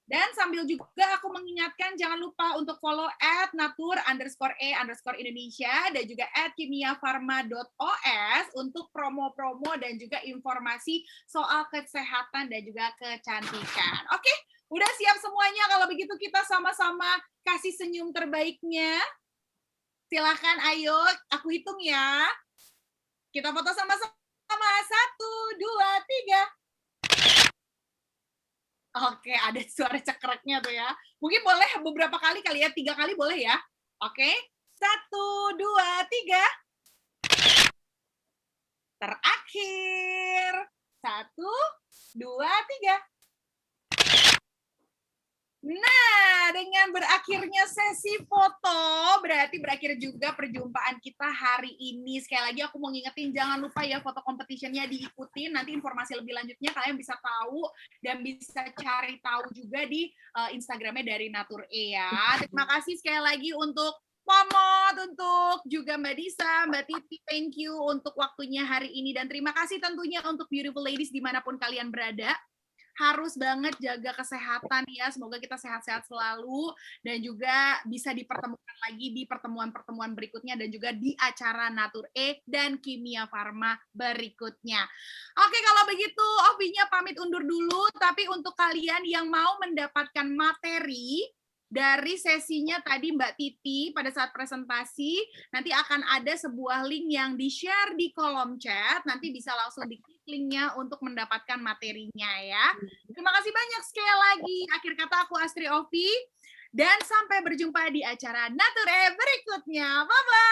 Dan sambil juga aku mengingatkan jangan lupa untuk follow @natur_e_indonesia dan juga @kimiafarma.os untuk promo-promo dan juga informasi soal kesehatan dan juga kecantikan. Oke, udah siap semuanya. Kalau begitu kita sama-sama kasih senyum terbaiknya. Silahkan, ayo, aku hitung ya. Kita foto sama-sama. 1, 2, 3. Oke, ada suara cekreknya tuh ya. Mungkin boleh beberapa kali ya, 3 kali boleh ya. Oke, 1, 2, 3. Terakhir. 1, 2, 3. Nah, dengan berakhirnya sesi foto, berarti berakhir juga perjumpaan kita hari ini. Sekali lagi aku mau ngingetin, jangan lupa ya foto competition-nya diikutin. Nanti informasi lebih lanjutnya kalian bisa tahu dan bisa cari tahu juga di Instagramnya dari Nature E ya. Terima kasih sekali lagi untuk Pomot, untuk juga Mbak Disa, Mbak Titi, thank you untuk waktunya hari ini. Dan terima kasih tentunya untuk beautiful ladies dimanapun kalian berada. Harus banget jaga kesehatan ya, semoga kita sehat-sehat selalu dan juga bisa dipertemukan lagi di pertemuan-pertemuan berikutnya dan juga di acara Nature E dan Kimia Farma berikutnya. Oke, kalau begitu Ovinya pamit undur dulu, tapi untuk kalian yang mau mendapatkan materi dari sesinya tadi Mbak Titi pada saat presentasi, nanti akan ada sebuah link yang di-share di kolom chat, nanti bisa langsung diklik linknya untuk mendapatkan materinya ya. Terima kasih banyak sekali lagi. Akhir kata aku Astri Ovi, dan sampai berjumpa di acara Nature E berikutnya. Bye-bye!